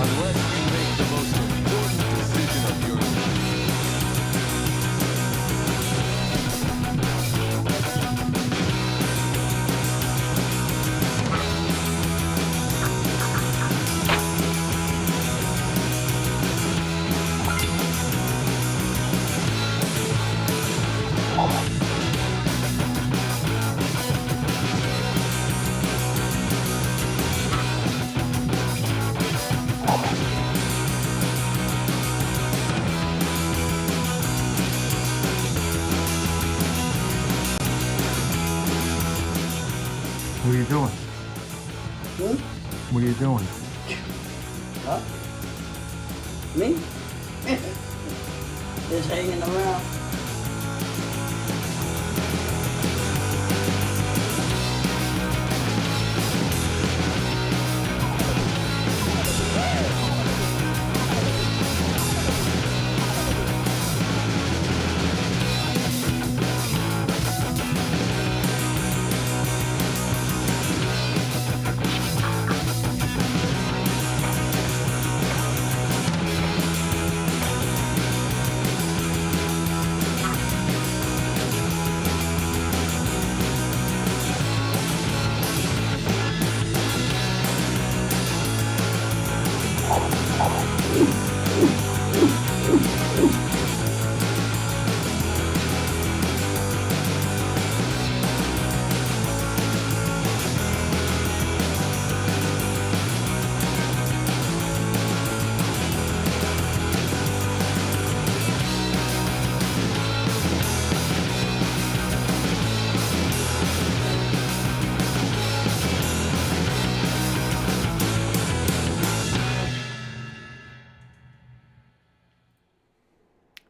unless you make the most important decision of your life. What are you doing? What are you doing? Huh? Me? Just hanging around.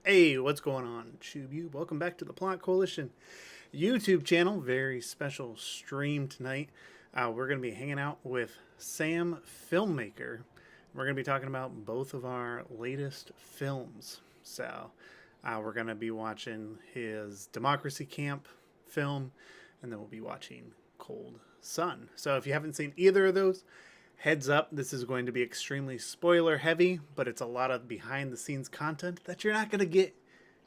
Hey, what's going on, TubeU? Welcome back to the Plot Coalition YouTube channel. Very special stream tonight. We're going to be hanging out with Samfilmmaker. We're going to be talking about both of our latest films. So, we're going to be watching his Democracy Camp film, and then we'll be watching Cold Sun. So, if you haven't seen either of those, heads up, this is going to be extremely spoiler heavy, but it's a lot of behind the scenes content that you're not going to get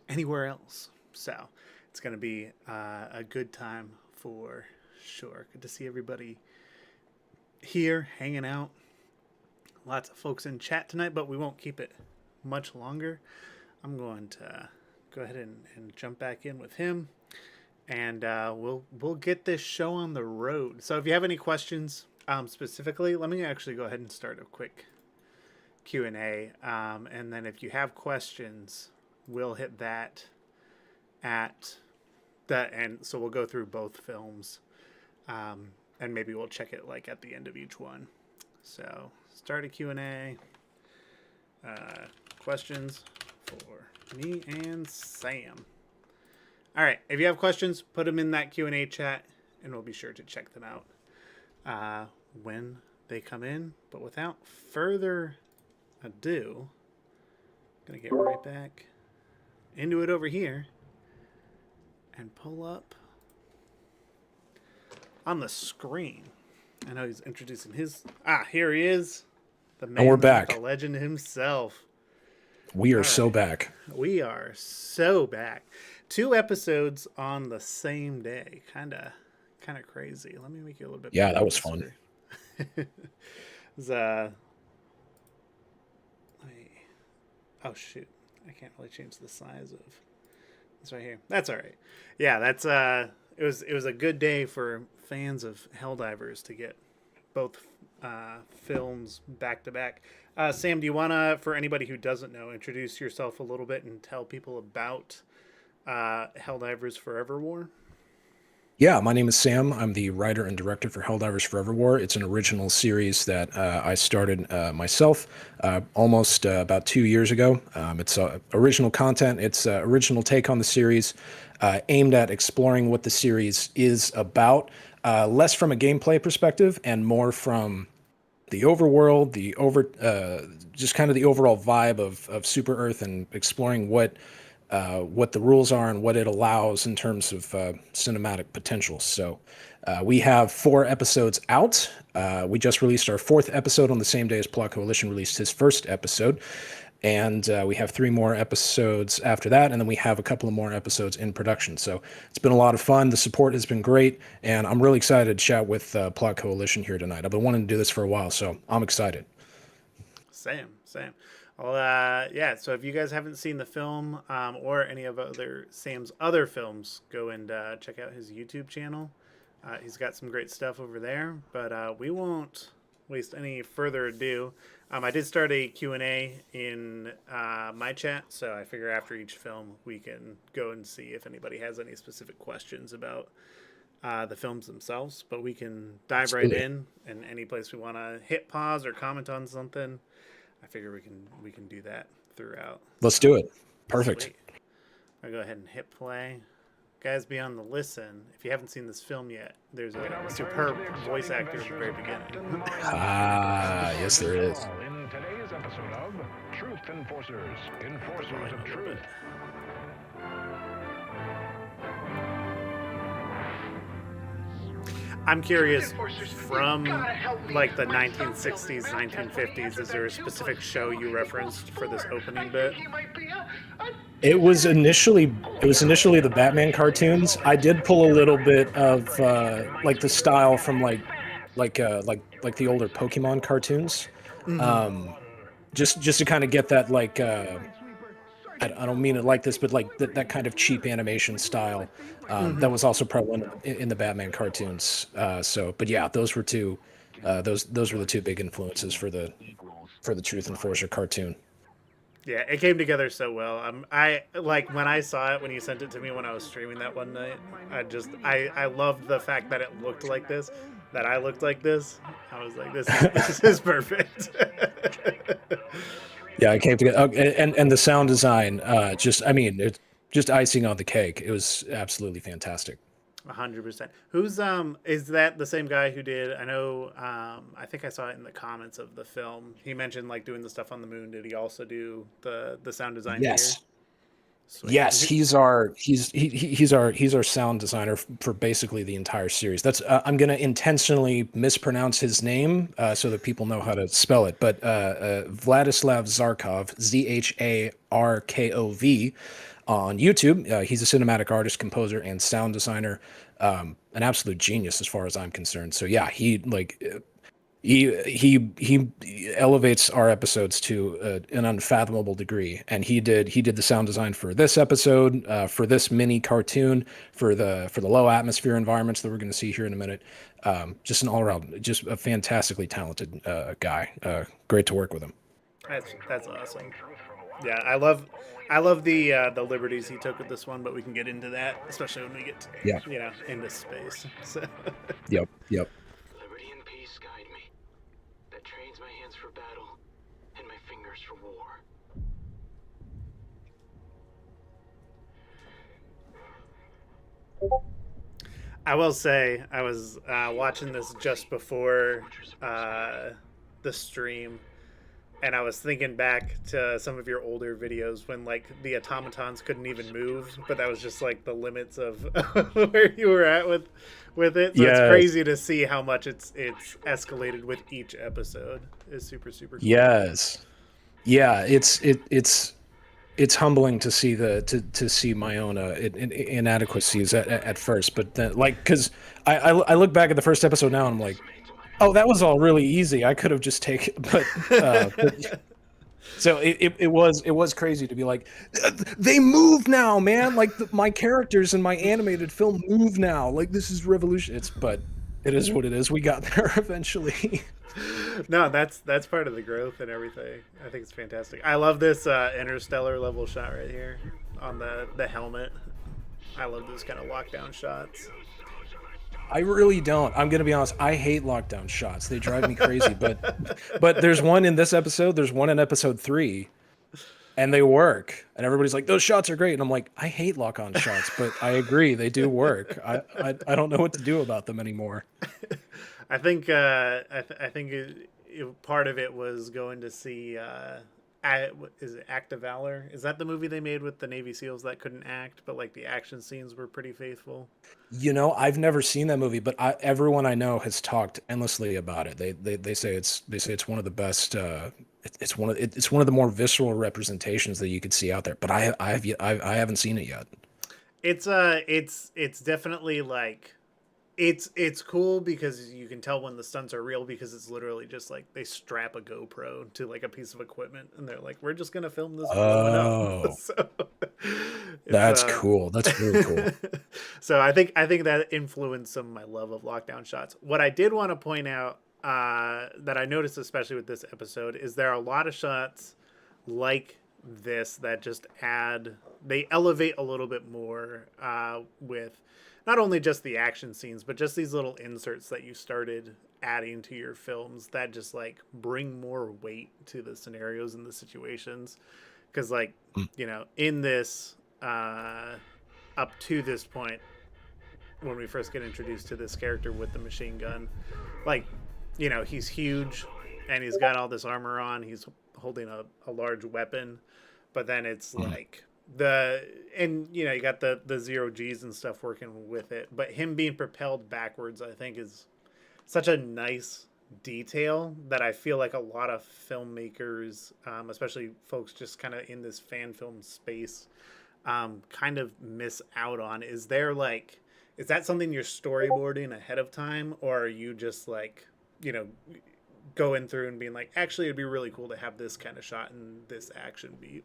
anywhere else. So it's going to be a good time for sure. Good to see everybody here hanging out. Lots of folks in chat tonight, but we won't keep it much longer. I'm going to go ahead and jump back in with him, and we'll get this show on the road. So if you have any questions, specifically, let me actually go ahead and start a quick Q&A, and then if you have questions, we'll hit that at the end. So we'll go through both films, and maybe we'll check it like at the end of each one. So start a Q&A. Questions for me and Sam. All right, if you have questions, put them in that Q&A chat, and we'll be sure to check them out when they come in. But without further ado, I'm gonna get right back into it over here and pull up on the screen. I know he's introducing his here he is, the man, and we're back, the legend himself. We are so back. We are so back. 2 episodes on the same day, kind of crazy. Let me make you a little bit. Yeah, that was fun. Oh shoot, I can't really change the size of this right here. That's all right. Yeah, that's it was a good day for fans of Helldivers to get both films back to back. Sam, do you want to, for anybody who doesn't know, introduce yourself a little bit and tell people about Helldivers Forever War? Yeah, my name is Sam. I'm the writer and director for Helldivers Forever War. It's an original series that I started myself almost about 2 years ago. It's original content. It's original take on the series, aimed at exploring what the series is about, less from a gameplay perspective and more from the overworld, just kind of the overall vibe of Super Earth, and exploring what the rules are and what it allows in terms of cinematic potential. So We have 4 episodes out. We just released our 4th episode on the same day as Plot Coalition released his first episode. And we have 3 more episodes after that. And then we have a couple of more episodes in production. So it's been a lot of fun. The support has been great. And I'm really excited to chat with Plot Coalition here tonight. I've been wanting to do this for a while, so I'm excited. Same. Well, yeah, so if you guys haven't seen the film or any of Sam's other films, go and check out his YouTube channel. He's got some great stuff over there, but we won't waste any further ado. I did start a Q&A in my chat, so I figure after each film we can go and see if anybody has any specific questions about the films themselves, but we can dive right in, and any place we want to hit pause or comment on something, I figure we can do that throughout. Let's do it. Perfect. Sweet. I'll go ahead and hit play. Guys, be on the listen. If you haven't seen this film yet, there's a superb voice actor at the very beginning. Yes, there is. In today's episode of Truth Enforcers, Enforcers of Truth. I'm curious, from like the 1960s, 1950s, is there a specific show you referenced for this opening bit? It was initially the Batman cartoons. I did pull a little bit of like the style from like the older Pokemon cartoons, just to kind of get that like I don't mean it like this, but like that kind of cheap animation style that was also prevalent in the Batman cartoons. But yeah, those were those were the 2 big influences for the Truth Enforcer cartoon. Yeah, it came together so well. I like when I saw it when you sent it to me when I was streaming that one night. I loved the fact that it looked like this, that I looked like this. I was like, this is perfect. Yeah, it came together, and the sound design, it's just icing on the cake. It was absolutely fantastic. 100%. Who's is that the same guy who did? I know. I think I saw it in the comments of the film. He mentioned like doing the stuff on the moon. Did he also do the sound design? Yes. Here? Sweet. Yes, he's our sound designer for basically the entire series. That's I'm gonna intentionally mispronounce his name so that people know how to spell it. But Vladislav Zarkov, Zharkov, on YouTube. He's a cinematic artist, composer, and sound designer. An absolute genius as far as I'm concerned. So yeah, he elevates our episodes to an unfathomable degree, and he did the sound design for this episode, for this mini cartoon, for the low atmosphere environments that we're going to see here in a minute. Just an all around, just a fantastically talented guy. Great to work with him. That's awesome. Yeah, I love the liberties he took with this one, but we can get into that, especially when we get to, into space. So. Yep. Liberty and peace guide me. That trains my hands for battle and my fingers for war. I will say I was watching this just before the stream, and I was thinking back to some of your older videos when like the automatons couldn't even move, but that was just like the limits of where you were at with it. So It's crazy to see how much it's escalated with each episode. It's super cool. Yes. Yeah, it's humbling to see to see my own inadequacies at first, but then because I look back at the first episode now and I'm like, oh, that was all really easy. I could have just taken, but so it was crazy to be like, they move now, man. Like my characters in my animated film move now. Like this is revolution. But it is what it is. We got there eventually. No, that's part of the growth and everything. I think it's fantastic. I love this interstellar level shot right here on the helmet. I love those kind of lockdown shots. I really don't. I'm gonna be honest. I hate lockdown shots. They drive me crazy. But there's one in this episode. There's one in episode 3, and they work. And everybody's like, "Those shots are great." And I'm like, I hate lock-on shots, but I agree they do work. I don't know what to do about them anymore. I think part of it was going to see Is it Act of Valor? Is that the movie they made with the Navy SEALs that couldn't act, but like the action scenes were pretty faithful? You know, I've never seen that movie, but everyone I know has talked endlessly about it. They say it's one of the best. It's one of the more visceral representations that you could see out there. But I haven't seen it yet. It's definitely like it's cool because you can tell when the stunts are real because it's literally just like they strap a GoPro to like a piece of equipment and they're like, we're just gonna film this blowing up. Oh, So that's it's cool. That's really cool. so I think that influenced some of my love of lockdown shots. What I did want to point out that I noticed, especially with this episode, is there are a lot of shots like this that just they elevate a little bit more with not only just the action scenes, but just these little inserts that you started adding to your films that just like bring more weight to the scenarios and the situations. Because like, in this, up to this point, when we first get introduced to this character with the machine gun, like, he's huge and he's got all this armor on. He's holding a large weapon, but then it's like you got the zero G's and stuff working with it, but him being propelled backwards, I think is such a nice detail that I feel like a lot of filmmakers, especially folks just kind of in this fan film space, kind of miss out on. Is that something you're storyboarding ahead of time, or are you just like, going through and being like, actually, it'd be really cool to have this kind of shot in this action beat?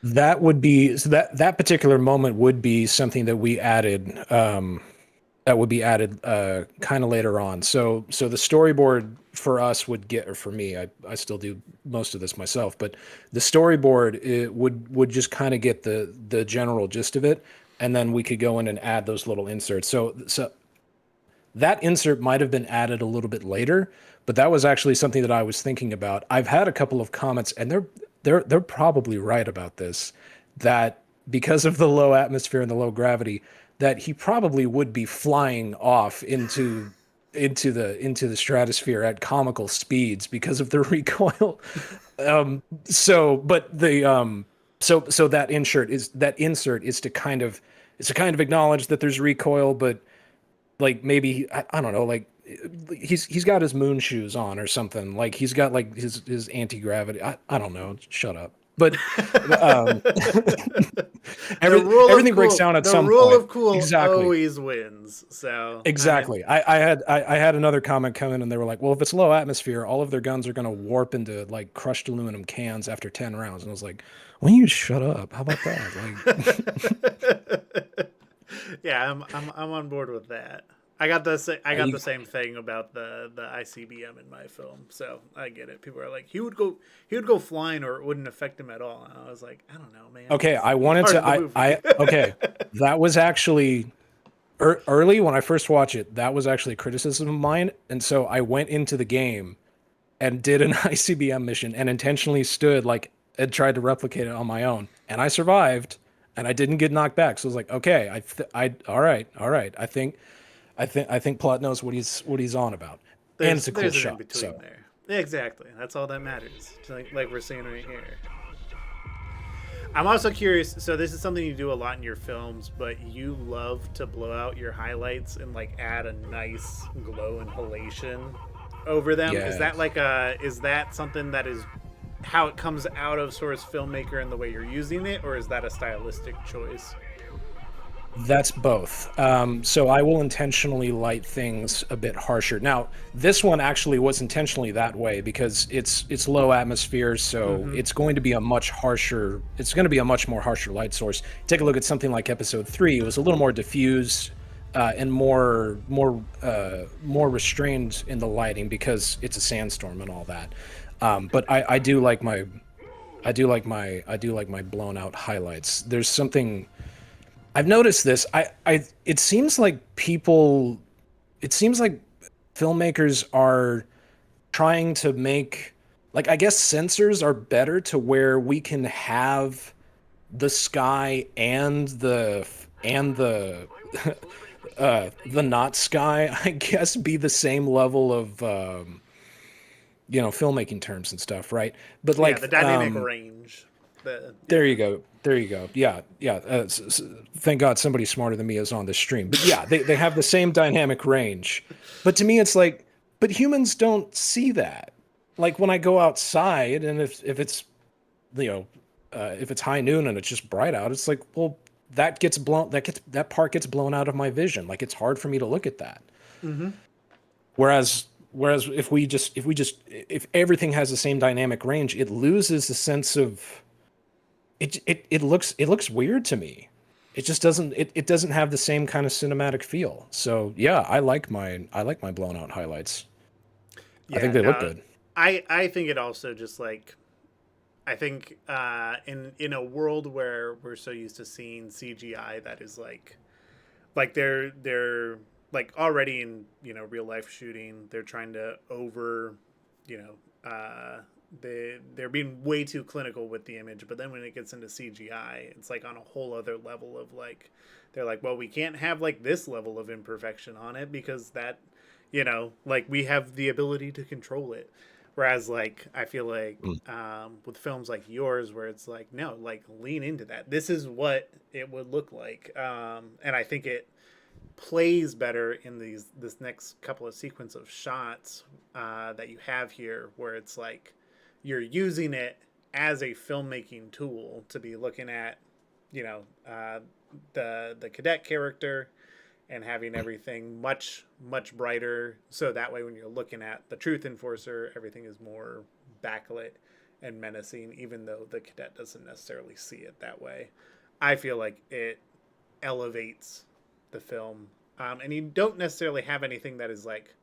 That would be so that particular moment would be something that we added. That would be added kind of later on. So the storyboard for us or for me, I still do most of this myself, but the storyboard would just kind of get the general gist of it, and then we could go in and add those little inserts. So that insert might have been added a little bit later, but that was actually something that I was thinking about. I've had a couple of comments, and they're probably right about this, that because of the low atmosphere and the low gravity, that he probably would be flying off into the stratosphere at comical speeds because of the recoil. So that insert is to kind of acknowledge that there's recoil, but like maybe I don't know, like he's got his moon shoes on or something. Like he's got like his anti-gravity. I don't know. Shut up. But everything breaks down at some point. The rule of cool exactly. always wins. So exactly. I had another comment come in and they were like, well, if it's low atmosphere, all of their guns are going to warp into like crushed aluminum cans after 10 rounds. And I was like, why don't you shut up? How about that? Like, yeah, I'm on board with that. I got the same thing about the ICBM in my film, so I get it. People are like, he would go flying, or it wouldn't affect him at all. And I was like, I don't know, man. Okay, okay, that was actually early when I first watched it. That was actually a criticism of mine, and so I went into the game and did an ICBM mission and intentionally stood like and tried to replicate it on my own, and I survived, and I didn't get knocked back. So I was like, okay, all right. I think Plot knows what he's on about, and it's a cool shot. So. There. Yeah, exactly. That's all that matters. Like we're seeing right here. I'm also curious. So this is something you do a lot in your films, but you love to blow out your highlights and like add a nice glow inhalation over them. Yes. Is that something that is how it comes out of Source Filmmaker and the way you're using it, or is that a stylistic choice? That's both. So I will intentionally light things a bit harsher. Now, this one actually was intentionally that way because it's low atmosphere, so it's going to be a much more harsher light source. Take a look at something like episode 3. It was a little more diffuse and more restrained in the lighting because it's a sandstorm and all that. But I do like my blown out highlights. There's something I've noticed this. It seems like filmmakers are trying to make, like, I guess sensors are better to where we can have the sky and the not sky, I guess, be the same level of filmmaking terms and stuff, right? But Yeah, like, the dynamic range. there you go. There you go. Yeah, yeah. Thank God somebody smarter than me is on this stream. But yeah, they have the same dynamic range. But to me, it's like, but humans don't see that. Like when I go outside, and if it's, if it's high noon and it's just bright out, it's like, well, that part gets blown out of my vision. Like it's hard for me to look at that. Mm-hmm. Whereas if everything has the same dynamic range, it loses the sense of it looks weird to me. It just doesn't have the same kind of cinematic feel. So yeah, I like my blown out highlights. Yeah, I think they look good. I think it also just like, I think in a world where we're so used to seeing CGI that is like they're like already in real life shooting, they're trying to they're being way too clinical with the image, but then when it gets into CGI, it's like on a whole other level of like, they're like, well, we can't have like this level of imperfection on it because that, like we have the ability to control it. Whereas like, I feel like with films like yours where it's like, no, like lean into that. This is what it would look like. And I think it plays better in this next couple of sequence of shots that you have here, where it's like you're using it as a filmmaking tool to be looking at the cadet character and having everything much brighter, so that way when you're looking at the truth enforcer, everything is more backlit and menacing, even though the cadet doesn't necessarily see it that way. I feel like it elevates the film, and you don't necessarily have anything that is like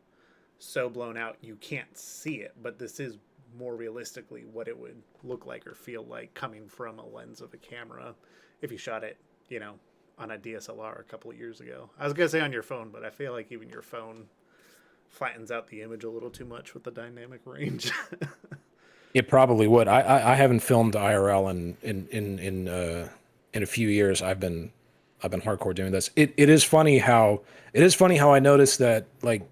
so blown out you can't see it, but this is more realistically what it would look like or feel like coming from a lens of a camera if you shot it on a DSLR a couple of years ago. I was gonna say on your phone, but I feel like even your phone flattens out the image a little too much with the dynamic range. It probably would. I haven't filmed IRL in a few years. I've been hardcore doing this. It is funny how I noticed that like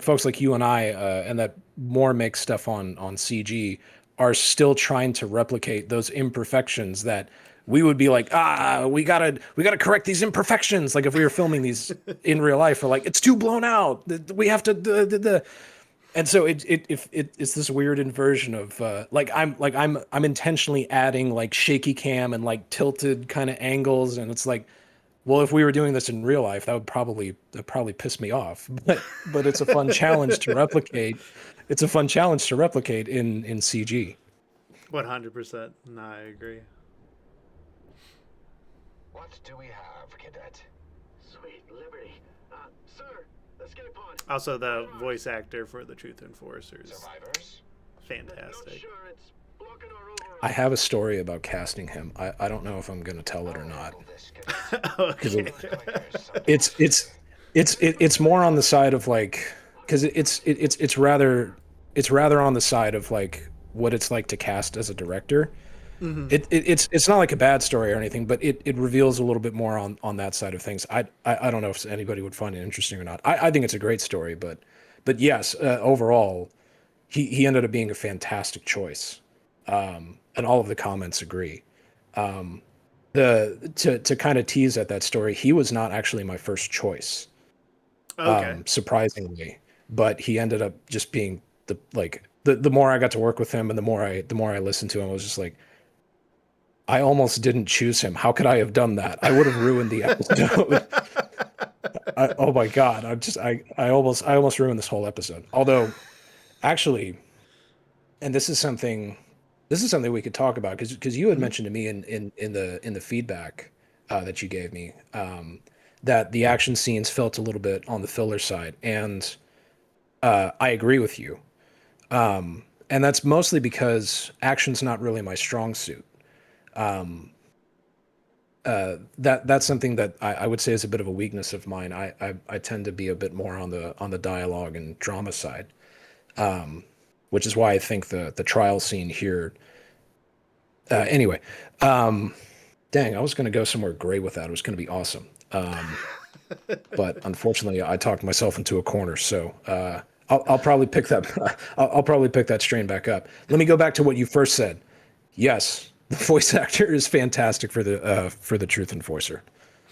folks like you and I and that more make stuff on CG are still trying to replicate those imperfections that we would be like, we gotta correct these imperfections. Like if we were filming these in real life, we're like, it's too blown out. We have to and so it's this weird inversion of I'm intentionally adding like shaky cam and like tilted kind of angles, and it's like, well, if we were doing this in real life, that'd probably piss me off. But it's a fun challenge to replicate. It's a fun challenge to replicate in CG. 100%. No, I agree. What do we have, Cadet? Sweet Liberty. Sir, escape pod. Also, the voice actor for the Truth Enforcers, Survivors? fantastic. Not sure, it's blocking our override. I have a story about casting him. I don't know if I'm going to tell it or not. Okay. It's more on the side of like, because it's rather on the side of like what it's like to cast as a director. Mm-hmm. It's not like a bad story or anything, but it reveals a little bit more on that side of things. I don't know if anybody would find it interesting or not. I think it's a great story, but yes, overall, he ended up being a fantastic choice, and all of the comments agree. To kind of tease at that story, he was not actually my first choice. Okay. Surprisingly, but he ended up just being the more I got to work with him and the more I listened to him, I was just like, I almost didn't choose him. How could I have done that? I would have ruined the episode. Oh my God. I almost ruined this whole episode. Although actually, and this is something we could talk about because you had mentioned to me in the feedback that you gave me, that the action scenes felt a little bit on the filler side. And I agree with you. And that's mostly because action's not really my strong suit. That's something that I would say is a bit of a weakness of mine. I tend to be a bit more on the dialogue and drama side, which is why I think the trial scene here. Anyway, dang, I was going to go somewhere great with that. It was going to be awesome. But unfortunately, I talked myself into a corner. So I'll probably pick that. I'll probably pick that strain back up. Let me go back to what you first said. Yes, the voice actor is fantastic for the Truth Enforcer.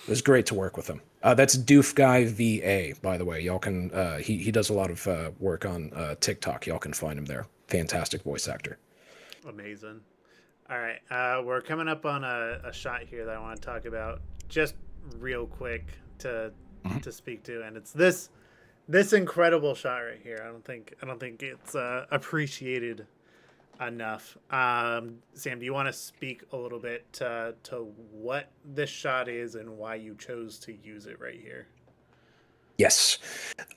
It was great to work with him. That's Doof Guy VA, by the way. Y'all can he does a lot of work on TikTok. Y'all can find him there. Fantastic voice actor. Amazing. All right, we're coming up on a shot here that I want to talk about just real quick to speak to, and it's this incredible shot right here. I don't think it's appreciated enough. Sam, do you want to speak a little bit to what this shot is and why you chose to use it right here? Yes.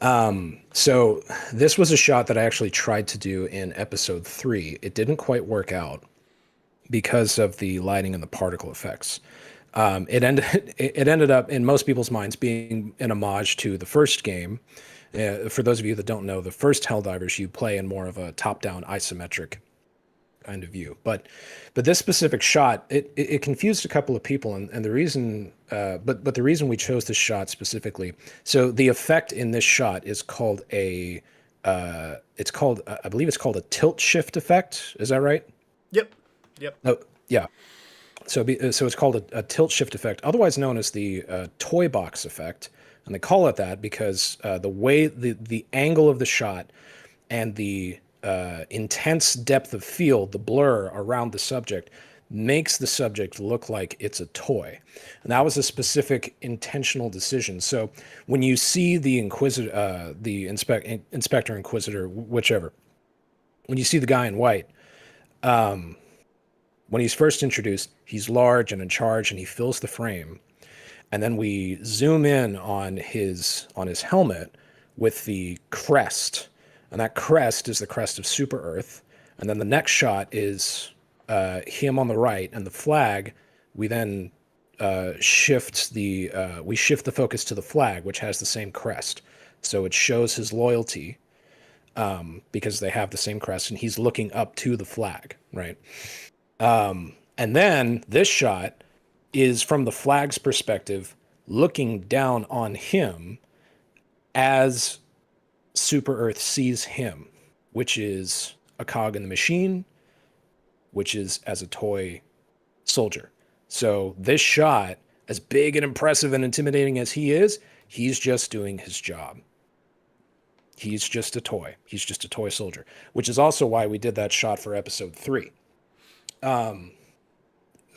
So this was a shot that I actually tried to do in episode 3. It didn't quite work out because of the lighting and the particle effects. It ended up in most people's minds being an homage to the first game. For those of you that don't know, the first Helldivers, you play in more of a top-down isometric kind of view. But this specific shot, it confused a couple of people, and the reason, but the reason we chose this shot specifically. So the effect in this shot is called I believe it's called a tilt shift effect. Is that right? Yep. Oh, yeah. So it's called a tilt shift effect, otherwise known as the toy box effect, and they call it that because the way the angle of the shot and the intense depth of field, the blur around the subject, makes the subject look like it's a toy. And that was a specific intentional decision. So when you see the Inquisitor, Inspector Inquisitor, whichever, when you see the guy in white, when he's first introduced, he's large and in charge, and he fills the frame. And then we zoom in on his helmet with the crest, and that crest is the crest of Super Earth. And then the next shot is him on the right, and the flag. We then shift the focus to the flag, which has the same crest. So it shows his loyalty because they have the same crest, and he's looking up to the flag, right? And then this shot is from the flag's perspective, looking down on him as Super Earth sees him, which is a cog in the machine, which is as a toy soldier. So this shot, as big and impressive and intimidating as he is, he's just doing his job. He's just a toy. He's just a toy soldier, which is also why we did that shot for episode 3.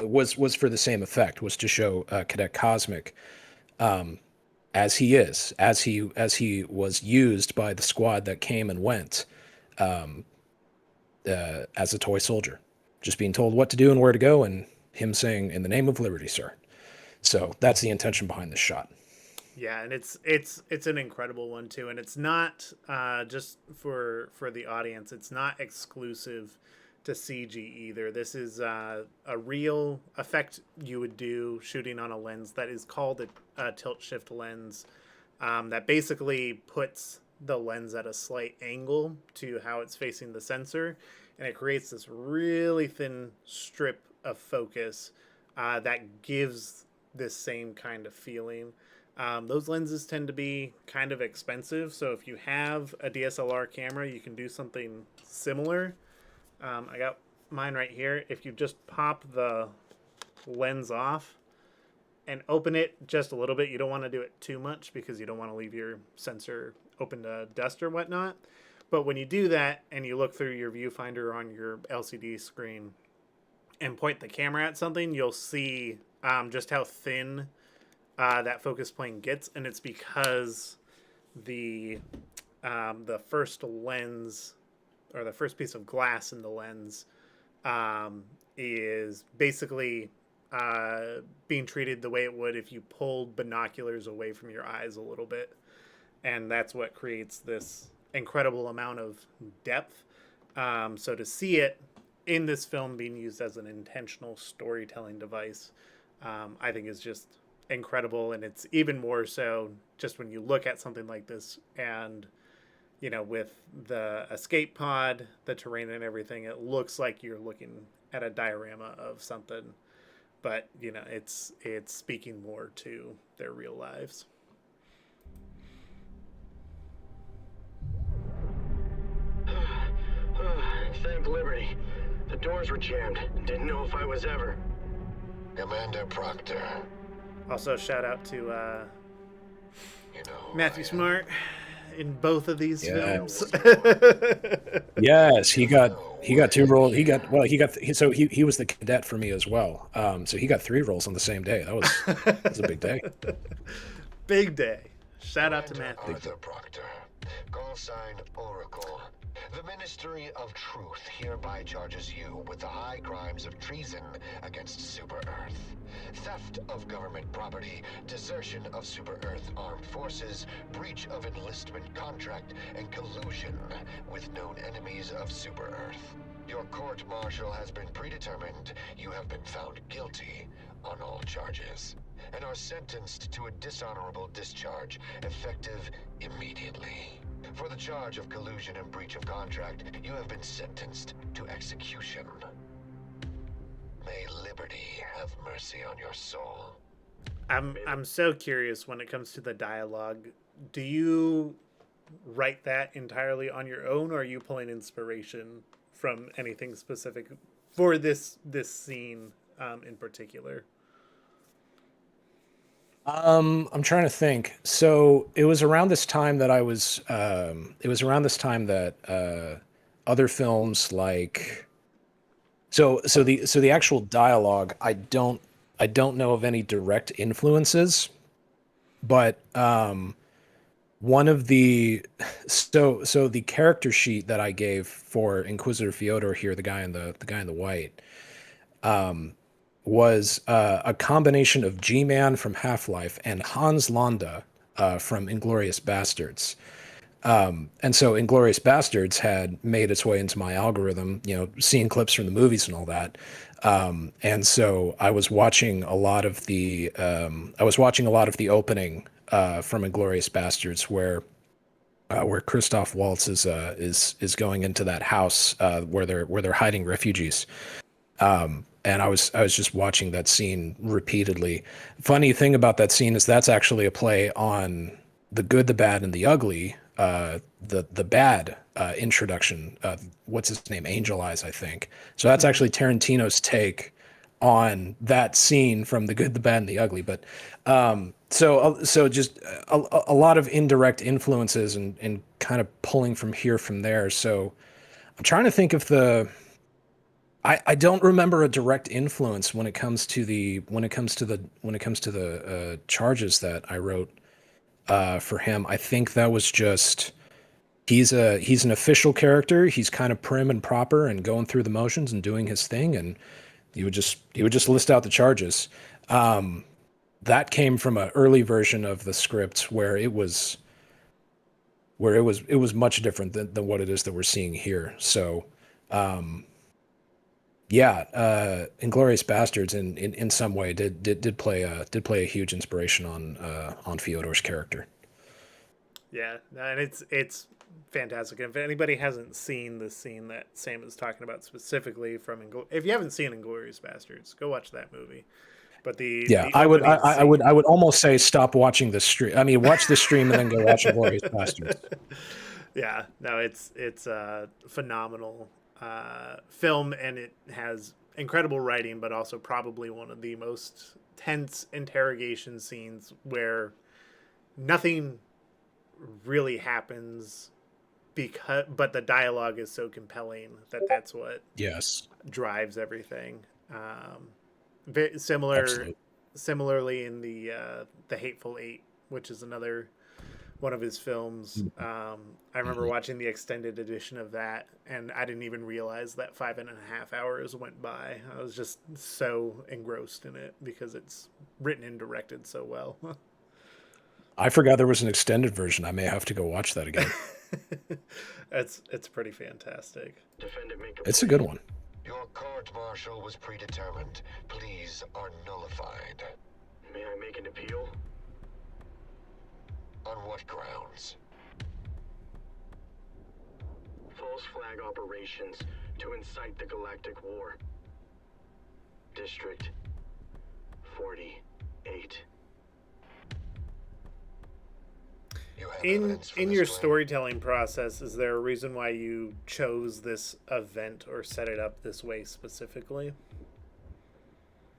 Was for the same effect, was to show Cadet Cosmic as he is, as he was used by the squad that came and went as a toy soldier, just being told what to do and where to go, and him saying, "In the name of liberty, sir." So that's the intention behind this shot. Yeah, and it's an incredible one too, and it's not just for the audience. It's not exclusive to CG either. This is a real effect you would do shooting on a lens that is called a tilt shift lens, that basically puts the lens at a slight angle to how it's facing the sensor, and it creates this really thin strip of focus that gives this same kind of feeling. Those lenses tend to be kind of expensive, so if you have a DSLR camera, you can do something similar. I got mine right here. If you just pop the lens off and open it just a little bit, you don't want to do it too much because you don't want to leave your sensor open to dust or whatnot. But when you do that and you look through your viewfinder on your LCD screen and point the camera at something, you'll see just how thin that focus plane gets, and it's because the first lens, or the first piece of glass in the lens, is basically being treated the way it would if you pulled binoculars away from your eyes a little bit. And that's what creates this incredible amount of depth. So to see it in this film being used as an intentional storytelling device, I think is just incredible. And it's even more so just when you look at something like this, and you know, with the escape pod, the terrain and everything, it looks like you're looking at a diorama of something, but you know, it's speaking more to their real lives. Thank Liberty. The doors were jammed. Didn't know if I was ever. Commander Proctor, Also, shout out to you know. Matthew Smart in both of these films. Yes, he got 2 roles. He was the cadet for me as well. So he got 3 roles on the same day. That was a big day. Big day. Shout out to Commander Matthew. Arthur Proctor, call sign Oracle. The Ministry of Truth hereby charges you with the high crimes of treason against Super Earth, theft of government property, desertion of Super Earth armed forces, breach of enlistment contract, and collusion with known enemies of Super Earth. Your court-martial has been predetermined. You have been found guilty on all charges and are sentenced to a dishonorable discharge, effective immediately. For the charge of collusion and breach of contract, you have been sentenced to execution. May liberty have mercy on your soul. I'm so curious when it comes to the dialogue. Do you write that entirely on your own, or are you pulling inspiration from anything specific for this scene in particular? I'm trying to think. So it was around this time that other films like, so the actual dialogue, I don't know of any direct influences, but one of the so the character sheet that I gave for Inquisitor Fyodor here, the guy in the white, was a combination of G-Man from Half-Life and Hans Landa from Inglourious Bastards. And so Inglourious Bastards had made its way into my algorithm, seeing clips from the movies and all that. And so I was watching a lot of the opening from Inglourious Bastards where Christoph Waltz is going into that house where they're hiding refugees. And I was just watching that scene repeatedly. Funny thing about that scene is that's actually a play on The Good, the Bad, and the Ugly. The bad introduction. What's his name? Angel Eyes, I think. So that's actually Tarantino's take on that scene from The Good, the Bad, and the Ugly. But so just a lot of indirect influences and kind of pulling from here from there. So I'm trying to think of I don't remember a direct influence when it comes to the charges that I wrote for him. I think that was just he's an official character. He's kind of prim and proper and going through the motions and doing his thing, and he would just list out the charges. That came from an early version of the script where it was much different than what it is that we're seeing here. So. Inglourious Bastards in some way did play a huge inspiration on Fyodor's character. Yeah, and it's fantastic. If anybody hasn't seen the scene that Sam is talking about specifically from if you haven't seen Inglourious Bastards, go watch that movie. But I would almost say stop watching the stream. I mean, watch the stream and then go watch Inglourious Bastards. Yeah, no, it's a phenomenal film, and it has incredible writing, but also probably one of the most tense interrogation scenes where nothing really happens but the dialogue is so compelling that's what drives everything. Very similarly in the Hateful Eight, which is another one of his films. I remember watching the extended edition of that, and I didn't even realize that 5.5 hours went by. I was just so engrossed in it because it's written and directed so well. I forgot there was an extended version. I may have to go watch that again. It's pretty fantastic. It's a good one. Your court-martial was predetermined. Pleas are nullified. May I make an appeal? On what grounds? False flag operations to incite the Galactic War. District 48. You have In evidence for in this your claim? storytelling process, is there a reason why you chose this event or set it up this way specifically?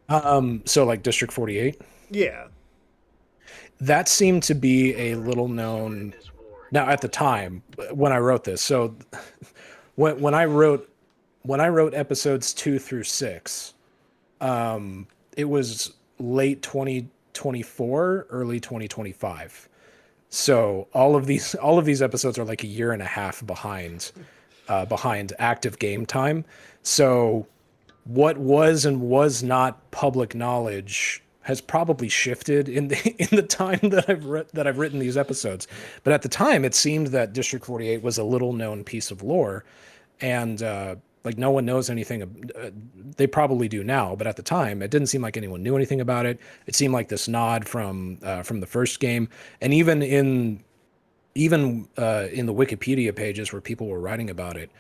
So like District 48, Yeah. that seemed to be a little known now at the time when I wrote this. So when I wrote episodes 2 through 6, it was late 2024, early 2025. So all of these episodes are like a year and a half behind active game time. So what was and was not public knowledge has probably shifted in the time that I've written these episodes. But at the time, it seemed that District 48 was a little known piece of lore, and like no one knows anything. They probably do now, but at the time, it didn't seem like anyone knew anything about it. It seemed like this nod from the first game, and even in the Wikipedia pages where people were writing about it,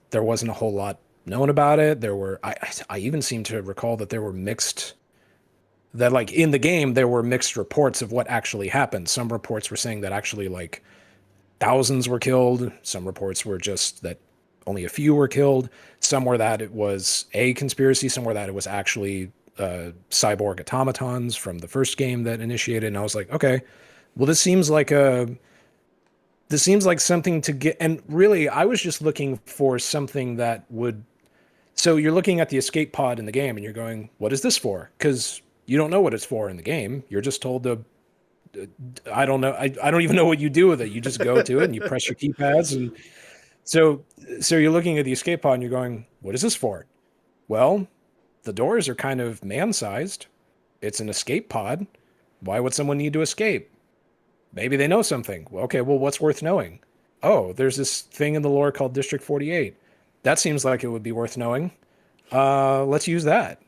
there wasn't a whole lot known about it. I even seem to recall that there were mixed, that like in the game there were mixed reports of what actually happened. Some reports were saying that actually like thousands were killed. Some reports were just that only a few were killed. Some were that it was a conspiracy. Some were that it was actually cyborg automatons from the first game that initiated. And I was like, okay, well, this seems like something to get. And really, I was just looking for something that would. So you're looking at the escape pod in the game and you're going, what is this for? Because you don't know what it's for in the game. You're just told to, I don't know. I don't even know what you do with it. You just go to it and you press your keypads. And so you're looking at the escape pod and you're going, what is this for? Well, the doors are kind of man-sized. It's an escape pod. Why would someone need to escape? Maybe they know something. Well, okay, well, what's worth knowing? Oh, there's this thing in the lore called District 48. That seems like it would be worth knowing. Let's use that.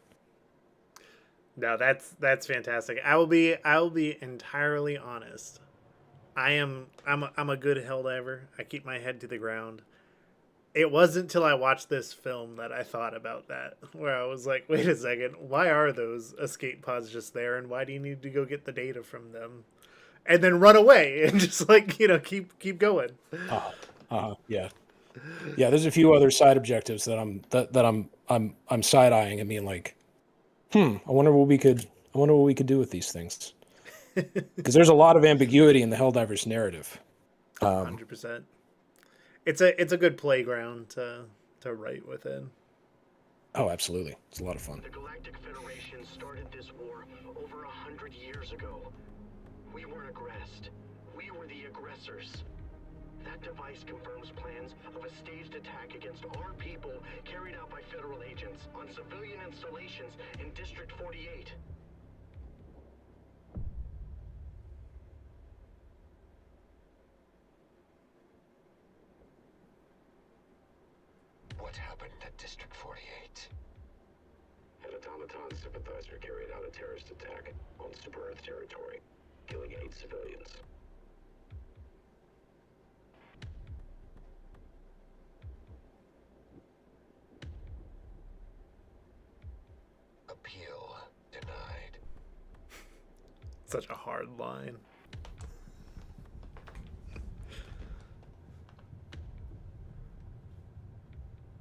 No, that's fantastic. I will be entirely honest. I'm a good Helldiver. I keep my head to the ground. It wasn't until I watched this film that I thought about that, where I was like, wait a second, why are those escape pods just there, and why do you need to go get the data from them? And then run away and just like, keep going. Yeah. Yeah, there's a few other side objectives that I'm side eyeing and being like, I wonder what we could do with these things. Because there's a lot of ambiguity in the Helldivers narrative. 100%. It's a good playground to write within. Oh, absolutely. It's a lot of fun. The Galactic Federation started this war over 100 years ago. We weren't aggressed. We were the aggressors. That device confirms plans of a staged attack against our people carried out by federal agents on civilian installations in District 48. What happened at District 48? An automaton sympathizer carried out a terrorist attack on Super Earth territory, killing 8 civilians. Appeal denied. Such a hard line.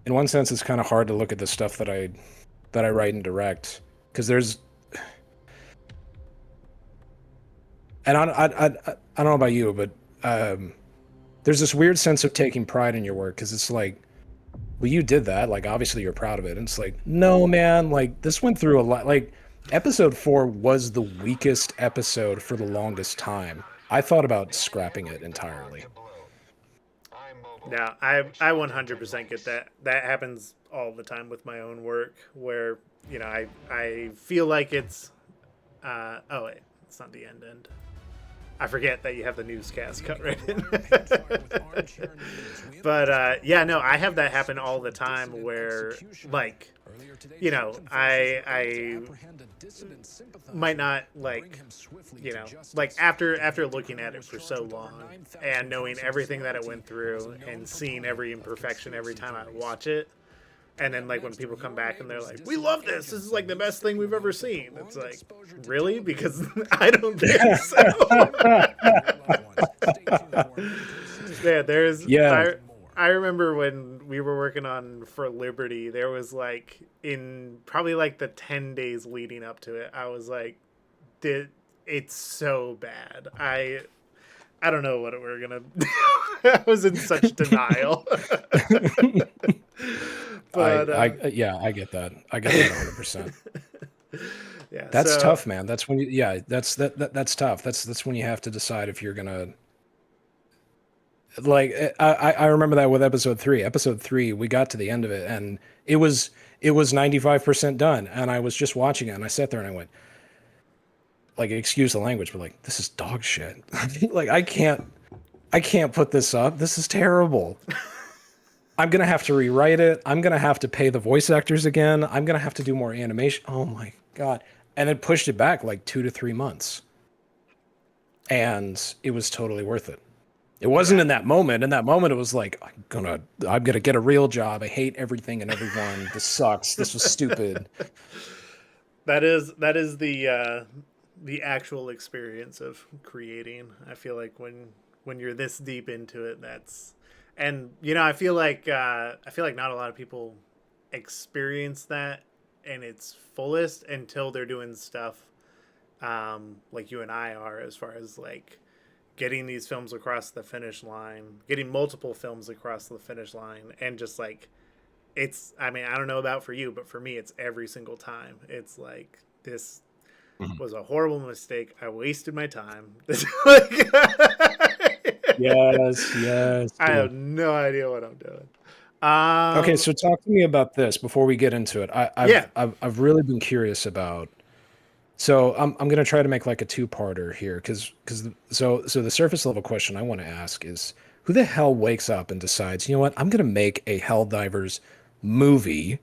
In one sense, it's kind of hard to look at the stuff that I write and direct, because there's, and I don't know about you, but there's this weird sense of taking pride in your work, because it's like, well, you did that, like obviously you're proud of it, and it's like, no, man, like this went through a lot. Like episode 4 was the weakest episode for the longest time. I thought about scrapping it entirely. Now, I 100% get that. That happens all the time with my own work, where I feel like it's oh wait, it's not the end. I forget that you have the newscast cut right in. But yeah, no, I have that happen all the time where, like, I might not like after looking at it for so long and knowing everything that it went through and seeing every imperfection every time I watch it. And then, like, when people come back and they're like, we love this. This is, like, the best thing we've ever seen. It's like, really? Because I don't think so. Yeah, there's Yeah. I remember when we were working on For Liberty, there was like in probably like the 10 days leading up to it, I was like, did it's so bad. I don't know what we're gonna do. I was in such denial. But Yeah, I get that. I get that 100%. yeah, That's so tough, man. That's when you, yeah, that's tough. That's when you have to decide if you're gonna like. I remember that with episode 3. Episode 3, we got to the end of it, and it was 95% done, and I was just watching it, and I sat there and I went, like, excuse the language, but like, this is dog shit. Like, I can't put this up. This is terrible. I'm gonna have to rewrite it. I'm gonna have to pay the voice actors again. I'm gonna have to do more animation. Oh my god! And it pushed it back like 2 to 3 months, and it was totally worth it. It wasn't in that moment. In that moment, it was like I'm gonna get a real job. I hate everything and everyone. This sucks. This was stupid. that is the actual experience of creating. I feel like when you're this deep into it, that's and you know, I feel like not a lot of people experience that in its fullest until they're doing stuff like you and I are, as far as like getting these films across the finish line, getting multiple films across the finish line, and just like it's I mean, I don't know about for you, but for me it's every single time. It's like this was a horrible mistake. I wasted my time. Like, Yes, yes. I have Dude. no idea what I'm doing. Okay, so talk to me about this before we get into it. Yeah. I've really been curious about. So I'm gonna try to make like a two-parter here, because so the surface level question I want to ask is, who the hell wakes up and decides, you know what, I'm gonna make a Helldivers movie?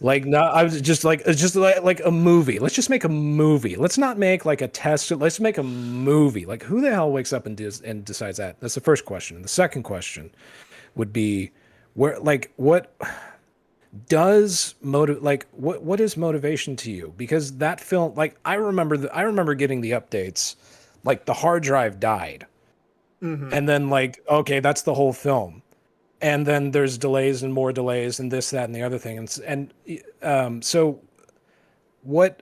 Like, no, I was just like, it's just like a movie. Let's just make a movie. Let's not make like a test. Let's make a movie. Like, who the hell wakes up and decides that? That's the first question. And the second question would be, where, like, what does what is motivation to you? Because that film, like, I remember getting the updates, like the hard drive died, and then like, okay, that's the whole film, and then there's delays and more delays and this, that, and the other thing, so what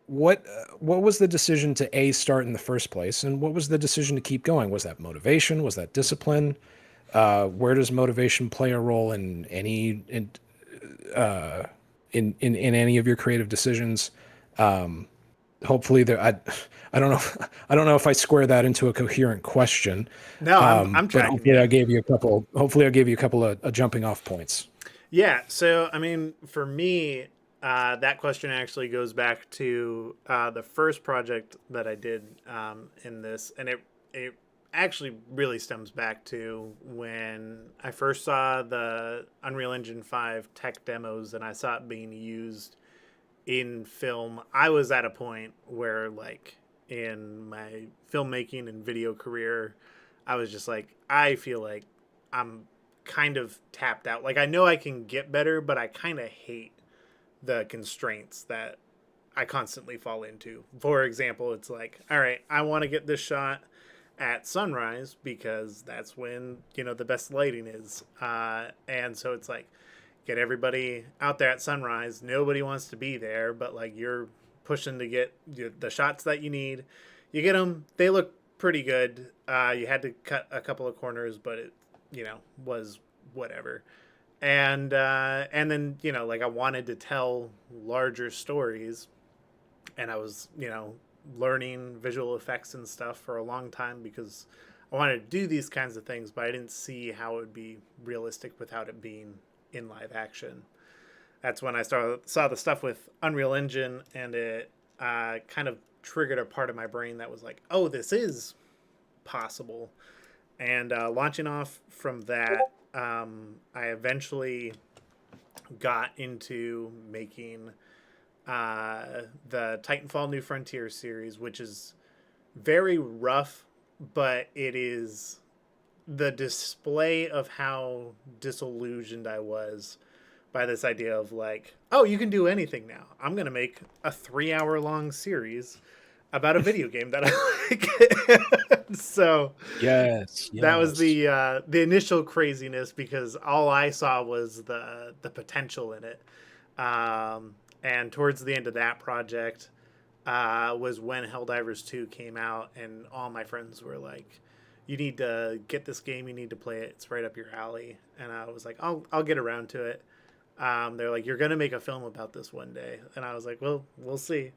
was the decision to start in the first place, and what was the decision to keep going? Was that motivation? Was that discipline? Where does motivation play a role in any in any of your creative decisions? Hopefully, I don't know. I don't know if I square that into a coherent question. No, I'm But tracking hopefully, you. I gave you a couple. Hopefully, I gave you a couple of jumping off points. Yeah, so I mean, for me, that question actually goes back to the first project that I did in this, and it actually really stems back to when I first saw the Unreal Engine 5 tech demos and I saw it being used in film. I was at a point where, like, in my filmmaking and video career, I was just like, I feel like I'm kind of tapped out. Like, I know I can get better, but I kind of hate the constraints that I constantly fall into. For example, it's like, all right, I want to get this shot at sunrise because that's when, you know, the best lighting is. And so it's like, get everybody out there at sunrise. Nobody wants to be there, but like you're pushing to get the shots that you need. You get them. They look pretty good. You had to cut a couple of corners, but it, you know, was whatever. And then, you know, like I wanted to tell larger stories, and I was, you know, learning visual effects and stuff for a long time because I wanted to do these kinds of things, but I didn't see how it would be realistic without it being in live action. That's when I saw the stuff with Unreal Engine, and it kind of triggered a part of my brain that was like, oh, this is possible. And launching off from that, I eventually got into making the Titanfall New Frontier series, which is very rough, but it is the display of how disillusioned I was by this idea of like, oh, you can do anything now. I'm going to make a 3-hour long series about a video game that I like. So Yes, that was yes. the initial craziness because all I saw was the potential in it. And towards the end of that project was when Helldivers 2 came out, and all my friends were like, "You need to get this game. You need to play it. It's right up your alley." And I was like, "I'll get around to it." They're like, "You're gonna make a film about this one day," and I was like, "Well, we'll see."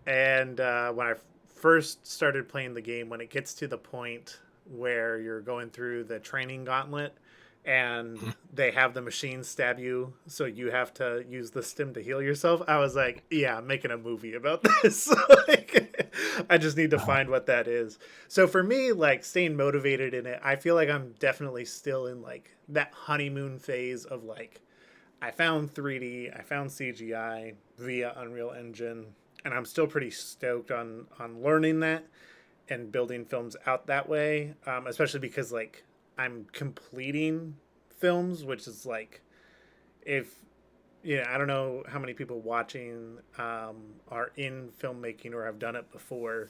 And when I first started playing the game, when it gets to the point where you're going through the training gauntlet and they have the machine stab you, so you have to use the stim to heal yourself, I was like, yeah, I'm making a movie about this. Like, I just need to find what that is. So for me, like, staying motivated in it, I feel like I'm definitely still in like that honeymoon phase of like, I found 3D, I found CGI via Unreal Engine, and I'm still pretty stoked on learning that and building films out that way, especially because like I'm completing films, which is like, if I don't know how many people watching are in filmmaking or have done it before,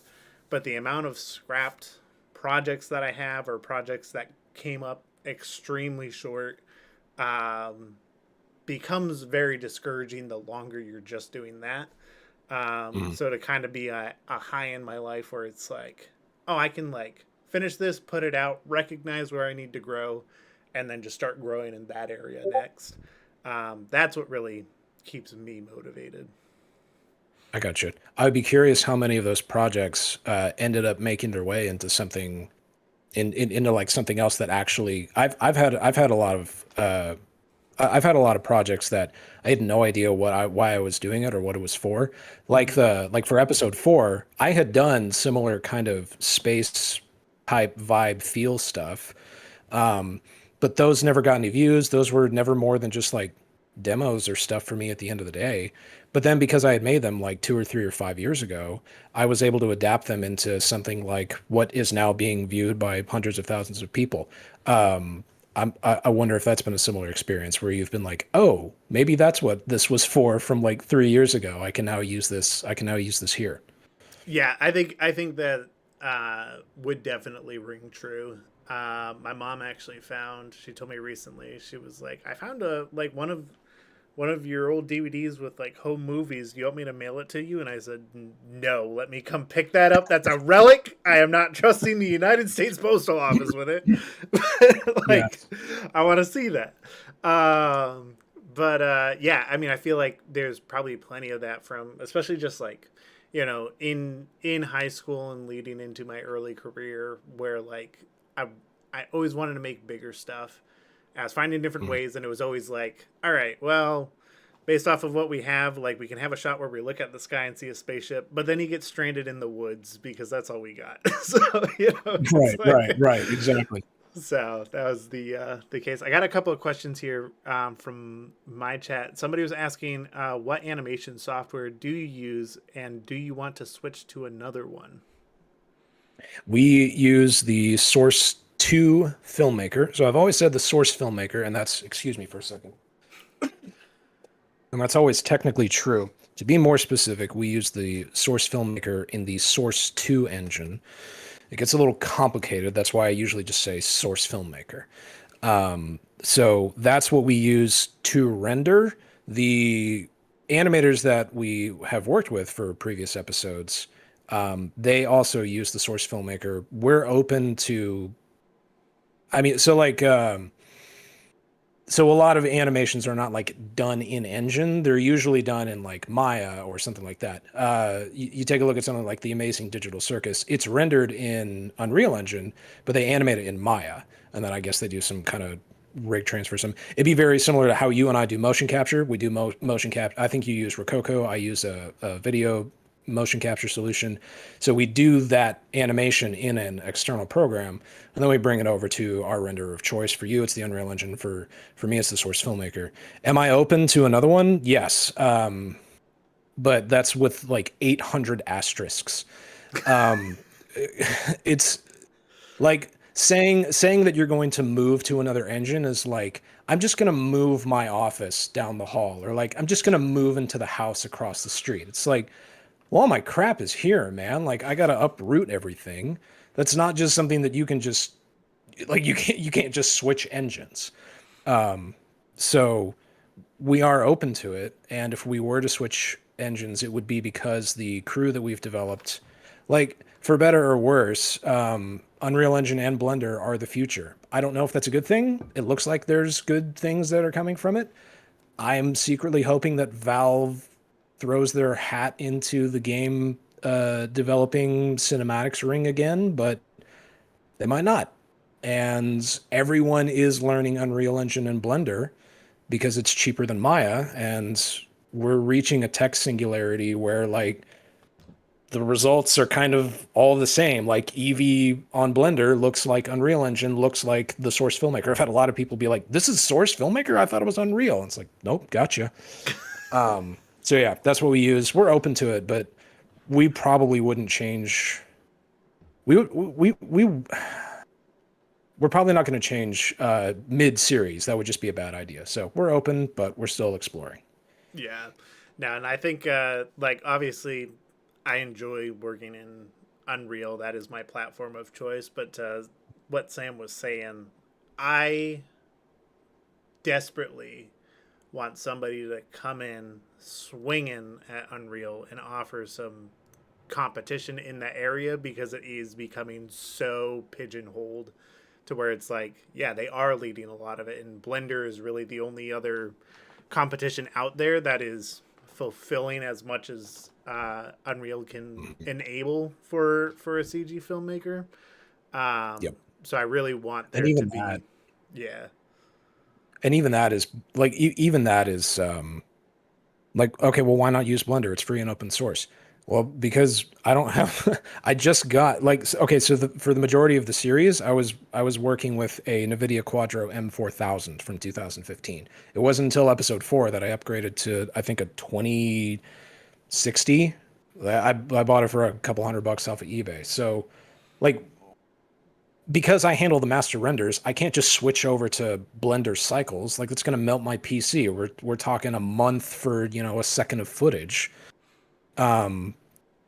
but the amount of scrapped projects that I have or projects that came up extremely short becomes very discouraging the longer you're just doing that. So to kind of be a high in my life where it's like, oh, I can like finish this, put it out, recognize where I need to grow, and then just start growing in that area next. That's what really keeps me motivated. I got you. I would be curious how many of those projects ended up making their way into something into like something else that actually I've had a lot of I've had a lot of projects that I had no idea why I was doing it or what it was for. Like for episode 4, I had done similar kind of space type vibe feel stuff. But those never got any views. Those were never more than just like demos or stuff for me at the end of the day. But then because I had made them like 2 or 3 or 5 years ago, I was able to adapt them into something like what is now being viewed by hundreds of thousands of people. I wonder if that's been a similar experience where you've been like, oh, maybe that's what this was for from like 3 years ago. I can now use this. I can now use this here. Yeah, I think that would definitely ring true. My mom actually found. She told me recently. She was like, "I found a like one of your old DVDs with like home movies. Do you want me to mail it to you?" And I said, "No, let me come pick that up. That's a relic. I am not trusting the United States Postal Office with it. Like, Yes. I want to see that." But yeah, I mean, I feel like there's probably plenty of that from, especially just like, in high school and leading into my early career, where like I always wanted to make bigger stuff. I was finding different ways, and it was always like, all right, well, based off of what we have, like we can have a shot where we look at the sky and see a spaceship, but then he gets stranded in the woods because that's all we got. So it's Right, like, right, exactly. so that was the case. I got a couple of questions here from my chat. Somebody was asking, what animation software do you use, and do you want to switch to another one? We use the Source 2 Filmmaker. So I've always said the Source Filmmaker, and that's, excuse me for a second. And that's always technically true. To be more specific, we use the Source Filmmaker in the Source 2 engine. It gets a little complicated. That's why I usually just say Source Filmmaker. So that's what we use to render. The animators that we have worked with for previous episodes, they also use the Source Filmmaker. We're open to, I mean, so like, so a lot of animations are not like done in engine. They're usually done in like Maya or something like that. You take a look at something like The Amazing Digital Circus. It's rendered in Unreal Engine, but they animate it in Maya. And then I guess they do some kind of rig transfer. It'd be very similar to how you and I do motion capture. We do motion capture. I think you use Rococo. I use a video motion capture solution. So we do that animation in an external program, and then we bring it over to our renderer of choice. For you, it's the Unreal Engine. For me, it's the Source Filmmaker. Am I open to another one? Yes. But that's with like 800 asterisks. It's like saying that you're going to move to another engine is like, I'm just going to move my office down the hall, or like, I'm just going to move into the house across the street. It's like, well, all my crap is here, man. Like I gotta uproot everything. That's not just something that you can just like you can't just switch engines. So we are open to it, and if we were to switch engines, it would be because the crew that we've developed, like for better or worse, Unreal Engine and Blender are the future. I don't know if that's a good thing. It looks like there's good things that are coming from it. I am secretly hoping that Valve throws their hat into the game developing cinematics ring again, but they might not. And everyone is learning Unreal Engine and Blender because it's cheaper than Maya, and we're reaching a tech singularity where like the results are kind of all the same. Like Eevee on Blender looks like Unreal Engine, looks like the Source Filmmaker. I've had a lot of people be like, "This is Source Filmmaker? I thought it was Unreal." And it's like, nope, gotcha. So yeah, that's what we use. We're open to it, but we probably wouldn't change. We're probably not going to change mid-series. That would just be a bad idea. So we're open, but we're still exploring. Yeah. No, and I think, like, obviously, I enjoy working in Unreal. That is my platform of choice. But what Sam was saying, I desperately want somebody to come in swinging at Unreal and offer some competition in the area, because it is becoming so pigeonholed to where it's like, yeah, they are leading a lot of it, and Blender is really the only other competition out there that is fulfilling as much as Unreal can enable for a CG filmmaker. Yep. So I really want there And even to be, that, yeah. and even that is like, even that is like, okay, well, why not use Blender? It's free and open source. Well, because I don't have, I just got like, okay, so for the majority of the series, I was working with a NVIDIA Quadro M4000 from 2015. It wasn't until episode 4 that I upgraded to, I think, a 2060. I bought it for a couple $100 off of eBay. So like, because I handle the master renders, I can't just switch over to Blender cycles. Like, it's going to melt my PC. We're talking a month for, a second of footage. And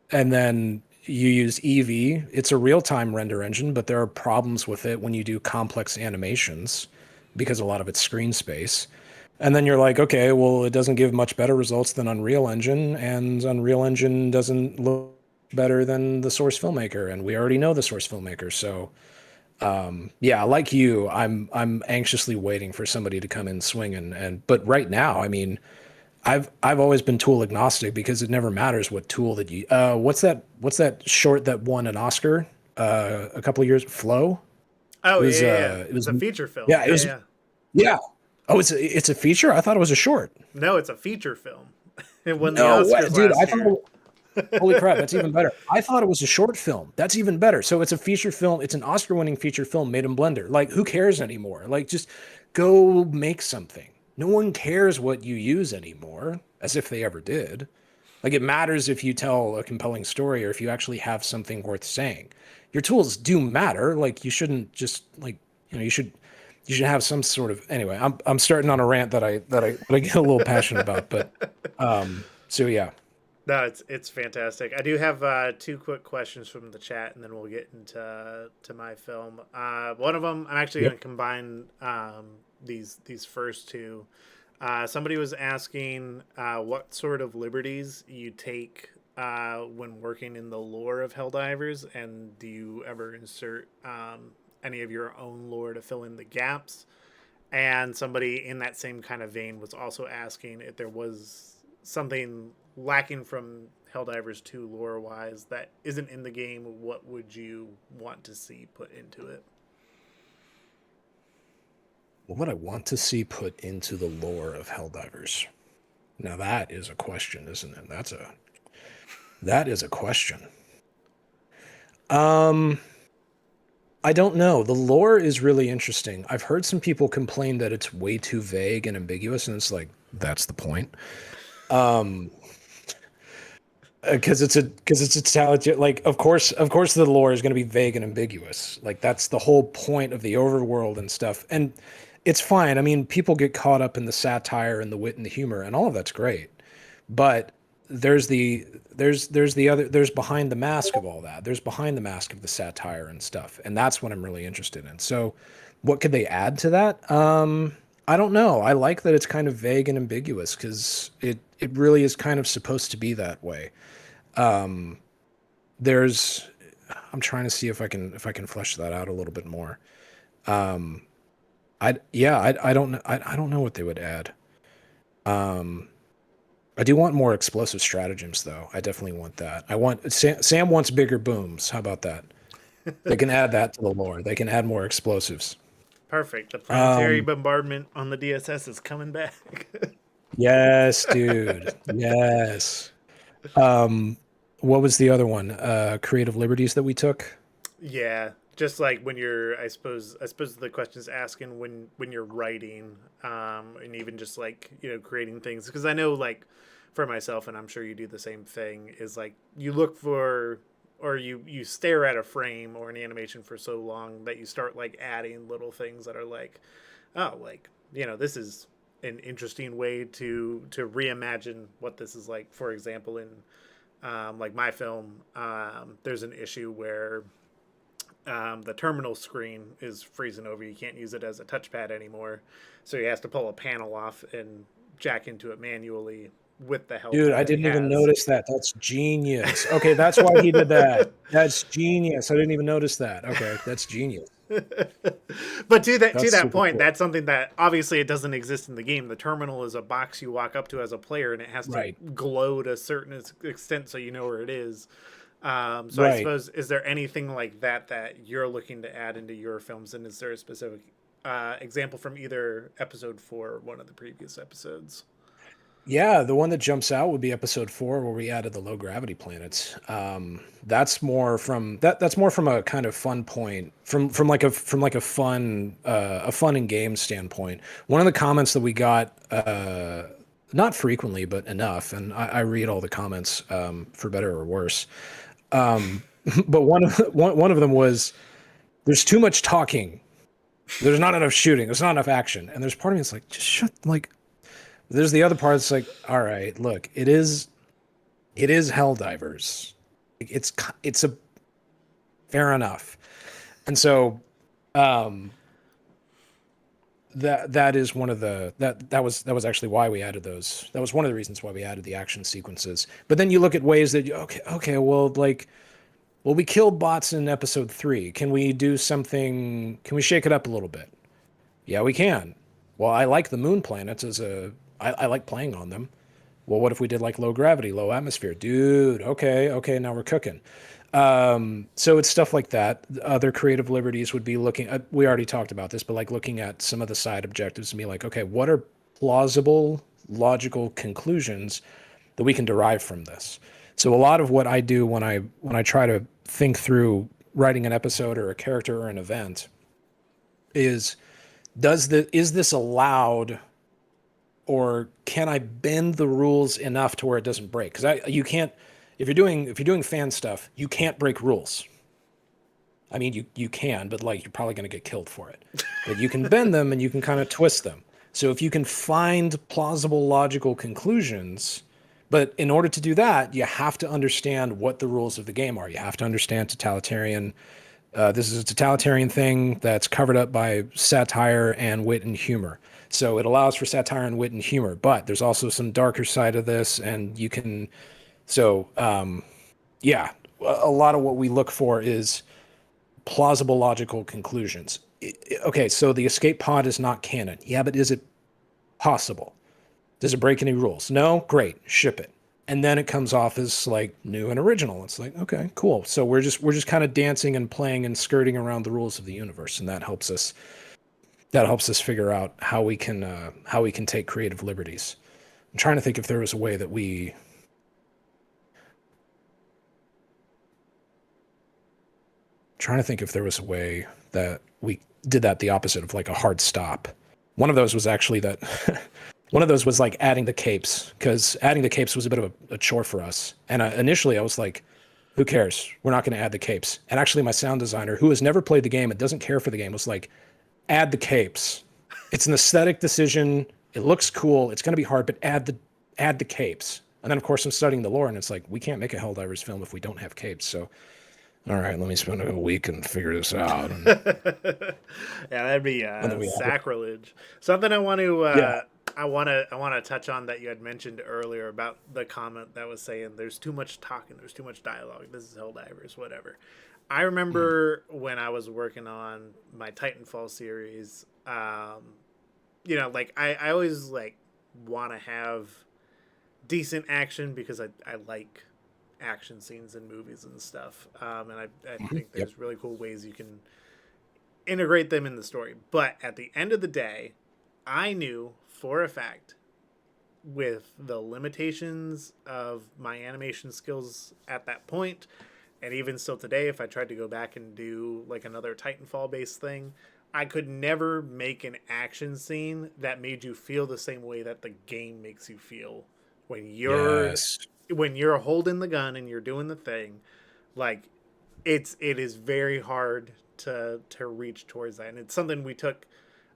then you use Eevee. It's a real-time render engine, but there are problems with it when you do complex animations because a lot of it's screen space. And then you're like, okay, well, it doesn't give much better results than Unreal Engine, and Unreal Engine doesn't look better than the Source Filmmaker, and we already know the Source Filmmaker. So, yeah, like you, I'm anxiously waiting for somebody to come in swinging. But right now, I mean, I've always been tool agnostic because it never matters what tool that you. What's that short that won an Oscar a couple of years? Flow. Oh, It was, yeah. it was It's a feature film. yeah, it was Yeah. yeah. Oh, it's a feature. I thought it was a short. No, it's a feature film. It won the No Oscars way, dude! last year. Holy crap, that's even better. I thought it was a short film. That's even better. So it's a feature film. It's an Oscar-winning feature film made in Blender. Like, who cares anymore? Like, just go make something. No one cares what you use anymore, as if they ever did. Like, it matters if you tell a compelling story or if you actually have something worth saying. Your tools do matter. Like, you shouldn't just like, you should have some sort of, anyway, I'm starting on a rant that I get a little passionate about, but so yeah. No, it's fantastic. I do have 2 quick questions from the chat, and then we'll get into my film. One of them, I'm actually going to combine these first 2. Somebody was asking what sort of liberties you take when working in the lore of Helldivers, and do you ever insert any of your own lore to fill in the gaps? And somebody in that same kind of vein was also asking if there was something lacking from Helldivers 2 lore-wise that isn't in the game. What would you want to see put into it? What would I want to see put into the lore of Helldivers? Now that is a question, isn't it? That is a question. I don't know. The lore is really interesting. I've heard some people complain that it's way too vague and ambiguous, and it's like, that's the point. Because it's a talent. Like, of course the lore is going to be vague and ambiguous. Like, that's the whole point of the overworld and stuff. And it's fine. I mean, people get caught up in the satire and the wit and the humor, and all of that's great. But there's behind the mask of all that. There's behind the mask of the satire and stuff, and that's what I'm really interested in. So, what could they add to that? I don't know. I like that it's kind of vague and ambiguous because it really is kind of supposed to be that way. There's I'm trying to see if I can flesh that out a little bit more. I don't know. I don't know what they would add. I do want more explosive stratagems, though. I definitely want that. Sam wants bigger booms. How about that? They can add that to the lore. They can add more explosives. Perfect. The planetary bombardment on the DSS is coming back. Yes, dude. Yes. What was the other one? Creative liberties that we took? Yeah, just like when you're, I suppose the question is asking when you're writing, and even just like creating things, because I know like for myself, and I'm sure you do the same thing, is like you look for or you stare at a frame or an animation for so long that you start like adding little things that are like, oh, like this is an interesting way to reimagine what this is like. For example, in like my film, there's an issue where the terminal screen is freezing over. You can't use it as a touchpad anymore, so he has to pull a panel off and jack into it manually with the help. Dude, I didn't even notice that. That's genius. Okay, that's why he did that. That's genius. I didn't even notice that. Okay, that's genius. But to that point, cool. That's something that obviously it doesn't exist in the game. The terminal is a box you walk up to as a player, and it has to glow to a certain extent so you know where it is. I suppose, is there anything like that you're looking to add into your films, and is there a specific example from either episode 4 or one of the previous episodes? Yeah, the one that jumps out would be episode 4, where we added the low gravity planets. That's more from a kind of fun point, from like a fun and game standpoint. One of the comments that we got, not frequently but enough, and I read all the comments for better or worse. But one of them was, there's too much talking, there's not enough shooting, there's not enough action, and there's part of me that's like, just shut, like. There's the other part that's like, all right, look, it is Helldivers. It's a fair enough. And so that is one of the that was actually why we added those. That was one of the reasons why we added the action sequences. But then you look at ways that we killed bots in episode 3. Can we do something? Can we shake it up a little bit? Yeah, we can. Well, I like the moon planets I like playing on them. Well, what if we did like low gravity, low atmosphere? Dude, okay, now we're cooking. So it's stuff like that. Other creative liberties would be looking at, we already talked about this, but like looking at some of the side objectives and be like, okay, what are plausible, logical conclusions that we can derive from this? So a lot of what I do when I try to think through writing an episode or a character or an event is this allowed, or can I bend the rules enough to where it doesn't break? Because you can't, if you're doing fan stuff, you can't break rules. I mean, you can, but like you're probably going to get killed for it. But you can bend them and you can kind of twist them. So if you can find plausible, logical conclusions, but in order to do that, you have to understand what the rules of the game are. You have to understand totalitarian. This is a totalitarian thing that's covered up by satire and wit and humor. So it allows for satire and wit and humor, but there's also some darker side of this, and you can. So, a lot of what we look for is plausible, logical conclusions. Okay, so the escape pod is not canon. Yeah, but is it possible? Does it break any rules? No? Great, ship it. And then it comes off as like new and original. It's like, okay, cool. So we're just kind of dancing and playing and skirting around the rules of the universe, and that helps us figure out how we can take creative liberties. I'm trying to think if there was a way that we did that the opposite of like a hard stop. One of those was actually that one of those was like adding the capes, because adding the capes was a bit of a chore for us. And initially I was like, who cares? We're not going to add the capes. And actually my sound designer, who has never played the game and doesn't care for the game, was like, add the capes. It's an aesthetic decision. It looks cool. It's going to be hard, but add the capes. And then of course I'm studying the lore, and it's like, we can't make a Helldivers film if we don't have capes. So, all right, let me spend a week and figure this out. And, Yeah, that'd be and then we have it. sacrilege. Something I want to Yeah. I want to touch on that you had mentioned earlier about the comment that was saying there's too much talking, there's too much dialogue. This is Helldivers, whatever. I remember when I was working on my Titanfall series, you know, like I always like want to have decent action because I like action scenes in movies and stuff. And I think there's really cool ways you can integrate them in the story. But at the end of the day, I knew for a fact, with the limitations of my animation skills at that point, and even still today, if I tried to go back and do like another Titanfall based thing, I could never make an action scene that made you feel the same way that the game makes you feel when you're Yes. when you're holding the gun and you're doing the thing. Like it is very hard to reach towards that, and it's something we took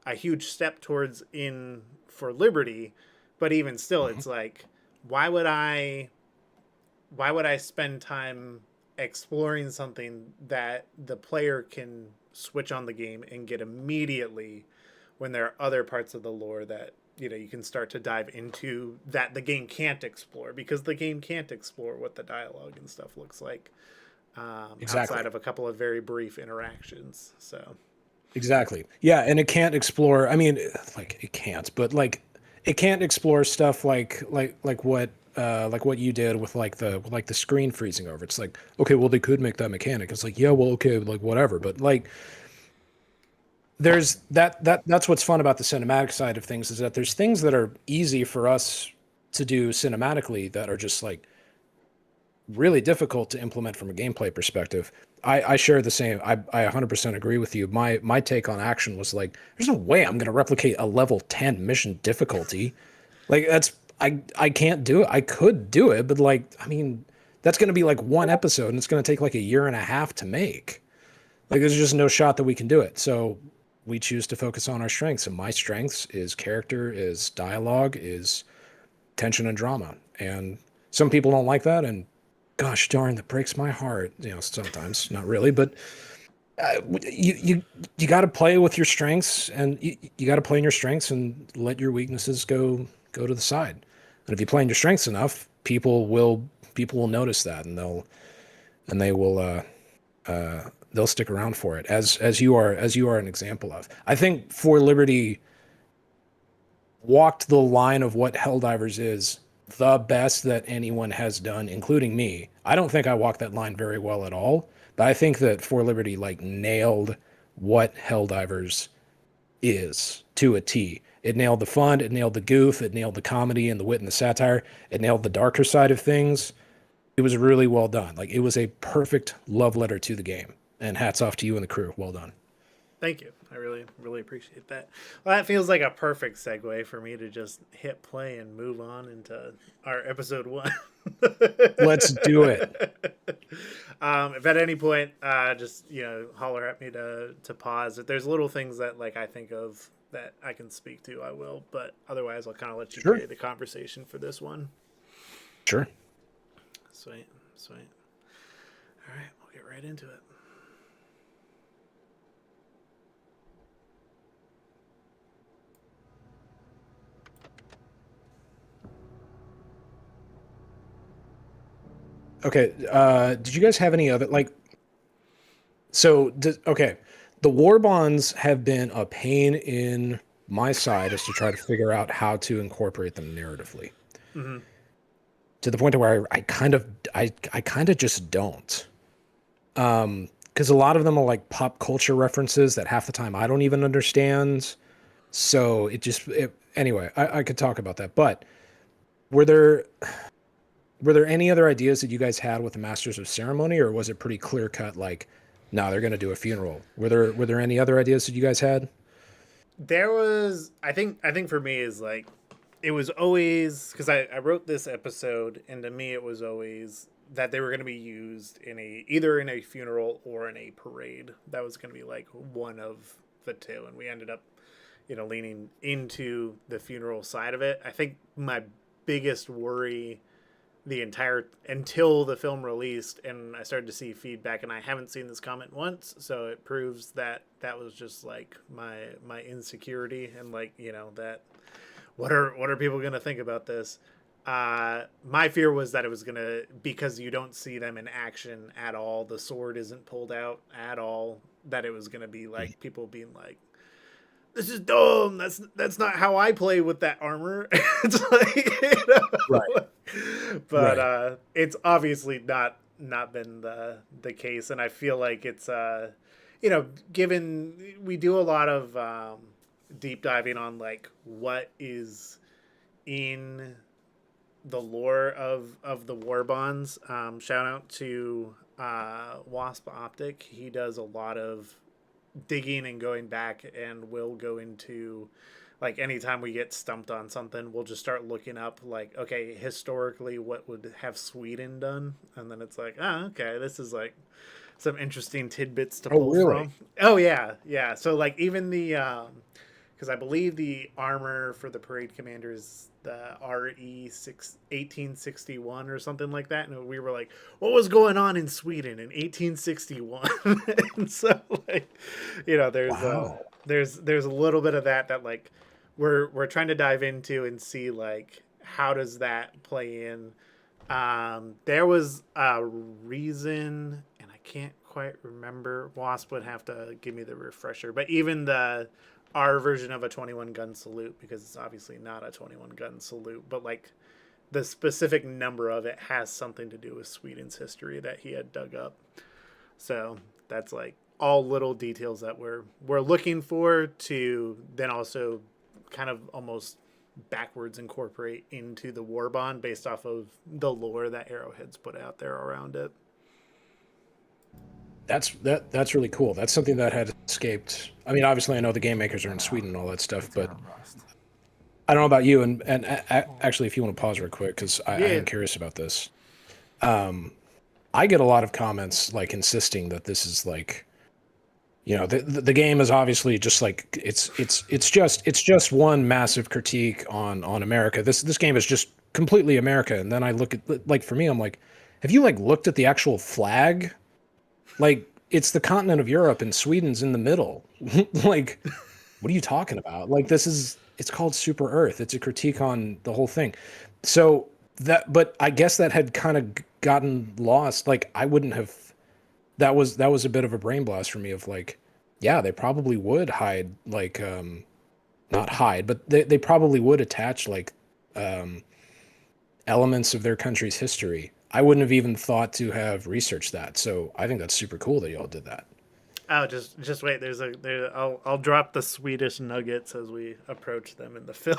a huge step towards in for Liberty, but even still, it's like, why would I spend time exploring something that the player can switch on the game and get immediately when there are other parts of the lore that, you know, you can start to dive into that the game can't explore, because the game can't explore what the dialogue and stuff looks like, Exactly. outside of a couple of very brief interactions. So Exactly. Yeah, and it can't explore. I mean, like it can't, but like it can't explore stuff like what you did with like the screen freezing over. It's like, okay, well they could make that mechanic. It's like, yeah, well, okay, like whatever. But like there's that's what's fun about the cinematic side of things, is that there's things that are easy for us to do cinematically that are just like really difficult to implement from a gameplay perspective. I share the same. I 100% agree with you. My take on action was like, there's no way I'm going to replicate a level 10 mission difficulty. Like that's I can't do it. I could do it, but like I mean, that's going to be like one episode, and it's going to take like a year and a half to make. Like there's just no shot that we can do it. So we choose to focus on our strengths, and my strengths is character, is dialogue, is tension and drama. And some people don't like that, and gosh darn, that breaks my heart. You know, sometimes, not really, but you got to play with your strengths, and you got to play in your strengths and let your weaknesses go to the side. And if you play in your strengths enough, people will notice that, and they'll stick around for it, as you are an example of. I think For Liberty walked the line of what Helldivers is the best that anyone has done, including me. I don't think I walked that line very well at all, but I think that For Liberty like nailed what Helldivers is to a T. It nailed the fun, it nailed the goof, it nailed the comedy and the wit and the satire, it nailed the darker side of things. It was really well done. Like it was a perfect love letter to the game. And hats off to you and the crew. Well done. thank you. I really, really appreciate that. Well, that feels like a perfect segue for me to just hit play and move on into our episode 1. Let's do it. If at any point, just, you know, holler at me to pause. If there's little things that like I think of that I can speak to, I will. But otherwise, I'll kind of let you Sure. carry the conversation for this one. Sure. Sweet. All right, we'll get right into it. Okay. Did you guys have any other like? So okay, the war bonds have been a pain in my side as to try to figure out how to incorporate them narratively. Mm-hmm. To the point where I kind of just don't. Because a lot of them are like pop culture references that half the time I don't even understand. So anyway, I could talk about that. But were there any other ideas that you guys had with the Masters of Ceremony, or was it pretty clear cut? Like, no, they're going to do a funeral. Were there any other ideas that you guys had? There was, I think for me is like, it was always, because I wrote this episode, and to me it was always that they were going to be used either in a funeral or in a parade. That was going to be like one of the two, and we ended up, you know, leaning into the funeral side of it. I think my biggest worry the entire until the film released, and I started to see feedback, and I haven't seen this comment once, so it proves that that was just like my insecurity, and like, you know, that what are people gonna think about this? My fear was that it was gonna, because you don't see them in action at all, the sword isn't pulled out at all, that it was gonna be like people being like, this is dumb. That's not how I play with that armor. It's like, you know? Right. But Right. it's obviously not been the case, and I feel like it's you know, given we do a lot of deep diving on like what is in the lore of the war bonds. Shout out to Wasp Optic. He does a lot of digging and going back, and we'll go into, like, anytime we get stumped on something, we'll just start looking up like, okay, historically what would have Sweden done, and then it's like, oh, okay, this is like some interesting tidbits to Oh, pull really? from. Oh yeah, so like even the because I believe the armor for the parade commander is the RE 1861 or something like that, and we were like, what was going on in Sweden in 1861? And so, like, you know, Wow. there's a little bit of that like we're trying to dive into and see like how does that play in. There was a reason, and I can't quite remember. Wasp would have to give me the refresher, but even our version of a 21 gun salute, because it's obviously not a 21 gun salute, but like the specific number of it has something to do with Sweden's history that he had dug up. So that's like all little details that we're looking for to then also kind of almost backwards incorporate into the war bond based off of the lore that Arrowhead's put out there around it. That's really cool. That's something that had escaped. I mean, obviously, I know the game makers are in Sweden and all that stuff, but I don't know about you. And actually, if you want to pause real quick, because I am curious about this. I get a lot of comments like insisting that this is like, you know, the game is obviously just like it's just one massive critique on America. This game is just completely America. And then I look at, like, for me, I'm like, have you like looked at the actual flag? Like, it's the continent of Europe and Sweden's in the middle. Like, what are you talking about? Like, it's called Super Earth. It's a critique on the whole thing. So but I guess that had kind of gotten lost. Like, I wouldn't have, that was a bit of a brain blast for me of like, yeah, they probably would hide, like, not hide, but they probably would attach like elements of their country's history. I wouldn't have even thought to have researched that. So I think that's super cool that y'all did that. Oh, just wait. I'll drop the Swedish nuggets as we approach them in the film.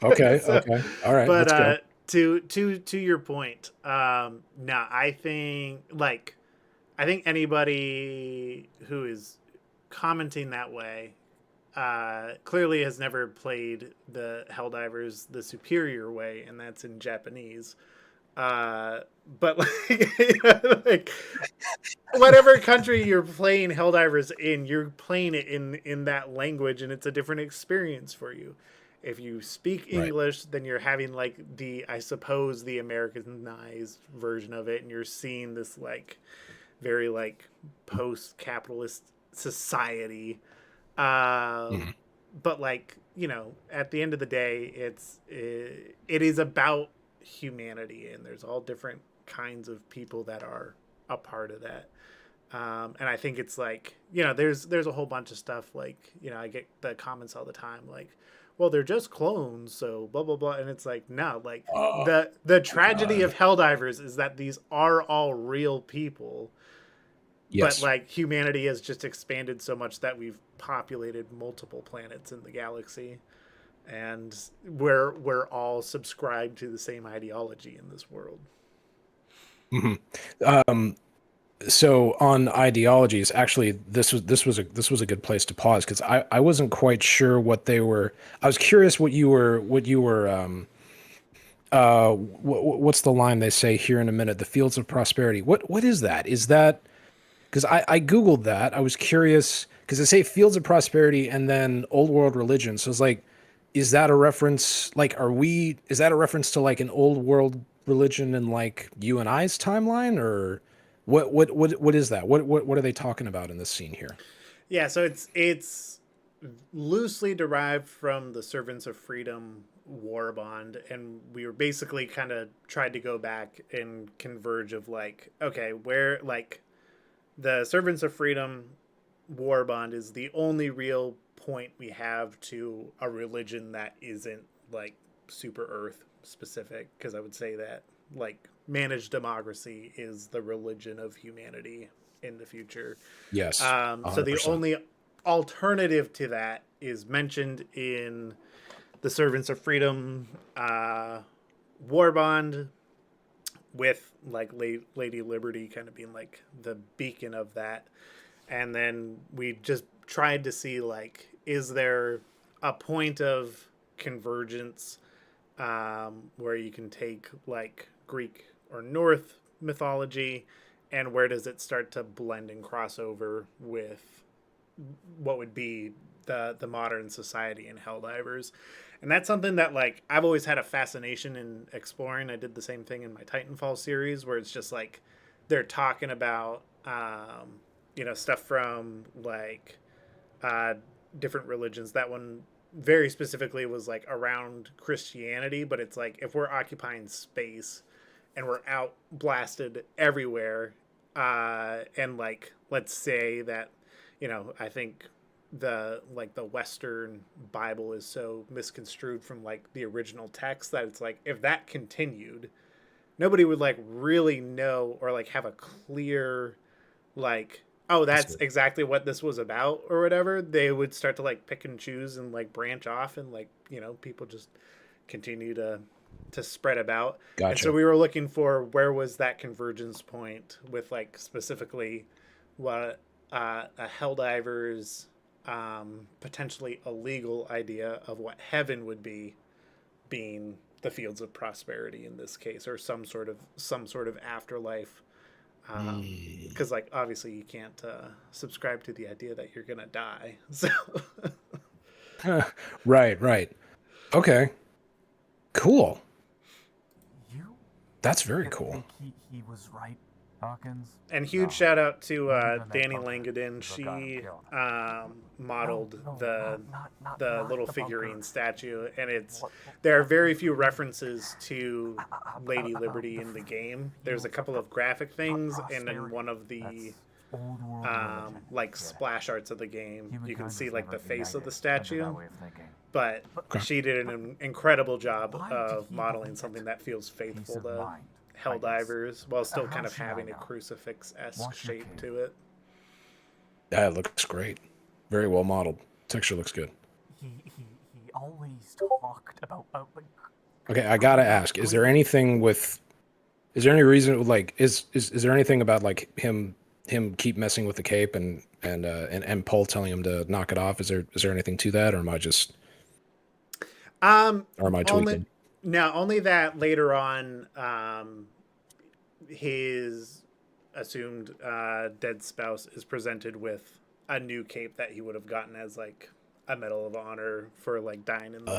Okay. So, Okay. All right. but Let's go. to your point, no, I think anybody who is commenting that way clearly has never played the Helldivers the superior way, and that's in Japanese. But like whatever country you're playing Helldivers in, you're playing it in that language, and it's a different experience for you. If you speak English, then you're having like I suppose the Americanized version of it, and you're seeing this like very like post-capitalist society. But like, you know, at the end of the day, it is about humanity, and there's all different kinds of people that are a part of that. And I think it's like, you know, there's a whole bunch of stuff like, you know, I get the comments all the time like, well, they're just clones, so blah blah blah, and it's like, no, like the tragedy of Helldivers is that these are all real people. Yes. But like humanity has just expanded so much that we've populated multiple planets in the galaxy, and we're all subscribed to the same ideology in this world. So on ideologies, actually, this was a good place to pause, because I wasn't quite sure what they were. I was curious what you were what's the line they say here in a minute? The fields of prosperity. What is that? Is that, because I googled that. I was curious because they say fields of prosperity and then old world religion. So it's like, is that a reference? Like, is that a reference to like an old world religion in like you and I's timeline, or what is that? What are they talking about in this scene here? Yeah, so it's loosely derived from the Servants of Freedom war bond, and we were basically kind of tried to go back and converge of like, okay, where like the Servants of Freedom war bond is the only real point we have to a religion that isn't like super Earth specific, because I would say that like managed democracy is the religion of humanity in the future. Yes, So the 100%. only alternative to that is mentioned in the Servants of Freedom war bond, with like Lady Liberty kind of being like the beacon of that. And then we just tried to see like, is there a point of convergence where you can take like Greek or North mythology, and where does it start to blend and cross over with what would be the modern society in Helldivers. And that's something that like I've always had a fascination in exploring. I did the same thing in my Titanfall series, where it's just like they're talking about stuff from like different religions. That one very specifically was like around Christianity, but it's like if we're occupying space and we're out blasted everywhere, and like let's say that I think the Western Bible is so misconstrued from like the original text that it's like if that continued, nobody would like really know or like have a clear like, oh, that's exactly what this was about or whatever. They would start to like pick and choose and like branch off, and like people just continue to spread about. And so Gotcha. we were looking for where was that convergence point with like specifically what a Helldivers potentially illegal idea of what heaven would be, being the fields of prosperity in this case, or some sort of afterlife. Because like obviously you can't subscribe to the idea that you're gonna die. So Right. Okay. Cool. You That's very think cool. he was right, Hawkins? and huge No. shout out to Not even that Danny bunker Langdon. is what got him She killed. modeled No, not the little the figurine bunker. statue, and it's What- there are very few references to Lady about Liberty the in the game. There's a couple of graphic things, and then one of the That's old world religion. like Yeah. splash arts of the game, you Humankind can was see like never the face of the united under statue. that way of thinking. But she did an incredible job Why did of he modeling believe something it? that feels Peace faithful of to mind, I guess. Helldivers, while still kind How of should I having a know? crucifix-esque Watch your shape kid. to it. Yeah, it looks great. Very well modeled. Texture looks good. He always talked about like, Okay, I gotta ask: is there any reason like is there anything about like him keep messing with the cape and Paul telling him to knock it off? Is there anything to that, or am I just or am I tweaking? Only that later on, his assumed dead spouse is presented with a new cape that he would have gotten as like a Medal of Honor for like dying in the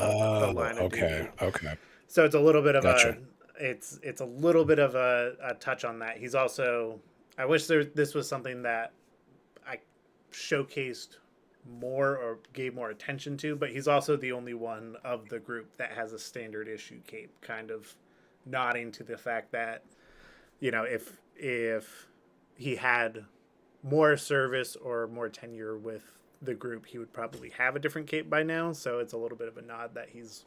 line of duty. Okay. So it's a little bit of Gotcha. it's a little bit of a touch on that. He's also, I wish this was something that I showcased more or gave more attention to, but he's also the only one of the group that has a standard issue cape, kind of nodding to the fact that if he had more service or more tenure with the group, he would probably have a different cape by now. So it's a little bit of a nod that he's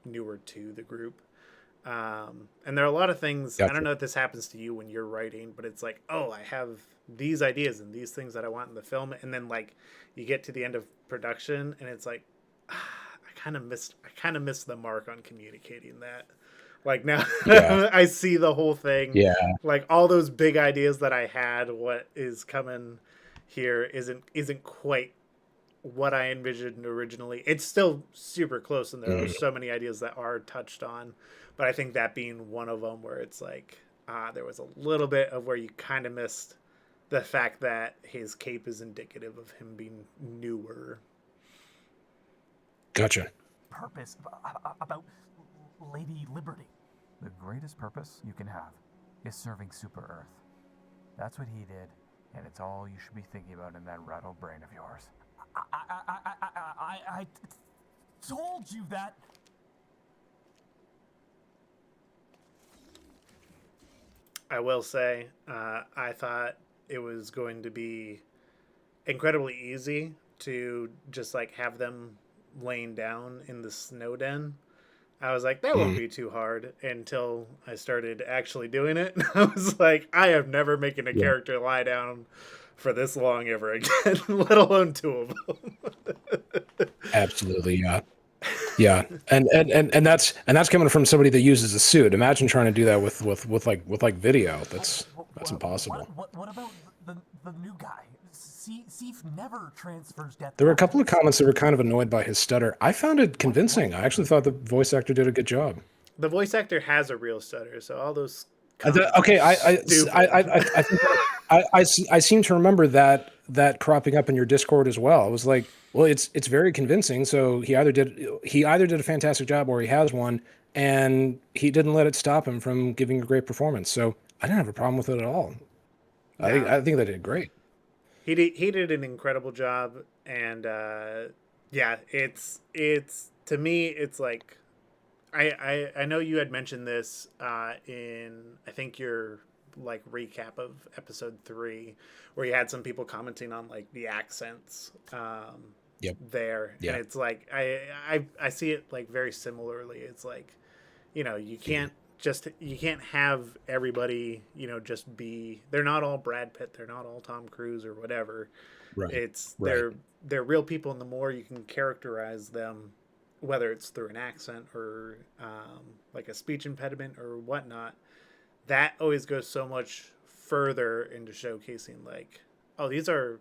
newer to the group. And there are a lot of things, Gotcha. I don't know if this happens to you when you're writing, but it's like, oh, I have these ideas and these things that I want in the film. And then like you get to the end of production and it's like, I kind of missed the mark on communicating that. Like now Yeah. I see the whole thing. Yeah. Like all those big ideas that I had, what is coming here isn't quite what I envisioned originally. It's still super close, and there are so many ideas that are touched on, but I think that being one of them, where it's like there was a little bit of where you kind of missed the fact that his cape is indicative of him being newer. Gotcha. purpose about Lady Liberty. The greatest purpose you can have is serving Super Earth. That's what he did, and it's all you should be thinking about in that rattled brain of yours. I told you that. I will say, I thought it was going to be incredibly easy to just like have them laying down in the snow den. I was like, that won't be too hard until I started actually doing it. I was like, I have never making a character lie down for this long ever again, let alone two of them. Absolutely, yeah. Yeah, and that's coming from somebody that uses a suit. Imagine trying to do that with video. That's impossible. What about the new guy? Seif never transfers death. There were a couple of comments that were kind of annoyed by his stutter. I found it convincing. I actually thought the voice actor did a good job. The voice actor has a real stutter, so all those. Okay, I think I seem to remember that cropping up in your Discord as well. I was like, well, it's very convincing. So he either did a fantastic job or he has one, and he didn't let it stop him from giving a great performance. So I didn't have a problem with it at all. No. I think they did great. He did an incredible job, and yeah, it's to me, it's like I know you had mentioned this in I think your like recap of episode 3, where you had some people commenting on like the accents there, and it's like I see it like very similarly. It's like, you know, you can't have everybody, you know, just be, they're not all Brad Pitt, they're not all Tom Cruise or whatever. Right. They're real people, and the more you can characterize them, whether it's through an accent or like a speech impediment or whatnot, that always goes so much further into showcasing like, oh, these are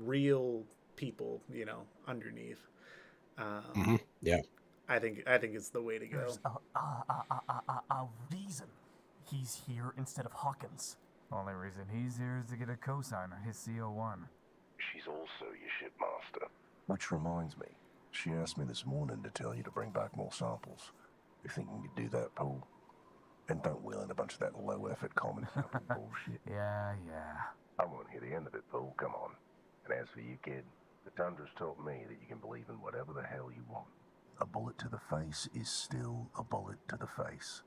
real people, you know, underneath. Yeah. I think it's the way to go. There's a reason he's here instead of Hawkins. Only reason he's here is to get a cosign on his CO1. She's also your shipmaster. Which reminds me, she asked me this morning to tell you to bring back more samples. You think you can do that, Paul? And don't wheel in a bunch of that low-effort common bullshit. Yeah. I want to hear the end of it, Paul. Come on. And as for you, kid, the Tundra's taught me that you can believe in whatever the hell you want. A bullet to the face is still a bullet to the face.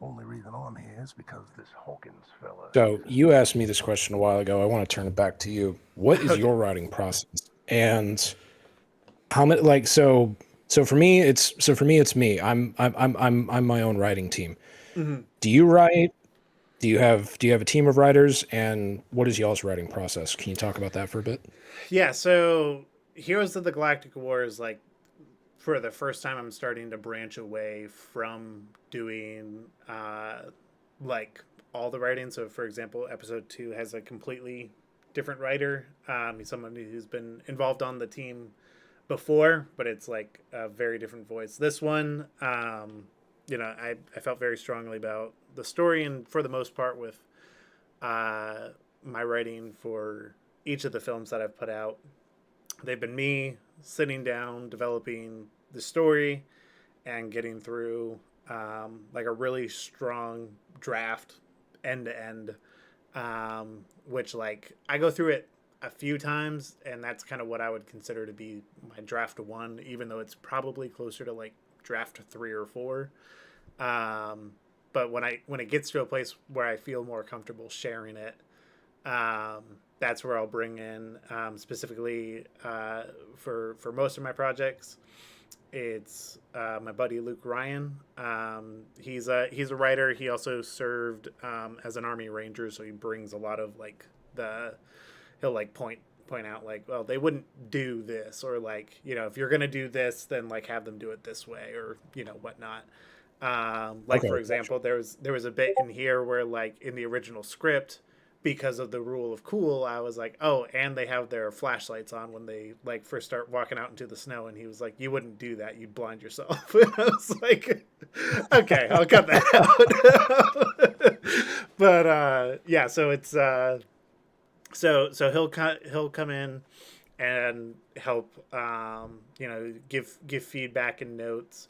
Only reason I'm here is because this Hawkins fella. So you asked me this question a while ago. I want to turn it back to you. What is your writing process? And how many, like, so for me it's me. I'm my own writing team. Mm-hmm. Do you write? Do you have a team of writers? And what is y'all's writing process? Can you talk about that for a bit? Yeah, so Heroes of the Galactic War is like, for the first time, I'm starting to branch away from doing like all the writing. So, for example, episode 2 has a completely different writer. He's someone who's been involved on the team before, but it's like a very different voice. This one, you know, I felt very strongly about the story, and for the most part with my writing for each of the films that I've put out, they've been me sitting down, developing the story, and getting through like a really strong draft end to end, which like I go through it a few times, and that's kind of what I would consider to be my draft 1, even though it's probably closer to like draft 3 or 4. But when it gets to a place where I feel more comfortable sharing it, that's where I'll bring in specifically for most of my projects. It's my buddy Luke Ryan. He's a writer. He also served as an Army Ranger, so he brings a lot of like he'll like point out like, well, they wouldn't do this, or like, you know, if you're gonna do this, then like have them do it this way, or you know, whatnot. Like, for example, there was a bit in here where like in the original script, because of the rule of cool, I was like, oh, and they have their flashlights on when they like first start walking out into the snow, and he was like, you wouldn't do that, you'd blind yourself. And I was like, okay, I'll cut that out. But yeah, so it's so he'll come in and help, you know, give feedback and notes.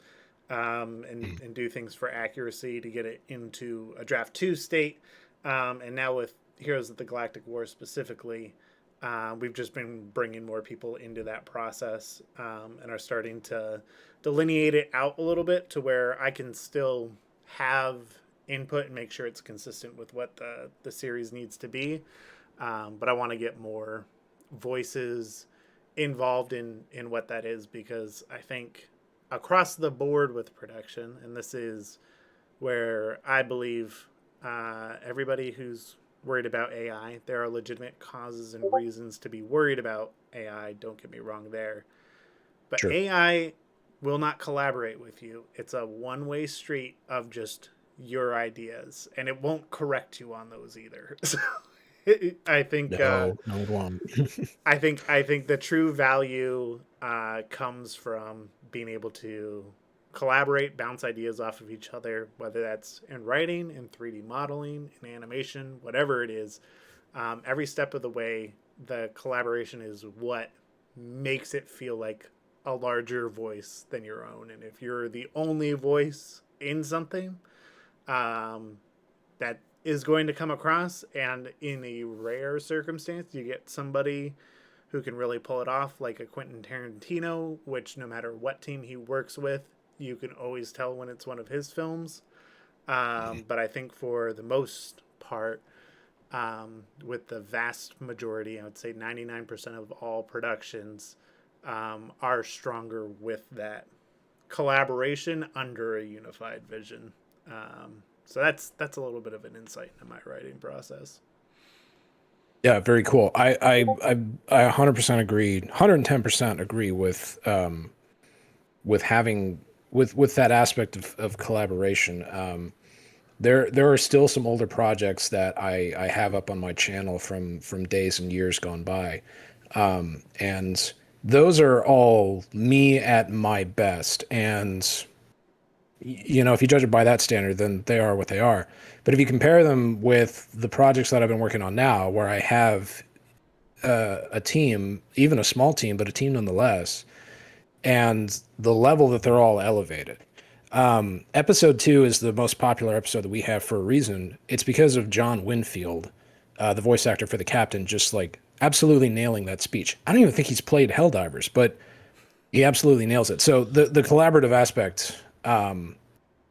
and do things for accuracy to get it into a draft 2 state. And now with Heroes of the Galactic War specifically, we've just been bringing more people into that process, and are starting to delineate it out a little bit to where I can still have input and make sure it's consistent with what the series needs to be. But I want to get more voices involved in what that is, because I think across the board with production, and this is where I believe everybody who's worried about AI, there are legitimate causes and reasons to be worried about AI. Don't get me wrong there. But Sure. AI will not collaborate with you. It's a one-way street of just your ideas, and it won't correct you on those either. So I think No, no, it won't. I think the true value comes from being able to collaborate, bounce ideas off of each other, whether that's in writing, in 3D modeling, in animation, whatever it is. Every step of the way, the collaboration is what makes it feel like a larger voice than your own. And if you're the only voice in something, that is going to come across, and in a rare circumstance, you get somebody who can really pull it off, like a Quentin Tarantino, which no matter what team he works with, you can always tell when it's one of his films. But I think for the most part, with the vast majority, I would say 99% of all productions are stronger with that collaboration under a unified vision. So that's a little bit of an insight into my writing process. Yeah, very cool. I 100% agree, 110% agree with having with that aspect of collaboration. There are still some older projects that I have up on my channel from days and years gone by, and those are all me at my best. And you know, if you judge it by that standard, then they are what they are. But if you compare them with the projects that I've been working on now, where I have a team, even a small team, but a team nonetheless, and the level that they're all elevated. Episode 2 is the most popular episode that we have for a reason. It's because of John Winfield, the voice actor for the captain, just like absolutely nailing that speech. I don't even think he's played Helldivers, but he absolutely nails it. So the collaborative aspect,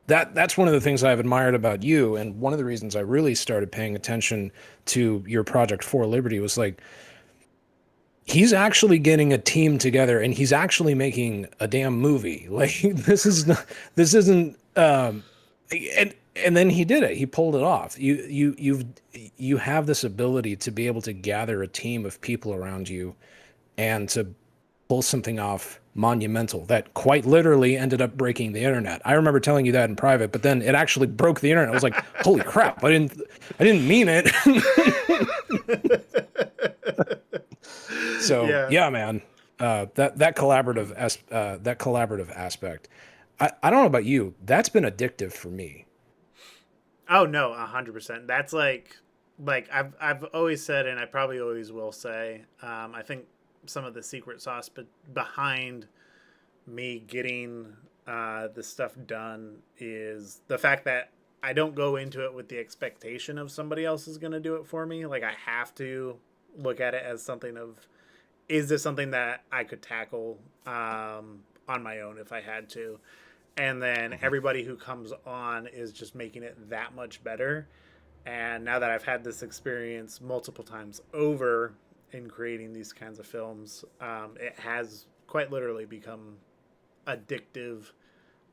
that's one of the things I've admired about you, and one of the reasons I really started paying attention to your project For Liberty was like, he's actually getting a team together, and he's actually making a damn movie. Like this isn't and then he did it. He pulled it off. You have this ability to be able to gather a team of people around you and to pull something off monumental that quite literally ended up breaking the internet. I remember telling you that in private, but then it actually broke the internet. I was like, holy crap, I didn't mean it. So yeah, man, that collaborative aspect. I don't know about you. That's been addictive for me. Oh no, 100%. That's like I've always said, and I probably always will say, I think some of the secret sauce behind me getting this stuff done is the fact that I don't go into it with the expectation of somebody else is going to do it for me. Like, I have to look at it as something of, is this something that I could tackle on my own if I had to? And then everybody who comes on is just making it that much better. And now that I've had this experience multiple times over in creating these kinds of films, it has quite literally become addictive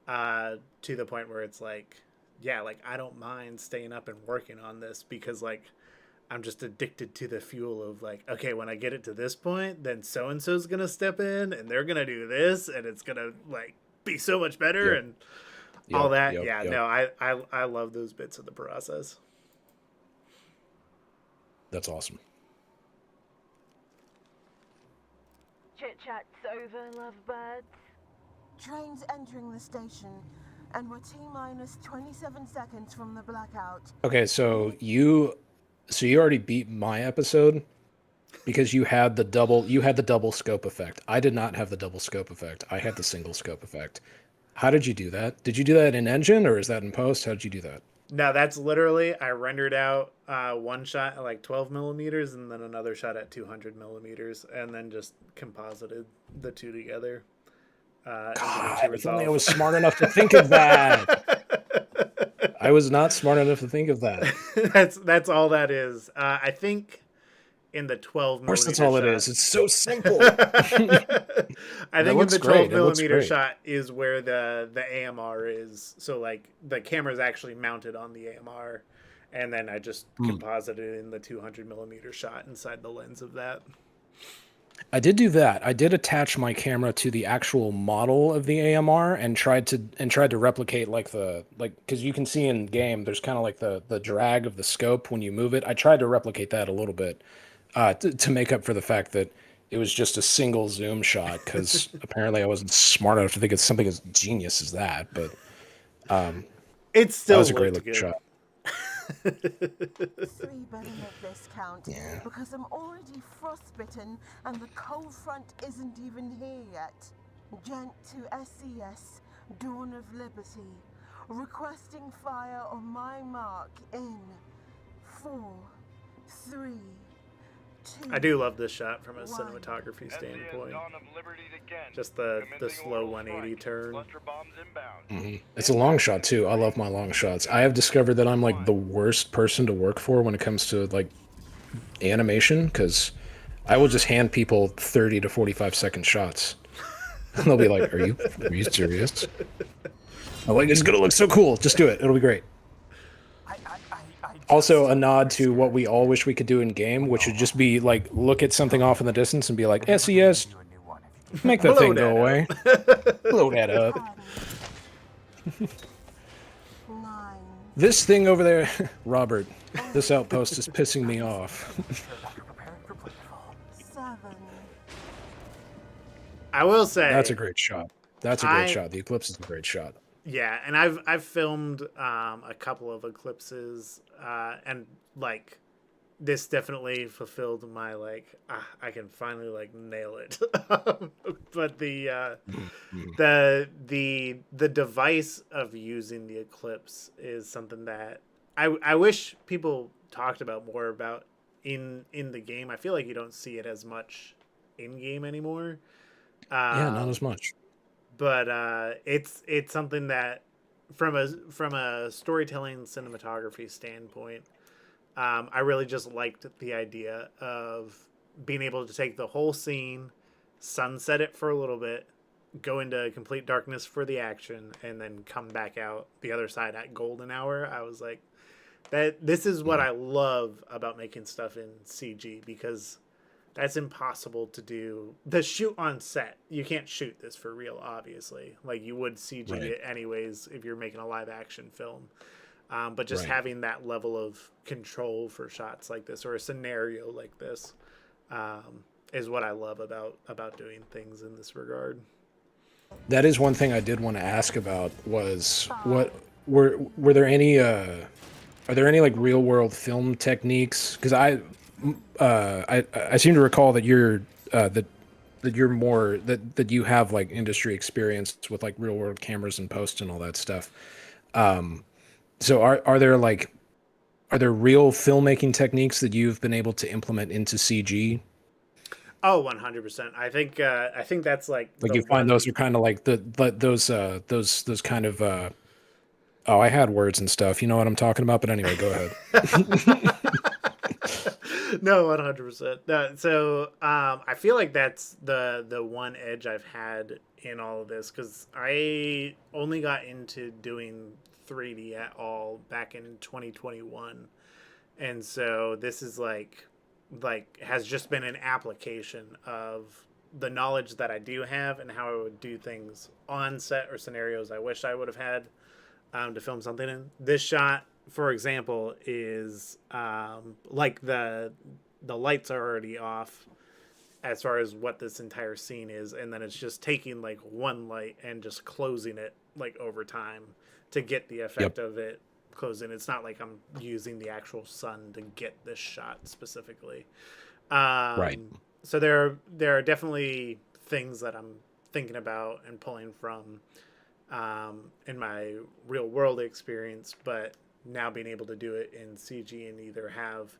to the point where it's like, yeah, like I don't mind staying up and working on this because like I'm just addicted to the fuel of like, okay, when I get it to this point, then so-and-so's going to step in and they're going to do this and it's going to like be so much better and all that. No, I love those bits of the process. That's awesome. Chit-chat's over, lovebirds. Train's entering the station, and we're T-minus 27 seconds from the blackout. Okay, so you already beat my episode because you had the double scope effect. I did not have the double scope effect. I had the single scope effect. How did you do that? Did you do that in Engine or is that in post? How did you do that? No, that's literally, I rendered out one shot at like 12 millimeters and then another shot at 200 millimeters and then just composited the two together. God, if only I was smart enough to think of that. I was not smart enough to think of that. That's all that is. I think in the 12 millimeter. Of course, that's all shot, it is. It's so simple. I think in the 12 millimeter shot is where the AMR is. So like the camera is actually mounted on the AMR, and then I just composited in the 200 millimeter shot inside the lens of that. I did do that. I did attach my camera to the actual model of the AMR and tried to replicate because you can see in game there's kind of like the drag of the scope when you move it. I tried to replicate that a little bit to make up for the fact that it was just a single zoom shot because apparently I wasn't smart enough to think of something as genius as that. But it still that was a great looking shot. 3 better make this count because I'm already frostbitten and the cold front isn't even here yet. Gent to SCS, Dawn of Liberty, requesting fire on my mark in 4, 3, 2. I do love this shot from a cinematography standpoint. Just the slow 180 turn. It's a long shot too. I love my long shots. I have discovered that I'm like the worst person to work for when it comes to like animation because I will just hand people 30 to 45-second shots. And they'll be like, are you serious? I'm like, it's gonna look so cool. Just do it. It'll be great. Also, a nod to what we all wish we could do in game, which would just be like look at something off in the distance and be like, SES, make that thing go away. Blow that up. This thing over there, Robert, this outpost is pissing me off. I will say that's a great shot. That's a great shot. The eclipse is a great shot. Yeah, and I've filmed a couple of eclipses, and like this definitely fulfilled my I can finally like nail it. But the device of using the eclipse is something that I wish people talked about more about in the game. I feel like you don't see it as much in game anymore. Yeah, not as much. But it's something that from a storytelling cinematography standpoint, I really just liked the idea of being able to take the whole scene, sunset it for a little bit, go into complete darkness for the action, and then come back out the other side at golden hour. I was like, this is what I love about making stuff in CG, because that's impossible to do. The shoot on set, you can't shoot this for real, obviously. Like you would CG it anyways if you're making a live action film. But just having that level of control for shots like this or a scenario like this is what I love about doing things in this regard. That is one thing I did want to ask about was what were there any are there any like real world film techniques? Because I seem to recall that you're that you're more that you have like industry experience with like real world cameras and post and all that stuff. So are there real filmmaking techniques that you've been able to implement into CG? Oh, 100%. I think that's like you find those are kind of like those kind of oh, I had words and stuff. You know what I'm talking about, but anyway, go ahead. No, 100%. No, so I feel like that's the one edge I've had in all of this, because I only got into doing 3D at all back in 2021, and so this is like has just been an application of the knowledge that I do have and how I would do things on set or scenarios I wish I would have had to film something in. This shot, for example, is like the lights are already off as far as what this entire scene is, and then it's just taking like one light and just closing it like over time to get the effect of it closing. It's not like I'm using the actual sun to get this shot specifically. So there are definitely things that I'm thinking about and pulling from in my real world experience, but now being able to do it in CG and either have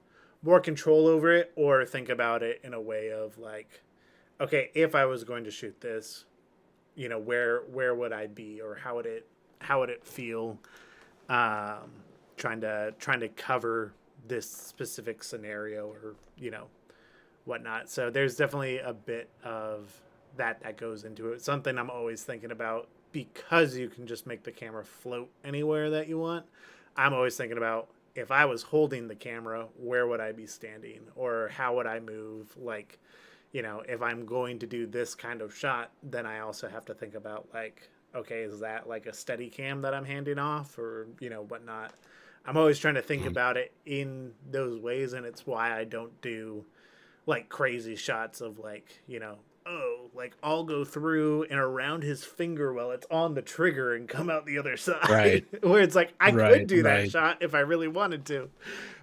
more control over it or think about it in a way of like, okay, if I was going to shoot this, you know, where would I be, or how would it feel, trying to cover this specific scenario, or, you know, whatnot. So there's definitely a bit of that goes into it. Something I'm always thinking about, because you can just make the camera float anywhere that you want. I'm always thinking about, if I was holding the camera, where would I be standing, or how would I move? Like, you know, if I'm going to do this kind of shot, then I also have to think about like, okay, is that like a steady cam that I'm handing off, or, you know, whatnot. I'm always trying to think about it in those ways, and it's why I don't do like crazy shots of like, you know, oh, like I'll go through and around his finger while it's on the trigger and come out the other side. Right. Where it's like, I could do that Right. shot if I really wanted to.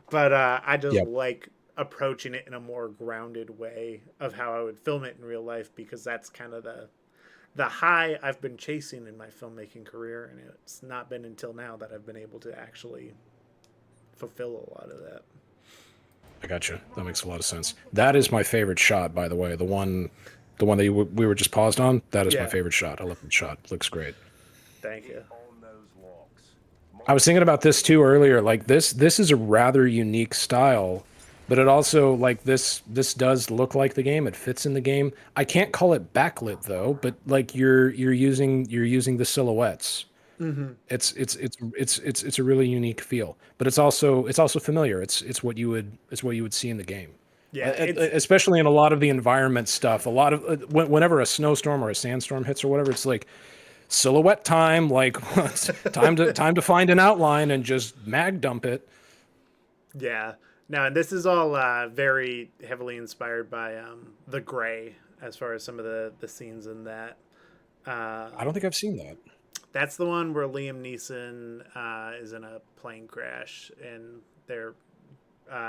But I just Yep. like approaching it in a more grounded way of how I would film it in real life, because that's kind of the high I've been chasing in my filmmaking career, and it's not been until now that I've been able to actually fulfill a lot of that. I got you. That makes a lot of sense. That is my favorite shot, by the way. The one that we were just paused on. That is my Yeah. favorite shot. I love the shot. Looks great. Thank you. I was thinking about this too earlier. Like this is a rather unique style, but it also, like, this does look like the game. It fits in the game. I can't call it backlit though, but like you're using the silhouettes. Mm-hmm. It's a really unique feel, but it's also familiar. It's what you would see in the game. Yeah, Especially in a lot of the environment stuff. A lot of whenever a snowstorm or a sandstorm hits or whatever, it's like silhouette time. Like time to find an outline and just mag dump it. Yeah. No, and this is all very heavily inspired by The Gray, as far as some of the scenes in that. I don't think I've seen that. That's the one where Liam Neeson is in a plane crash, and they're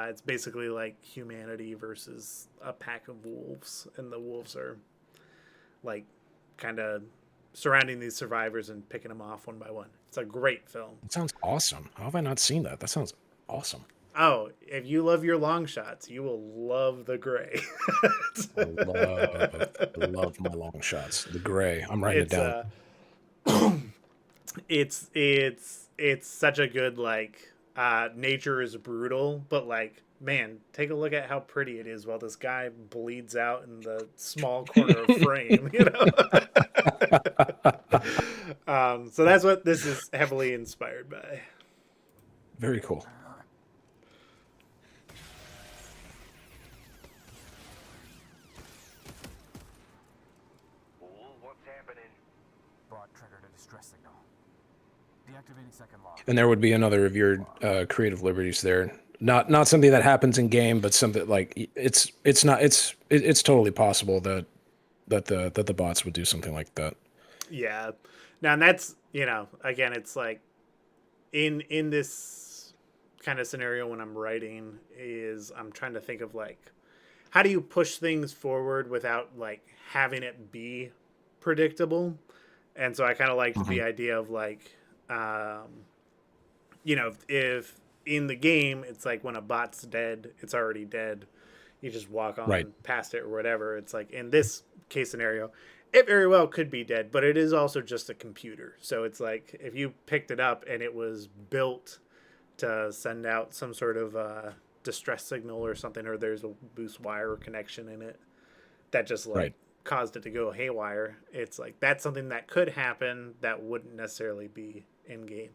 it's basically like humanity versus a pack of wolves, and the wolves are like kind of surrounding these survivors and picking them off one by one. It's a great film. It sounds awesome. How have I not seen that? That sounds awesome. Oh, if you love your long shots, you will love The Gray. I love my long shots. The Gray. I'm writing it down. It's such a good, like, nature is brutal, but like, man, take a look at how pretty it is while this guy bleeds out in the small corner of frame, you know. So that's what this is heavily inspired by. Very cool. Bot triggered a distress signal. Deactivating second lock. And there would be another of your creative liberties there. Not something that happens in game, but something like it's totally possible that the bots would do something like that. Yeah. Now, and that's, you know, again, it's like in this kind of scenario when I'm writing, is I'm trying to think of like, how do you push things forward without like having it be predictable? And so I kind of liked the idea of like, you know, if in the game it's like when a bot's dead, it's already dead. You just walk on past it or whatever. It's like in this case scenario, it very well could be dead, but it is also just a computer. So it's like if you picked it up and it was built to send out some sort of distress signal or something, or there's a loose wire connection in it that just like caused it to go haywire. It's like that's something that could happen that wouldn't necessarily be in game.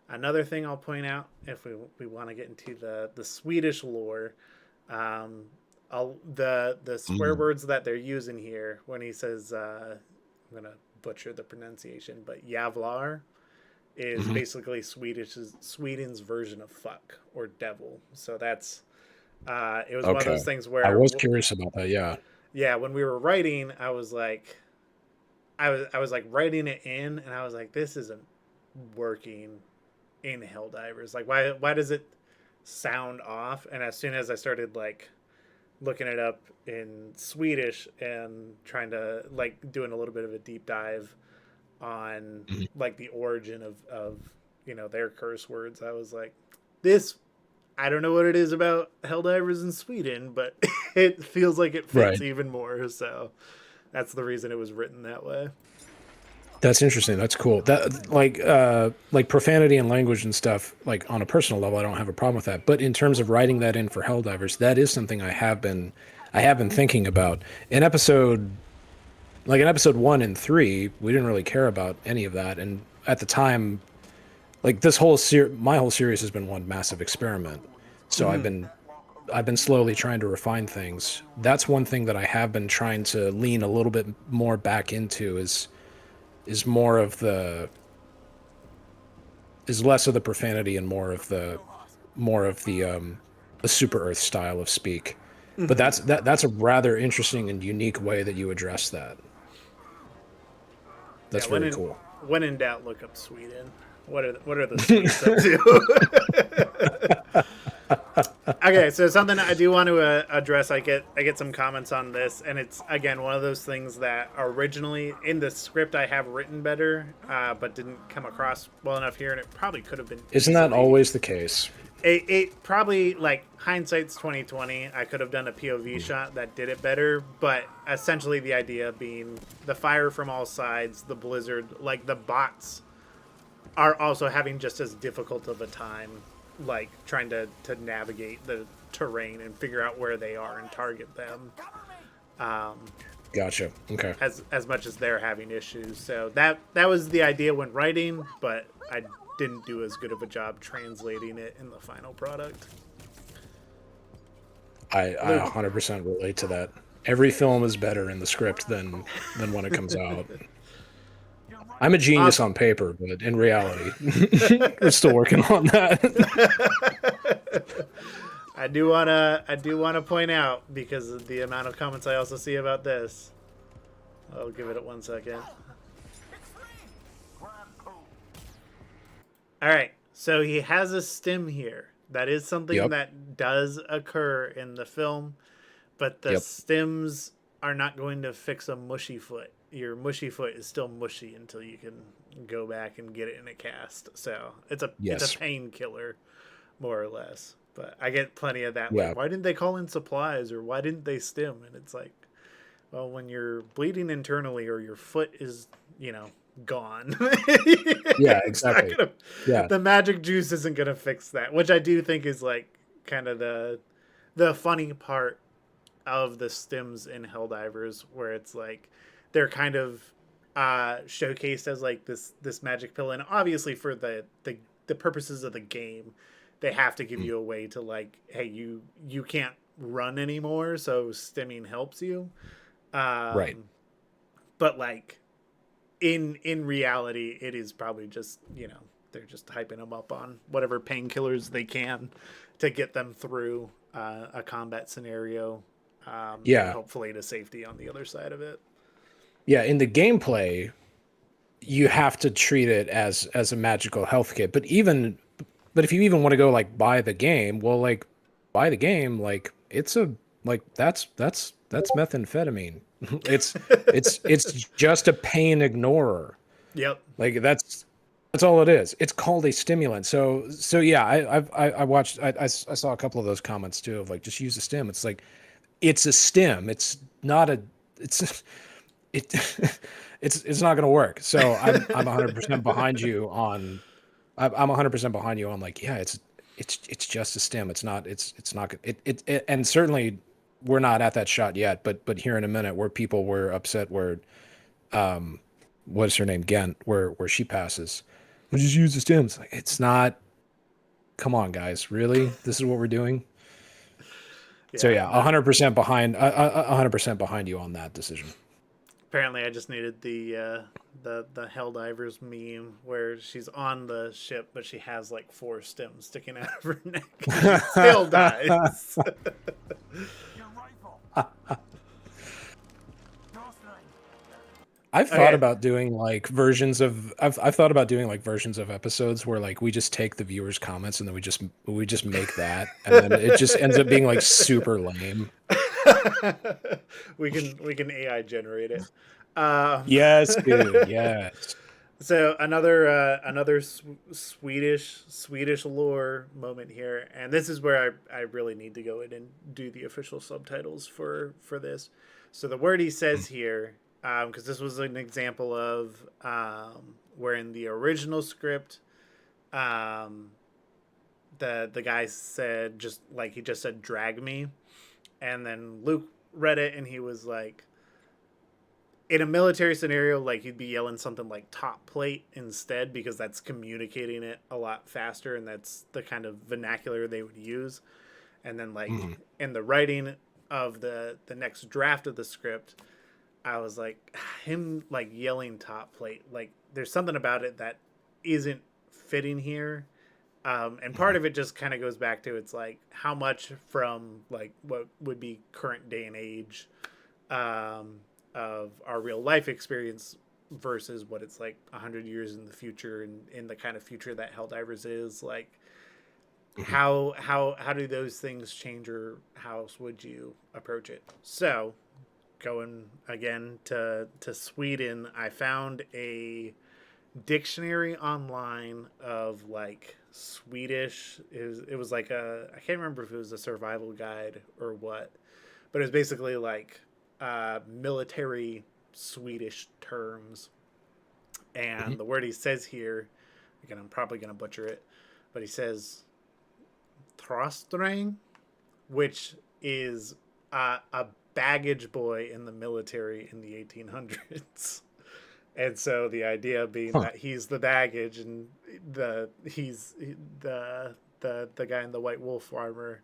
Another thing I'll point out, if we want to get into the Swedish lore, the swear words that they're using here when he says, I'm gonna butcher the pronunciation, but Jävlar is basically Sweden's version of fuck or devil. So that's it was one of those things where I was curious about that. Yeah, when we were writing, I was like writing it in, and I was like, this isn't working in Helldivers. Like, why does it sound off? And as soon as I started like looking it up in Swedish and trying to like doing a little bit of a deep dive on Mhm. like the origin of their curse words. I was like, this, I don't know what it is about Helldivers in Sweden, but it feels like it fits Right. even more. So that's the reason it was written that way. That's interesting. That's cool. That like profanity and language and stuff, like on a personal level, I don't have a problem with that. But in terms of writing that in for Helldivers, that is something I have been thinking about. In episode 1 and 3, we didn't really care about any of that. And at the time, like this whole my whole series has been one massive experiment. So I've been slowly trying to refine things. That's one thing that I have been trying to lean a little bit more back into is more of the less of the profanity and more of the Super Earth style of speak. But that's a rather interesting and unique way that you address that. That's very cool. When in doubt, look up Sweden. What are the Swedes up to? Okay, so something I do want to address. I get some comments on this, and it's again one of those things that originally in the script I have written better, but didn't come across well enough here, and it probably could have been. Isn't that always the case? It probably, like, hindsight's 2020. I could have done a POV shot that did it better, but essentially the idea being the fire from all sides, the blizzard, like the bots are also having just as difficult of a time, like trying to navigate the terrain and figure out where they are and target them. Gotcha. Okay. As much as they're having issues. So that was the idea when writing, but I didn't do as good of a job translating it in the final product. I 100% relate to that. Every film is better in the script than when it comes out. I'm a genius on paper, but in reality, we're still working on that. I do wanna point out, because of the amount of comments I also see about this. I'll give it 1 second. All right, so he has a stim here. That is something that does occur in the film, but the stims are not going to fix a mushy foot. Your mushy foot is still mushy until you can go back and get it in a cast. So it's a painkiller, more or less. But I get plenty of that. Yeah. Like, why didn't they call in supplies, or why didn't they stim? And it's like, well, when you're bleeding internally or your foot is, gone. Yeah, exactly. The magic juice isn't gonna fix that, which I do think is like kind of the funny part of the stims in Helldivers, where it's like they're kind of showcased as like this magic pill, and obviously for the purposes of the game, they have to give you a way to, like, hey, you can't run anymore, so stimming helps you. Right. But like in reality, it is probably just, they're just hyping them up on whatever painkillers they can to get them through a combat scenario. And hopefully to safety on the other side of it. Yeah, in the gameplay, you have to treat it as a magical health kit. But if you even want to go like buy the game, it's that's methamphetamine. it's just a pain ignorer. Yep. Like that's all it is. It's called a stimulant. So yeah, I watched. I saw a couple of those comments too of like, just use a stim. It's like, it's a stim. It's not a. It's not going to work. So I'm 100% behind you on. I'm 100% behind you on, like, yeah, it's just a stim. It's not. And certainly we're not at that shot yet. But here in a minute, where people were upset, where what's her name, Ghent, where she passes, we just use the stims. Like, it's not. Come on, guys, really? This is what we're doing. Yeah, so yeah, 100% behind. 100% behind you on that decision. Apparently, I just needed the Helldivers meme where she's on the ship, but she has like 4 stims sticking out of her neck. She still dies. I've thought about doing like versions of I've thought about doing like versions of episodes where like we just take the viewers' comments and then we just make that, and then it just ends up being like super lame. we can AI generate it. Yes, dude. Yes. So another Swedish lore moment here, and this is where I really need to go in and do the official subtitles for this. So the word he says here, because this was an example of where in the original script, the guy said he just said drag me, and then Luke read it and he was like, in a military scenario, like he'd be yelling something like top plate instead, because that's communicating it a lot faster and that's the kind of vernacular they would use. And then like in the writing of the next draft of the script, I was like, him like yelling top plate, like there's something about it that isn't fitting here. And part of it just kind of goes back to, it's like how much from like what would be current day and age of our real life experience versus what it's like 100 years in the future, and in the kind of future that Helldivers is like, how do those things change, or how else would you approach it? So going again to Sweden, I found a dictionary online of like Swedish. It was like I can't remember if it was a survival guide or what, but it was basically like military Swedish terms. And the word he says here, again, I'm probably going to butcher it, but he says Trostrang, which is a baggage boy in the military in the 1800s. And so the idea being that he's the baggage, and he's the guy in the white wolf armor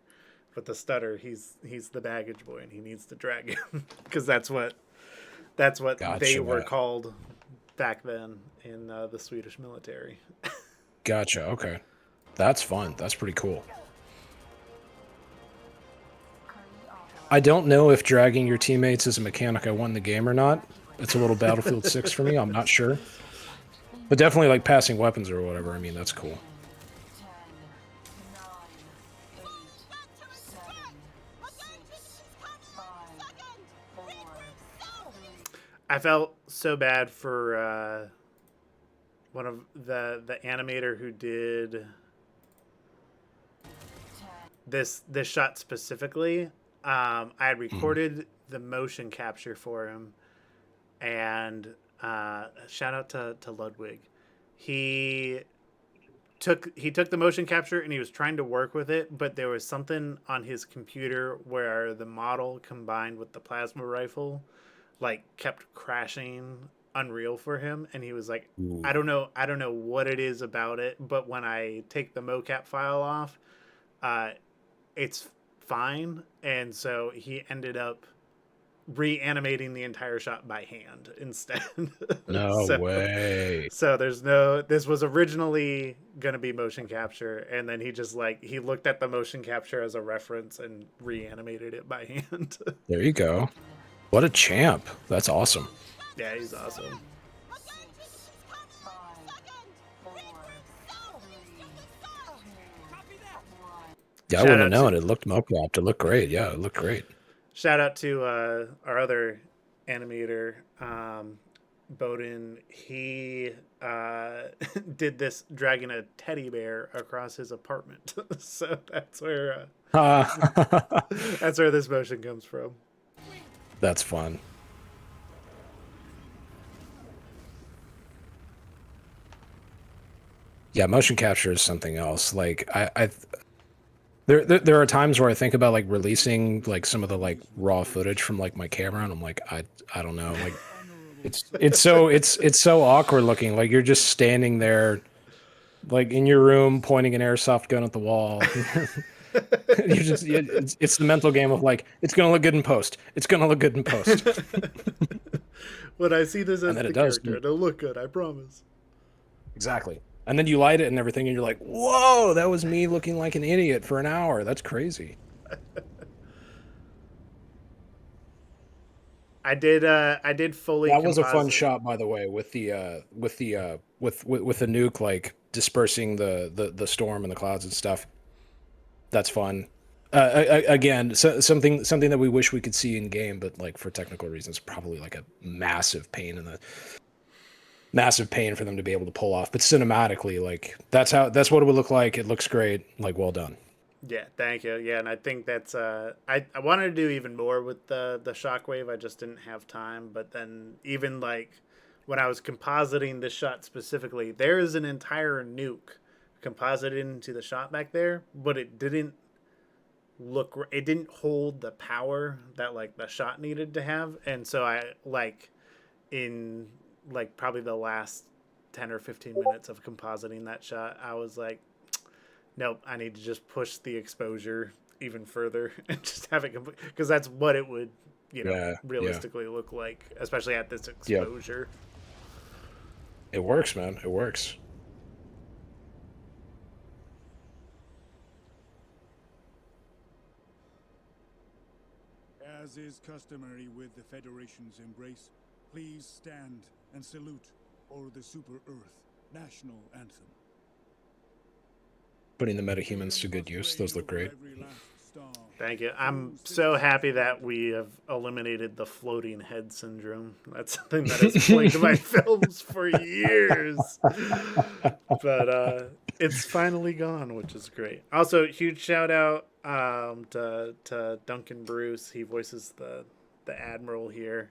with the stutter, he's the baggage boy, and he needs to drag him because that's what gotcha. They were called back then in the Swedish military. Gotcha. Okay, that's fun. That's pretty cool. I don't know if dragging your teammates is a mechanic I won the game or not. It's a little Battlefield 6 for me. I'm not sure, but definitely like passing weapons or whatever. I mean, that's cool. I felt so bad for one of the animator who did this shot specifically. I had recorded the motion capture for him, and shout out to Ludwig. He took the motion capture and he was trying to work with it, but there was something on his computer where the model combined with the plasma rifle like kept crashing Unreal for him, and he was like, I don't know what it is about it, but when I take the mocap file off, it's fine. And so he ended up reanimating the entire shot by hand instead. No way. So this was originally gonna be motion capture, and then he just he looked at the motion capture as a reference and reanimated it by hand. There you go. What a champ. That's awesome. Yeah, he's awesome. Yeah, I wouldn't have known. It looked mock-wrapped. It looked great. Yeah, it looked great. Shout out to our other animator, Bowden. He did this dragging a teddy bear across his apartment. So that's where that's where this motion comes from. That's fun. Yeah, motion capture is something else. Like there are times where I think about like releasing like some of the like raw footage from like my camera, and I'm like, I don't know, like it's so awkward looking. Like you're just standing there, like in your room, pointing an airsoft gun at the wall. You're just it's the mental game of like, it's gonna look good in post. It's gonna look good in post. When I see this as the character, it'll look good. I promise. Exactly. And then you light it and everything, and you're like, whoa, that was me looking like an idiot for an hour. That's crazy. I did fully. That was a fun shot, by the way, with the nuke like dispersing the storm and the clouds and stuff. That's fun. Again, something that we wish we could see in game, but like for technical reasons, probably like a massive pain in the massive pain for them to be able to pull off. But cinematically, like that's what it would look like. It looks great. Like, well done. Yeah, thank you. Yeah, and I think that's I wanted to do even more with the shockwave. I just didn't have time. But then even like when I was compositing this shot specifically, there is an entire nuke composited into the shot back there, but it didn't hold the power that like the shot needed to have. And so I like in like probably the last 10 or 15 minutes of compositing that shot, I was like, nope, I need to just push the exposure even further and just have it complete, because that's what it would, realistically look like, especially at this exposure. It works, man. It works. As is customary with the Federation's embrace, please stand and salute for the Super Earth National Anthem. Putting the metahumans to good use. Those look great. Thank you. I'm so happy that we have eliminated the floating head syndrome. That's something that has plagued my films for years. But it's finally gone, which is great. Also, huge shout out to Duncan Bruce. He voices the Admiral here.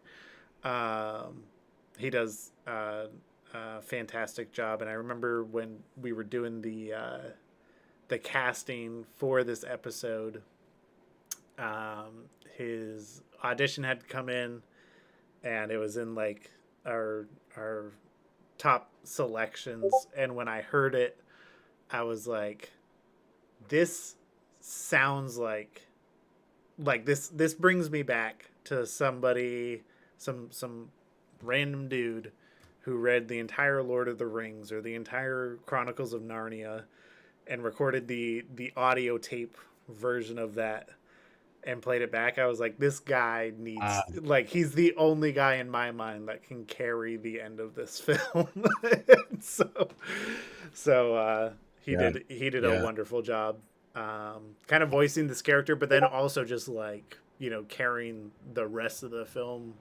He does a fantastic job. And I remember when we were doing the casting for this episode, his audition had come in and it was in like our top selections, and when I heard it, I was like, this sounds like this brings me back to somebody, some random dude who read the entire Lord of the Rings or the entire Chronicles of Narnia and recorded the audio tape version of that and played it back. I was like, this guy needs, he's the only guy in my mind that can carry the end of this film. so he did a wonderful job, kind of voicing this character, but then also just like, carrying the rest of the film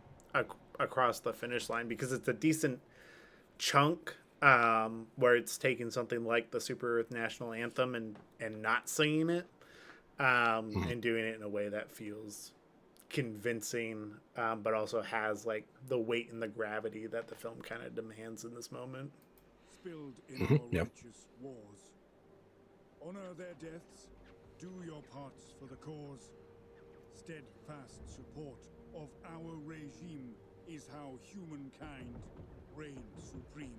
across the finish line, because it's a decent chunk where it's taking something like the Super Earth National Anthem and not singing it, and doing it in a way that feels convincing, but also has like the weight and the gravity that the film kind of demands in this moment. Spilled in your righteous wars. Honor their deaths, do your parts for the cause. Steadfast support of our regime is how humankind reigns supreme.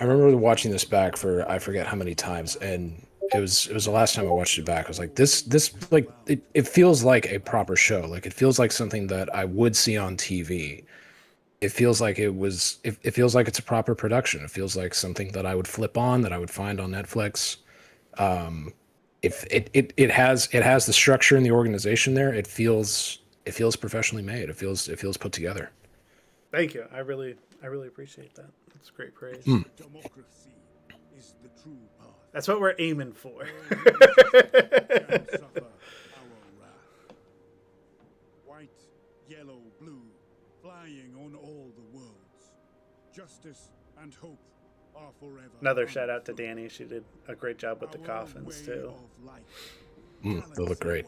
I remember watching this back for I forget how many times, and it was the last time I watched it back. I was like, this like it feels like a proper show. Like it feels like something that I would see on TV. It feels like it feels like it's a proper production. It feels like something that I would flip on, that I would find on Netflix. If it has the structure and the organization there, it feels professionally made. It feels put together. Thank you. I really appreciate that. That's great praise. Democracy is the true path. That's what we're aiming for. White, yellow, blue, flying on all the worlds. Justice and hope are forever. Another shout out to Danny. She did a great job with the coffins too. They look great.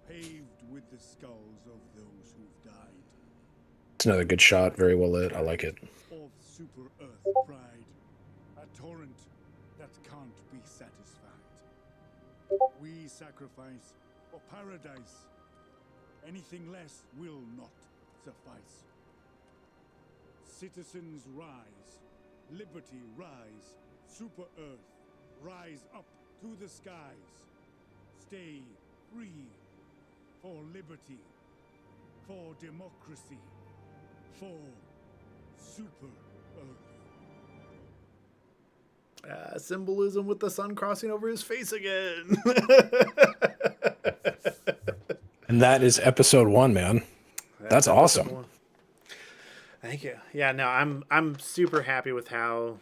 Paved with the skulls of those who've died. It's another good shot, very well lit. I like it. Of Super Earth pride, a torrent that can't be satisfied. We sacrifice for paradise. Anything less will not suffice. Citizens rise, liberty rise, Super Earth rise up to the skies. Stay free for liberty, for democracy, for Super Earth. Symbolism with the sun crossing over his face again. And that is episode 1, man. That's awesome. Thank you. Yeah, no, I'm super happy with how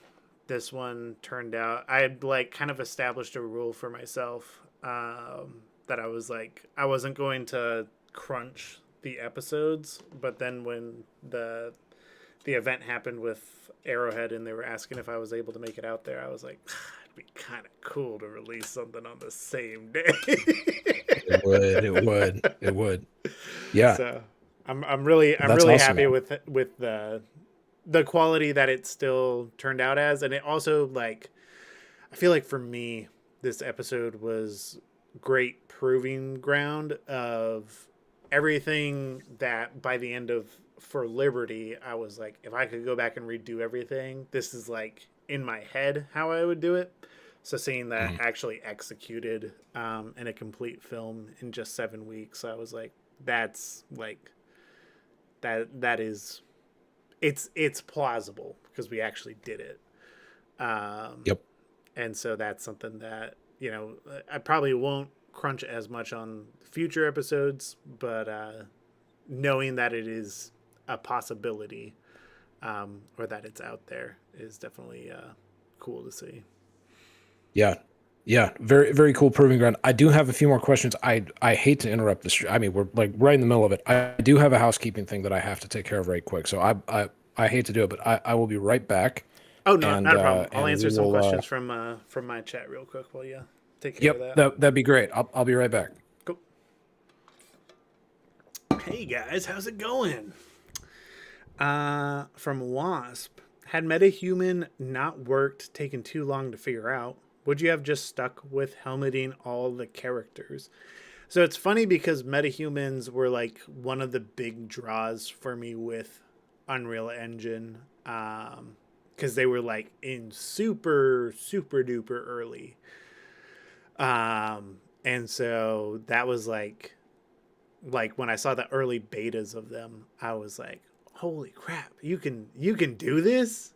this one turned out. I had like kind of established a rule for myself, that I was like, I wasn't going to crunch the episodes, but then when the the event happened with Arrowhead and they were asking if I was able to make it out there, I was like, it'd be kind of cool to release something on the same day. It would. Yeah. So I'm really awesome, happy man. with the quality that it still turned out as, and it also, like, I feel like for me this episode was great proving ground of everything that by the end of For Liberty I was like, if I could go back and redo everything, this is like in my head how I would do it. So seeing that actually executed in a complete film in just 7 weeks, I was like, that's like that is it's plausible because we actually did it. Yep. And so that's something that, you know, I probably won't crunch as much on future episodes, but knowing that it is a possibility, or that it's out there, is definitely cool to see. Yeah. Very, very cool proving ground. I do have a few more questions. I hate to interrupt this. I mean, we're like right in the middle of it. I do have a housekeeping thing that I have to take care of right quick. So I hate to do it, but I will be right back. Oh, no, not a problem. I'll and answer we some will, questions from my chat real quick while you take care of that. Yep, that'd be great. I'll be right back. Cool. Hey guys, how's it going? From Wasp, had MetaHuman not worked, taken too long to figure out, would you have just stuck with helmeting all the characters? So it's funny because MetaHumans were like one of the big draws for me with Unreal Engine, because they were like in super duper early, and so that was like when I saw the early betas of them, I was like, holy crap, you can do this?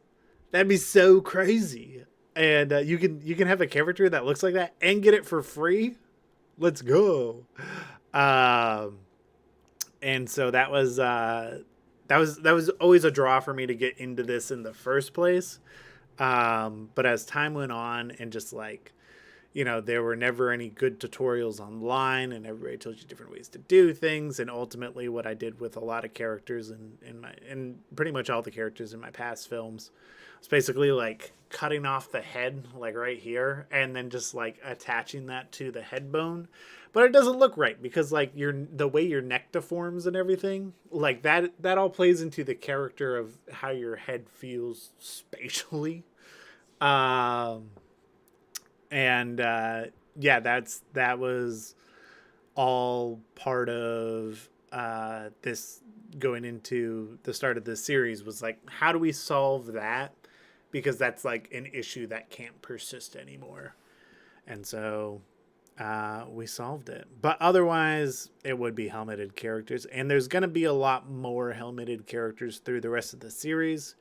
That'd be so crazy. And you can have a character that looks like that and get it for free. Let's go. And so that was always a draw for me to get into this in the first place. But as time went on, and just like, you know, there were never any good tutorials online, and everybody told you different ways to do things. And ultimately what I did with a lot of characters and pretty much all the characters in my past films, it's basically like cutting off the head, like right here, and then just like attaching that to the head bone. But it doesn't look right because like the way your neck deforms and everything, like that all plays into the character of how your head feels spatially. Yeah, that was all part of this going into the start of this series, was like, how do we solve that? Because that's like an issue that can't persist anymore. And so we solved it. But otherwise, it would be helmeted characters. And there's going to be a lot more helmeted characters through the rest of the series,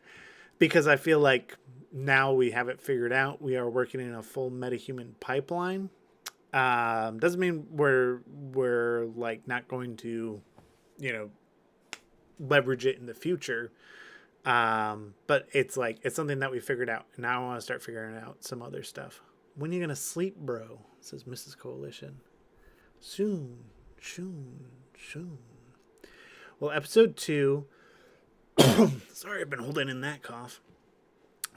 because I feel like now we have it figured out. We are working in a full MetaHuman pipeline. Doesn't mean we're like not going to, you know, leverage it in the future. But it's like, it's something that we figured out, and now I want to start figuring out some other stuff. When are you gonna sleep, bro? Says Mrs. Coalition. Soon. Well, episode 2. Sorry, I've been holding in that cough.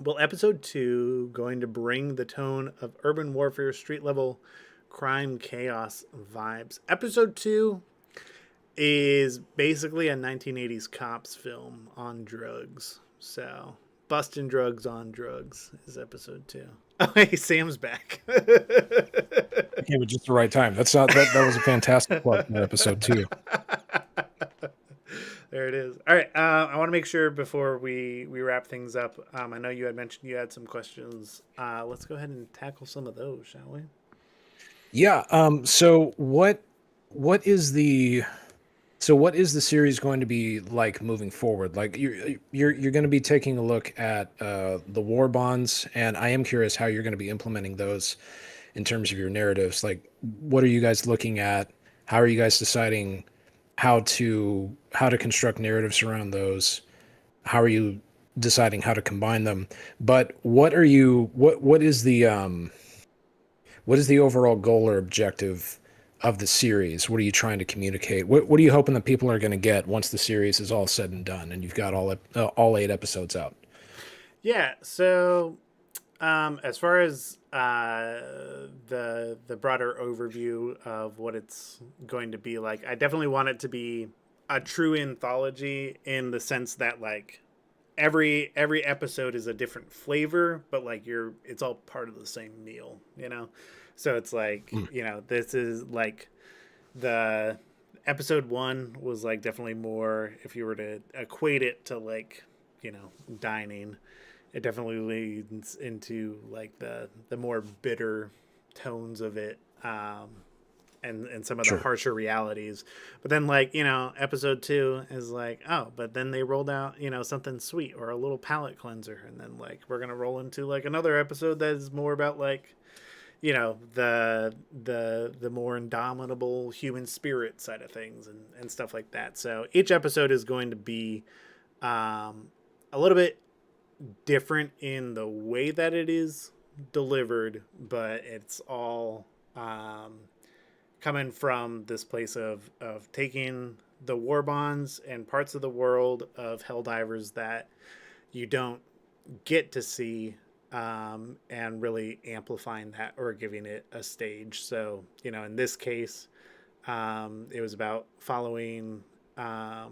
Well, episode 2 going to bring the tone of urban warfare, street level crime, chaos vibes. Episode 2 is basically a 1980s cops film on drugs. So, busting drugs on drugs is episode 2. Oh, hey, Sam's back. Came at just the right time. That was a fantastic plug for episode 2. There it is. All right. I want to make sure before we wrap things up. I know you had mentioned you had some questions. Let's go ahead and tackle some of those, shall we? Yeah. So what is the series going to be like moving forward? Like you're going to be taking a look at the war bonds, and I am curious how you're going to be implementing those in terms of your narratives. Like, what are you guys looking at? How are you guys deciding how to construct narratives around those? How are you deciding how to combine them? But what is the overall goal or objective of the series? What are you trying to communicate? What are you hoping that people are going to get once the series is all said and done and you've got all 8 episodes out? Yeah. So, as far as the broader overview of what it's going to be like, I definitely want it to be a true anthology in the sense that like every episode is a different flavor, but like it's all part of the same meal, you know? So it's like, you know, this is like the episode 1 was like definitely more, if you were to equate it to like, you know, dining, it definitely leads into like the more bitter tones of it. And some of the harsher realities. But then like, you know, episode 2 is like, oh, but then they rolled out, you know, something sweet or a little palate cleanser. And then like, we're going to roll into like another episode that is more about like, you know, the more indomitable human spirit side of things and stuff like that. So each episode is going to be a little bit different in the way that it is delivered, but it's all coming from this place of taking the war bonds and parts of the world of Helldivers that you don't get to see, and really amplifying that or giving it a stage. So, you know, in this case, it was about following a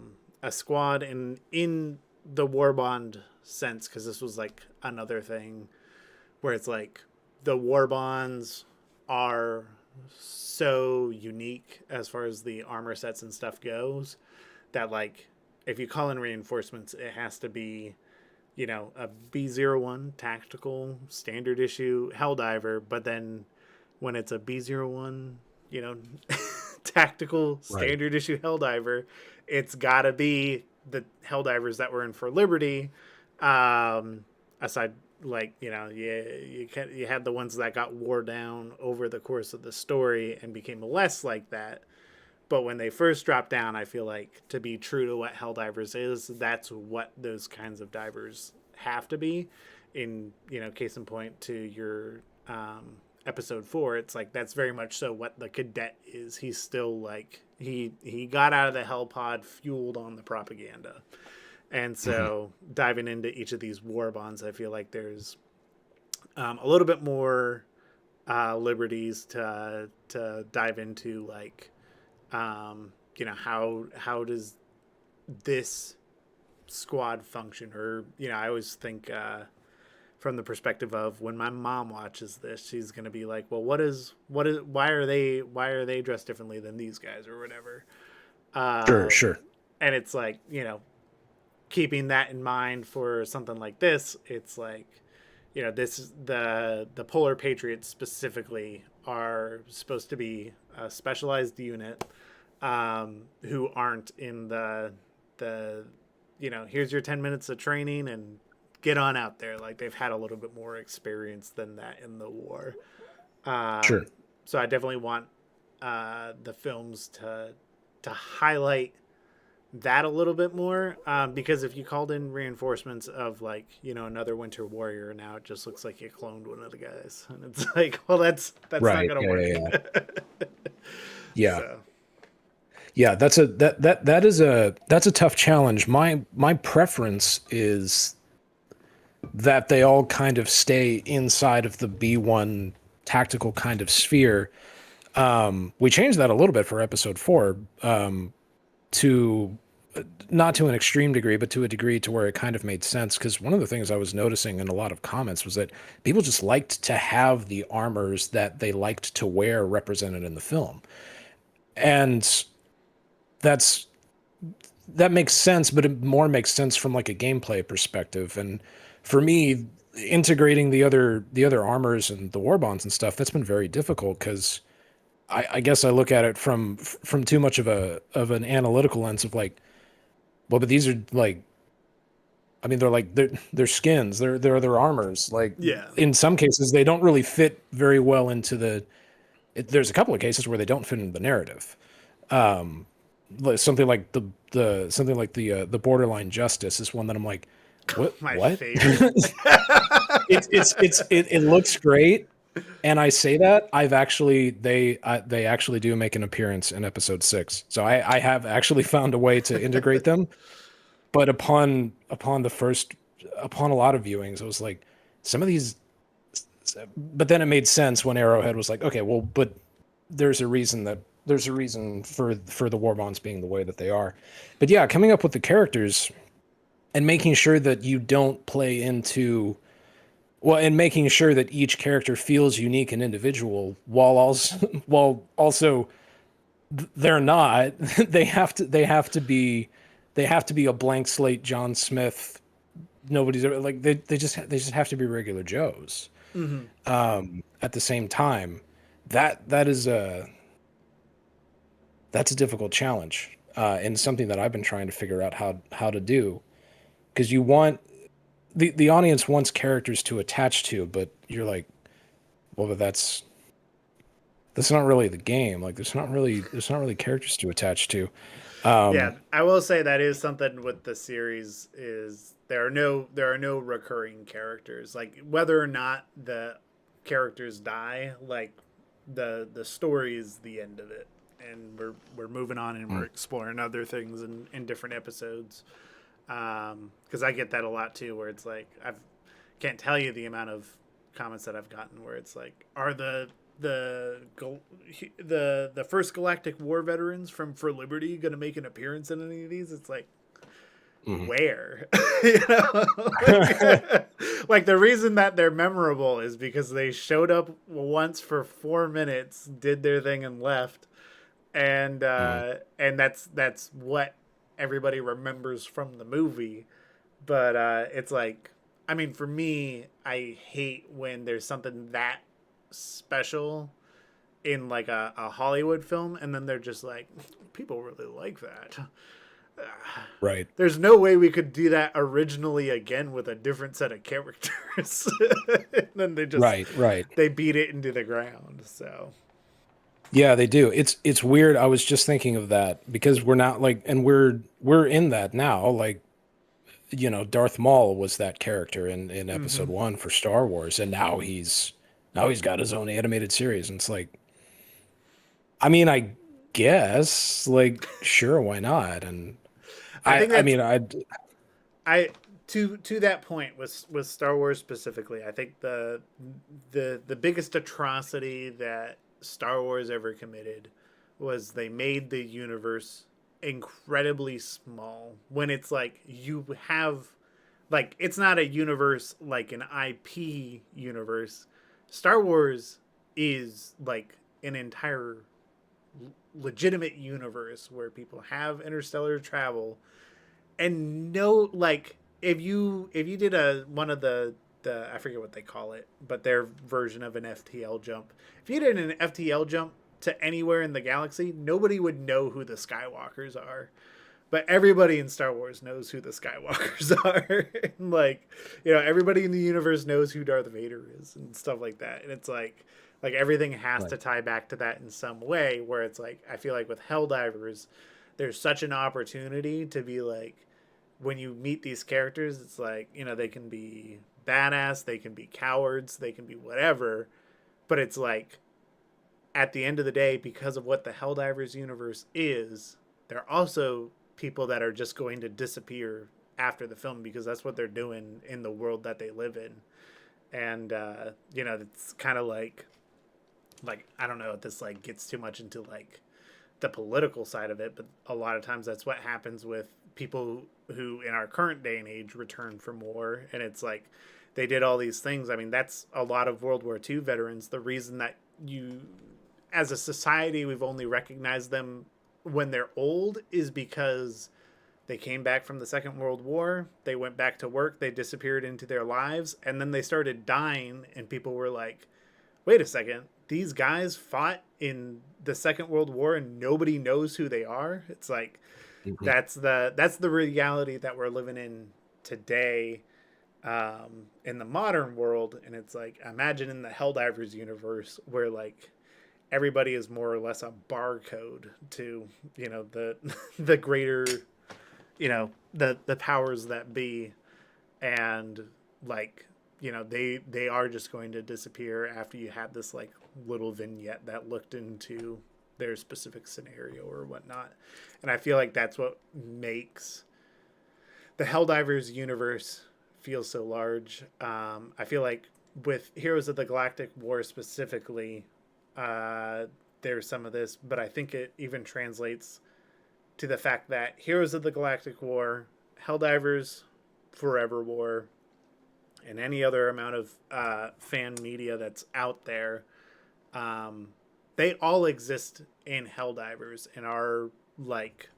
squad in the war bond sense, because this was like another thing where it's like the war bonds are so unique as far as the armor sets and stuff goes that like if you call in reinforcements, it has to be, you know, a B01 tactical standard issue Helldiver, but then when it's a B01, you know, tactical standard issue Helldiver, it's gotta be the Helldivers that were in for Liberty. Aside, like, you know, you had the ones that got wore down over the course of the story and became less like that. But when they first dropped down, I feel like to be true to what Helldivers is, that's what those kinds of divers have to be. In, you know, case in point to your episode 4, it's like that's very much so what the cadet is. He's still like he got out of the Hell Pod fueled on the propaganda. And so diving into each of these war bonds, I feel like there's a little bit more liberties to dive into, like, you know, how does this squad function? Or, you know, I always think from the perspective of when my mom watches this, she's going to be like, well, why are they dressed differently than these guys or whatever? Sure. And it's like, you know, keeping that in mind for something like this, it's like, you know, this is the Polar Patriots specifically are supposed to be a specialized unit who aren't in the you know, here's your 10 minutes of training and get on out there. Like, they've had a little bit more experience than that in the war. Sure. So I definitely want the films to highlight that a little bit more, because if you called in reinforcements of, like, you know, another Winter Warrior, now it just looks like you cloned one of the guys, and it's like, well, that's right. not gonna work. Yeah. So. Yeah, that's a tough challenge. My preference is that they all kind of stay inside of the B1 tactical kind of sphere. We changed that a little bit for episode 4, to not to an extreme degree, but to a degree to where it kind of made sense. Because one of the things I was noticing in a lot of comments was that people just liked to have the armors that they liked to wear represented in the film. And that makes sense, but it more makes sense from like a gameplay perspective. And for me, integrating the other armors and the war bonds and stuff, that's been very difficult, because I guess I look at it from too much of an analytical lens of like, well, but these are like, I mean, they're skins, they're their armors. Like, yeah, in some cases they don't really fit very well into there's a couple of cases where they don't fit into the narrative. Something like the Borderline Justice is one that I'm like, what? My what? favorite. It looks great. And I say that they actually do make an appearance in episode 6. So I have actually found a way to integrate them. But upon a lot of viewings, it was like some of these. But then it made sense when Arrowhead was like, okay, well, but there's a reason for the war bonds being the way that they are. But yeah, coming up with the characters and making sure that you don't play into, well, and making sure that each character feels unique and individual while also they're not. they have to be a blank slate John Smith. Nobody's ever like they just have to be regular Joes. At the same time, that's a difficult challenge, and something that I've been trying to figure out how to do, because you want the audience wants characters to attach to, but you're like, well, but that's not really the game. Like, there's not really characters to attach to. Yeah, I will say that is something with the series is there are no recurring characters. Like, whether or not the characters die, like the story is the end of it, and we're moving on and we're exploring other things in different episodes. Because I get that a lot too, where it's like can't tell you the amount of comments that I've gotten where it's like, are the first Galactic War veterans from For Liberty going to make an appearance in any of these? It's like, where? You know, like the reason that they're memorable is because they showed up once for 4 minutes, did their thing, and left, and that's what everybody remembers from the movie. But it's like, I mean, for me, I hate when there's something that special in like a Hollywood film, and then they're just like, people really like that. Right. There's no way we could do that originally again with a different set of characters. And then they just right. They beat it into the ground. So yeah, they do. It's weird. I was just thinking of that because we're not like, and we're in that now. Like, you know, Darth Maul was that character in episode 1 for Star Wars, and now he's got his own animated series, and it's like, I mean, I guess, like, sure, why not? And I mean, to that point with Star Wars specifically, I think the biggest atrocity that Star Wars ever committed was they made the universe incredibly small, when it's like you have, like, it's not a universe like an IP universe. Star Wars is like an entire legitimate universe where people have interstellar travel, and no, like, if you did one of the I forget what they call it, but their version of an FTL jump, if you did an FTL jump to anywhere in the galaxy, nobody would know who the Skywalkers are. But everybody in Star Wars knows who the Skywalkers are. And, like, you know, everybody in the universe knows who Darth Vader is and stuff like that. And it's like everything has to tie back to that in some way, where it's like, I feel like with Helldivers, there's such an opportunity to be like, when you meet these characters, it's like, you know, they can be badass, they can be cowards, they can be whatever. But it's like, at the end of the day, because of what the Helldivers universe is, they're also people that are just going to disappear after the film, because that's what they're doing in the world that they live in. And you know, it's kind of like I don't know if this like gets too much into like the political side of it, but a lot of times that's what happens with people who in our current day and age return from war. And it's like, they did all these things. I mean, that's a lot of World War II veterans. The reason that as a society, we've only recognized them when they're old is because they came back from the Second World War, they went back to work, they disappeared into their lives, and then they started dying, and people were like, wait a second, these guys fought in the Second World War and nobody knows who they are? It's like, that's the reality that we're living in today, in the modern world. And it's like, imagine in the Helldivers universe where like everybody is more or less a barcode to, you know, the greater, you know, the powers that be. And like, you know, they are just going to disappear after you had this like little vignette that looked into their specific scenario or whatnot. And I feel like that's what makes the Helldivers universe feel so large. I feel like with Heroes of the Galactic War specifically, there's some of this, but I think it even translates to the fact that Heroes of the Galactic War, Helldivers, Forever War, and any other amount of fan media that's out there, they all exist in Helldivers and are like,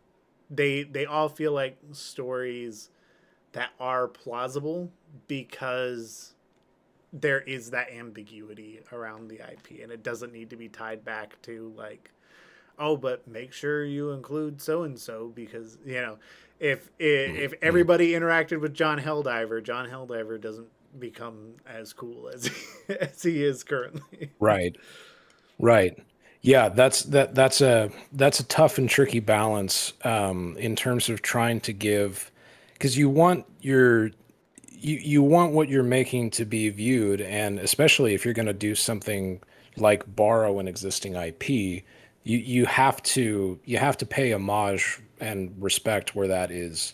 they all feel like stories that are plausible because there is that ambiguity around the IP, and it doesn't need to be tied back to like, oh, but make sure you include so and so because, you know, if everybody interacted with John Helldiver doesn't become as cool as as he is currently. Right. Yeah, that's a tough and tricky balance in terms of trying to give, because you want you want what you're making to be viewed, and especially if you're going to do something like borrow an existing IP, you have to pay homage and respect where that is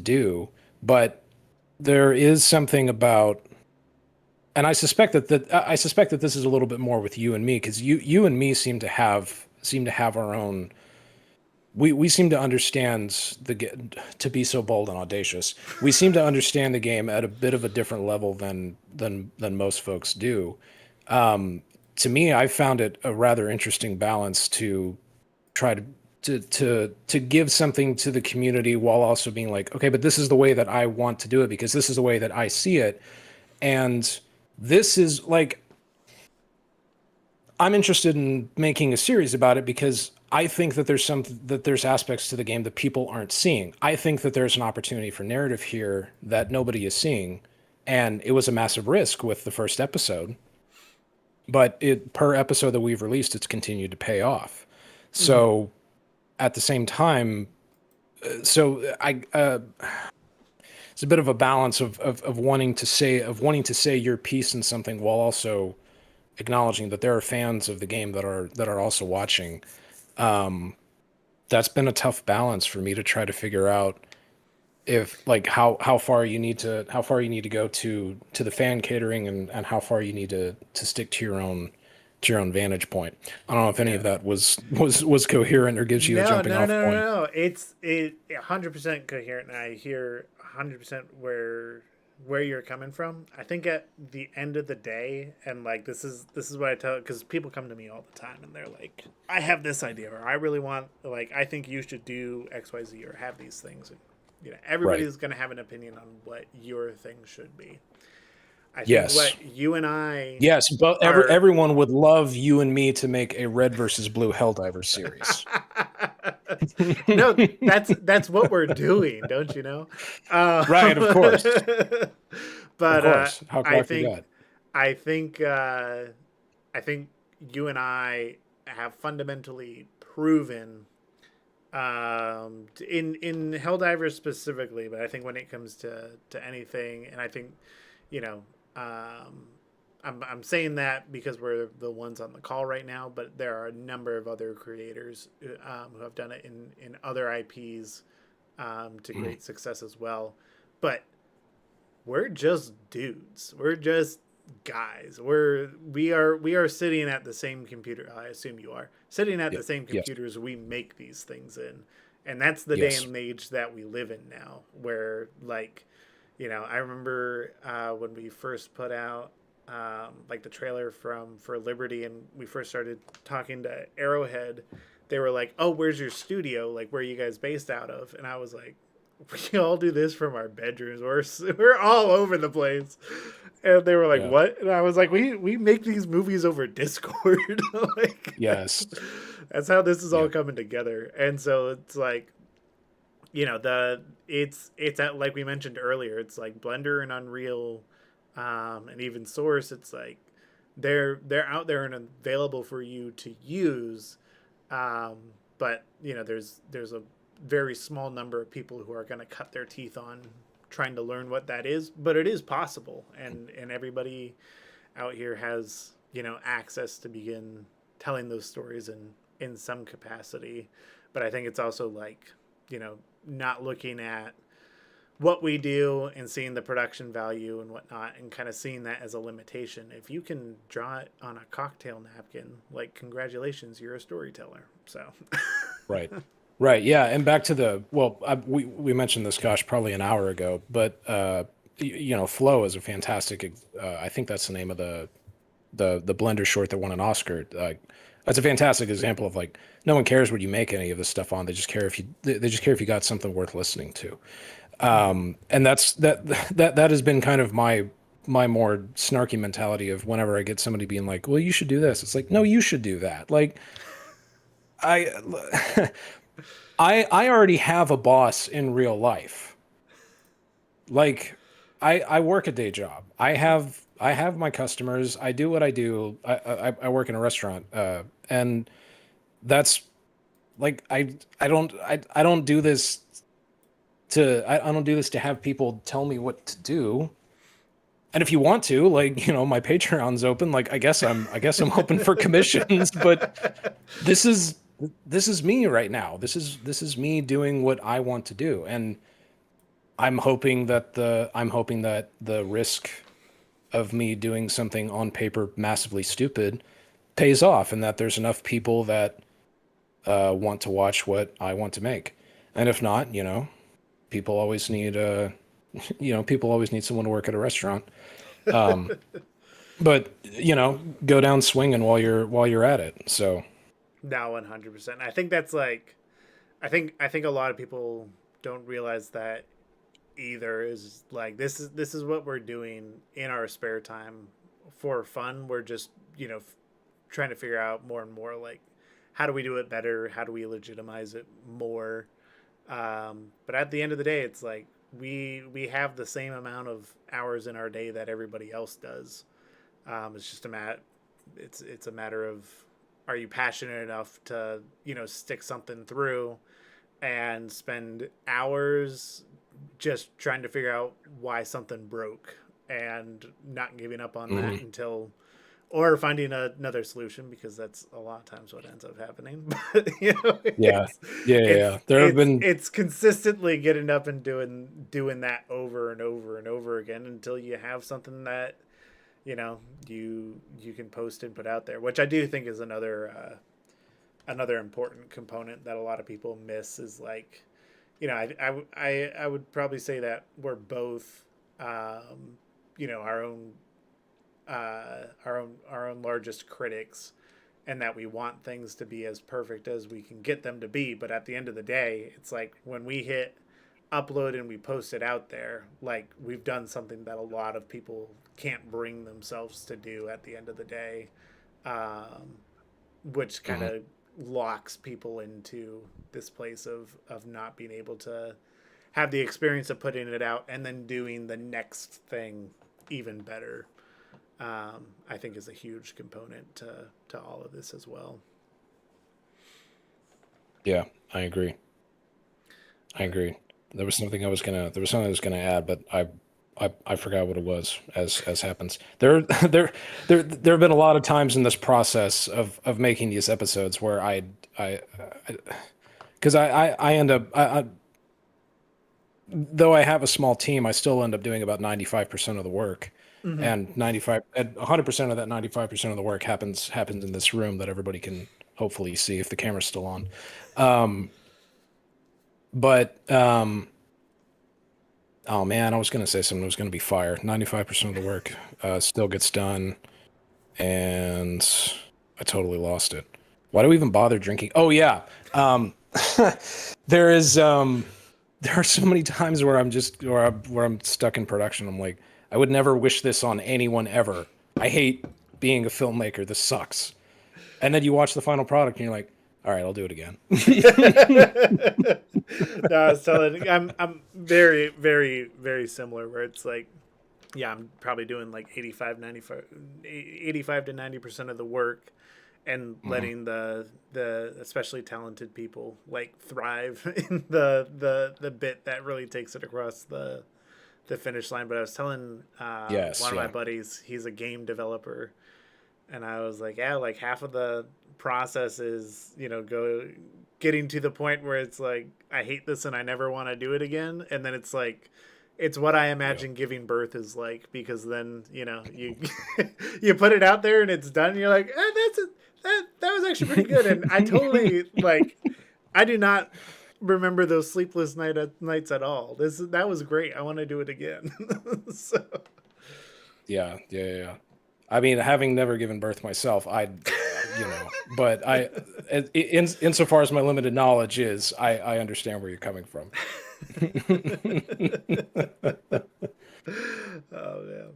due. But there is something about, and I suspect that this is a little bit more with you and me, because you and me seem to have our own. We seem to understand to be so bold and audacious. We seem to understand the game at a bit of a different level than most folks do. To me, I found it a rather interesting balance to try to give something to the community while also being like, okay, but this is the way that I want to do it because this is the way that I see it, and this is like, I'm interested in making a series about it because I think that there's aspects to the game that people aren't seeing. I think that there's an opportunity for narrative here that nobody is seeing, and it was a massive risk with the first episode, but per episode that we've released, it's continued to pay off. So at the same time, it's a bit of a balance of wanting to say your piece in something while also acknowledging that there are fans of the game that are also watching. That's been a tough balance for me to try to figure out if like how far you need to go to the fan catering and how far you need to stick to your own vantage point. I don't know if any of that was coherent or gives you a jumping off point. No. It's 100% coherent, and I hear 100% where you're coming from. I think at the end of the day, and like this is what I tell, because people come to me all the time and they're like, I have this idea, or I really want, like, I think you should do XYZ or have these things. And, you know, everybody's going to have an opinion on what your thing should be. I think what you and I... Yes, but everyone would love you and me to make a red versus blue Helldiver series. No, that's what we're doing, don't you know? Right, of course. But of course. How could I forget? I think you and I have fundamentally proven in Helldivers specifically, but I think when it comes to anything, and I think, you know, I'm saying that because we're the ones on the call right now, but there are a number of other creators who have done it in other IPs to great success as well. But we're just dudes. We're just guys. We are sitting at the same computer. I assume you are sitting at the same computers we make these things in, and that's the day and age that we live in now. Where, like, you know, I remember when we first put out like the trailer for Liberty, and we first started talking to Arrowhead. They were like, "Oh, where's your studio? Like, where are you guys based out of?" And I was like, "We all do this from our bedrooms. We're all over the place." And they were like, "What?" And I was like, "We make these movies over Discord." Like, yes, that's how this is all coming together. And so it's like, you know, it's at, like we mentioned earlier, it's like Blender and Unreal, and even Source. It's like they're out there and available for you to use, but you know, there's a very small number of people who are going to cut their teeth on trying to learn what that is, but it is possible, and everybody out here has, you know, access to begin telling those stories in some capacity. But I think it's also like, you know, not looking at what we do and seeing the production value and whatnot and kind of seeing that as a limitation. If you can draw it on a cocktail napkin, like, congratulations, you're a storyteller. So Right. Yeah. And back to the, well, we mentioned this, gosh, probably an hour ago, but, you know, Flow is a fantastic, I think that's the name of the Blender short that won an Oscar. That's a fantastic example of, like, no one cares what you make any of this stuff on. They just care if you got something worth listening to. And that has been kind of my more snarky mentality of whenever I get somebody being like, well, you should do this. It's like, no, you should do that. Like, I already have a boss in real life. Like, I work a day job. I have my customers. I do what I do. I work in a restaurant, and that's like, I don't do this I don't do this to have people tell me what to do. And if you want to, like, you know, my Patreon's open. Like, I guess I'm open for commissions, but this is me right now. This is me doing what I want to do. And I'm hoping that the risk of me doing something on paper massively stupid pays off, and that there's enough people that want to watch what I want to make. And if not, you know, people always need someone to work at a restaurant. But, you know, go down swinging while you're at it. So no, 100%. I think that's like, I think a lot of people don't realize that either. Is like, this is what we're doing in our spare time for fun. We're just, you know, trying to figure out more and more, like, how do we do it better? How do we legitimize it more? But at the end of the day, it's like, we have the same amount of hours in our day that everybody else does. It's just it's a matter of, are you passionate enough to, you know, stick something through and spend hours just trying to figure out why something broke and not giving up on that until, or finding another solution, because that's a lot of times what ends up happening. But, you know, yeah. It's consistently getting up and doing that over and over and over again until you have something that, you know, you can post and put out there, which I do think is another important component that a lot of people miss. Is like, you know, I would probably say that we're both, you know, our own largest critics, and that we want things to be as perfect as we can get them to be. But at the end of the day, it's like, when we hit upload and we post it out there, like, we've done something that a lot of people can't bring themselves to do at the end of the day, which kind of locks people into this place of not being able to have the experience of putting it out and then doing the next thing even better. I think is a huge component to all of this as well. Yeah, I agree. There was something I was gonna add, but I forgot what it was, as happens. There have been a lot of times in this process of making these episodes where I end up, though I have a small team, I still end up doing about 95% of the work. And 100% of that 95% of the work happens in this room that everybody can hopefully see if the camera's still on. Oh man, I was going to say something that was going to be fire. 95% of the work still gets done, and I totally lost it. Why do we even bother drinking? Oh yeah. There are so many times where I'm stuck in production. I'm like, I would never wish this on anyone ever. I hate being a filmmaker. This sucks. And then you watch the final product and you're like, all right, I'll do it again. No, I was telling, I'm very, very, very similar, where it's like, yeah, I'm probably doing like 85 to 90% of the work, and letting the especially talented people like thrive in the bit that really takes it across the finish line. But I was telling Yes, one of my yeah. buddies, he's a game developer, and I was like, yeah, like half of the process is, you know, getting to the point where it's like, I hate this and I never want to do it again. And then it's like, it's what I imagine giving birth is like, because then, you know, you you put it out there and it's done. And you're like, that was actually pretty good. And I totally like, I do not remember those sleepless nights at all. That was great. I want to do it again. So. Yeah. I mean, having never given birth myself, but insofar as my limited knowledge is, I understand where you're coming from. Oh man.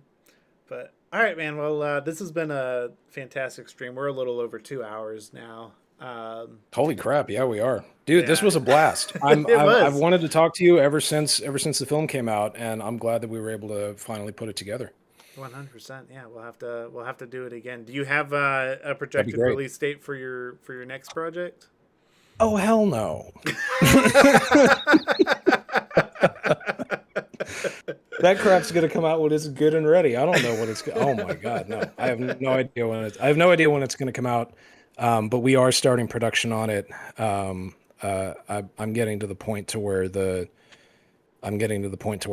But all right, man. Well, this has been a fantastic stream. We're a little over 2 hours now. Holy crap! Yeah, we are, dude. Yeah. This was a blast. It was. I've wanted to talk to you ever since the film came out, and I'm glad that we were able to finally put it together. 100%. Yeah, we'll have to do it again. Do you have a projected release date for your next project? Oh hell no. That crap's gonna come out when it's good and ready. I don't know what it's. Oh my god, no! I have no idea when it's. I have no idea when it's gonna come out. But we are starting production on it. I'm getting to the point to where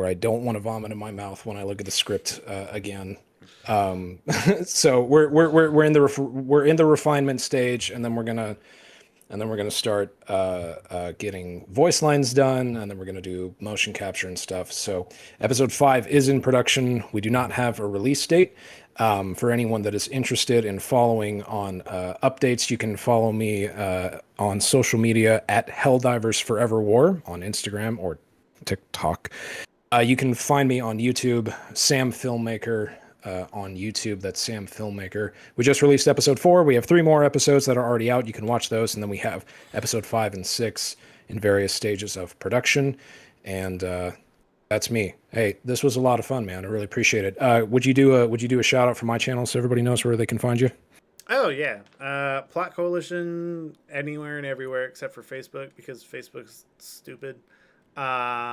I don't want to vomit in my mouth when I look at the script again. So we're in the refinement stage, and then we're gonna start getting voice lines done, and then we're gonna do motion capture and stuff. So episode 5 is in production. We do not have a release date. For anyone that is interested in following on updates, you can follow me on social media at Helldivers Forever War on Instagram or TikTok. You can find me on YouTube, Samfilmmaker on YouTube. That's Samfilmmaker. We just released episode 4. We have 3 more episodes that are already out. You can watch those, and then we have episode 5 and 6 in various stages of production. And that's me. Hey, this was a lot of fun, man. I really appreciate it. Would you do a shout out for my channel so everybody knows where they can find you? Oh yeah, Plot Coalition anywhere and everywhere except for Facebook, because Facebook's stupid.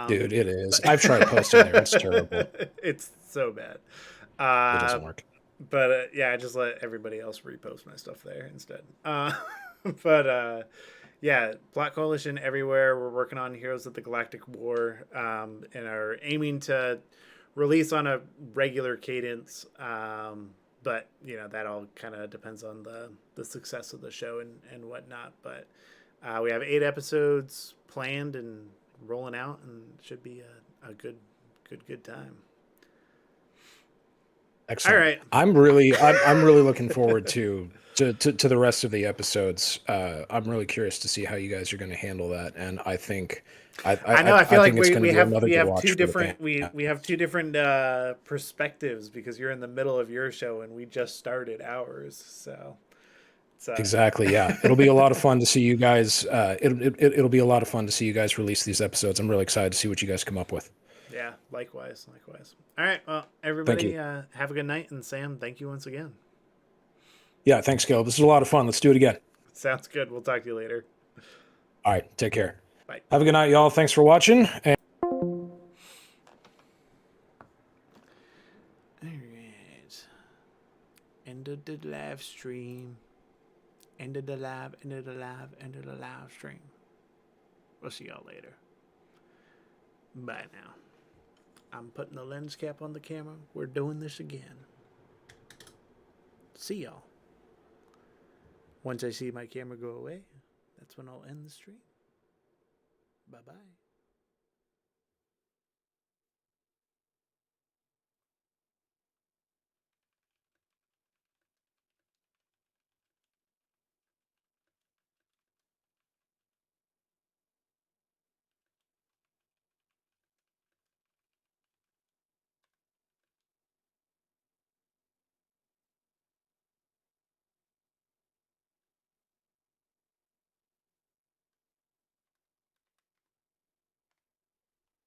Dude, it is. I've tried posting there. It's terrible. It's so bad. It doesn't work. But yeah, I just let everybody else repost my stuff there instead. But yeah, Plot Coalition everywhere. We're working on Heroes of the Galactic War, and are aiming to release on a regular cadence. But you know, that all kind of depends on the success of the show and whatnot. But we have 8 episodes planned and rolling out, and it should be a good time. Excellent. All right. I'm really looking forward to the rest of the episodes. I'm really curious to see how you guys are going to handle that, and I think I feel like we have two different we have two different perspectives, because you're in the middle of your show and we just started ours. So exactly, yeah. It'll be a lot of fun to see you guys. It'll be a lot of fun to see you guys release these episodes. I'm really excited to see what you guys come up with. Yeah, likewise. All right, well, everybody, have a good night, and Sam, thank you once again. Yeah, thanks, Caleb. This is a lot of fun. Let's do it again. Sounds good. We'll talk to you later. All right, take care. Bye. Have a good night, y'all. Thanks for watching. And all right. End of the live stream. End of the live stream. We'll see y'all later. Bye now. I'm putting the lens cap on the camera. We're doing this again. See y'all. Once I see my camera go away, that's when I'll end the stream. Bye-bye.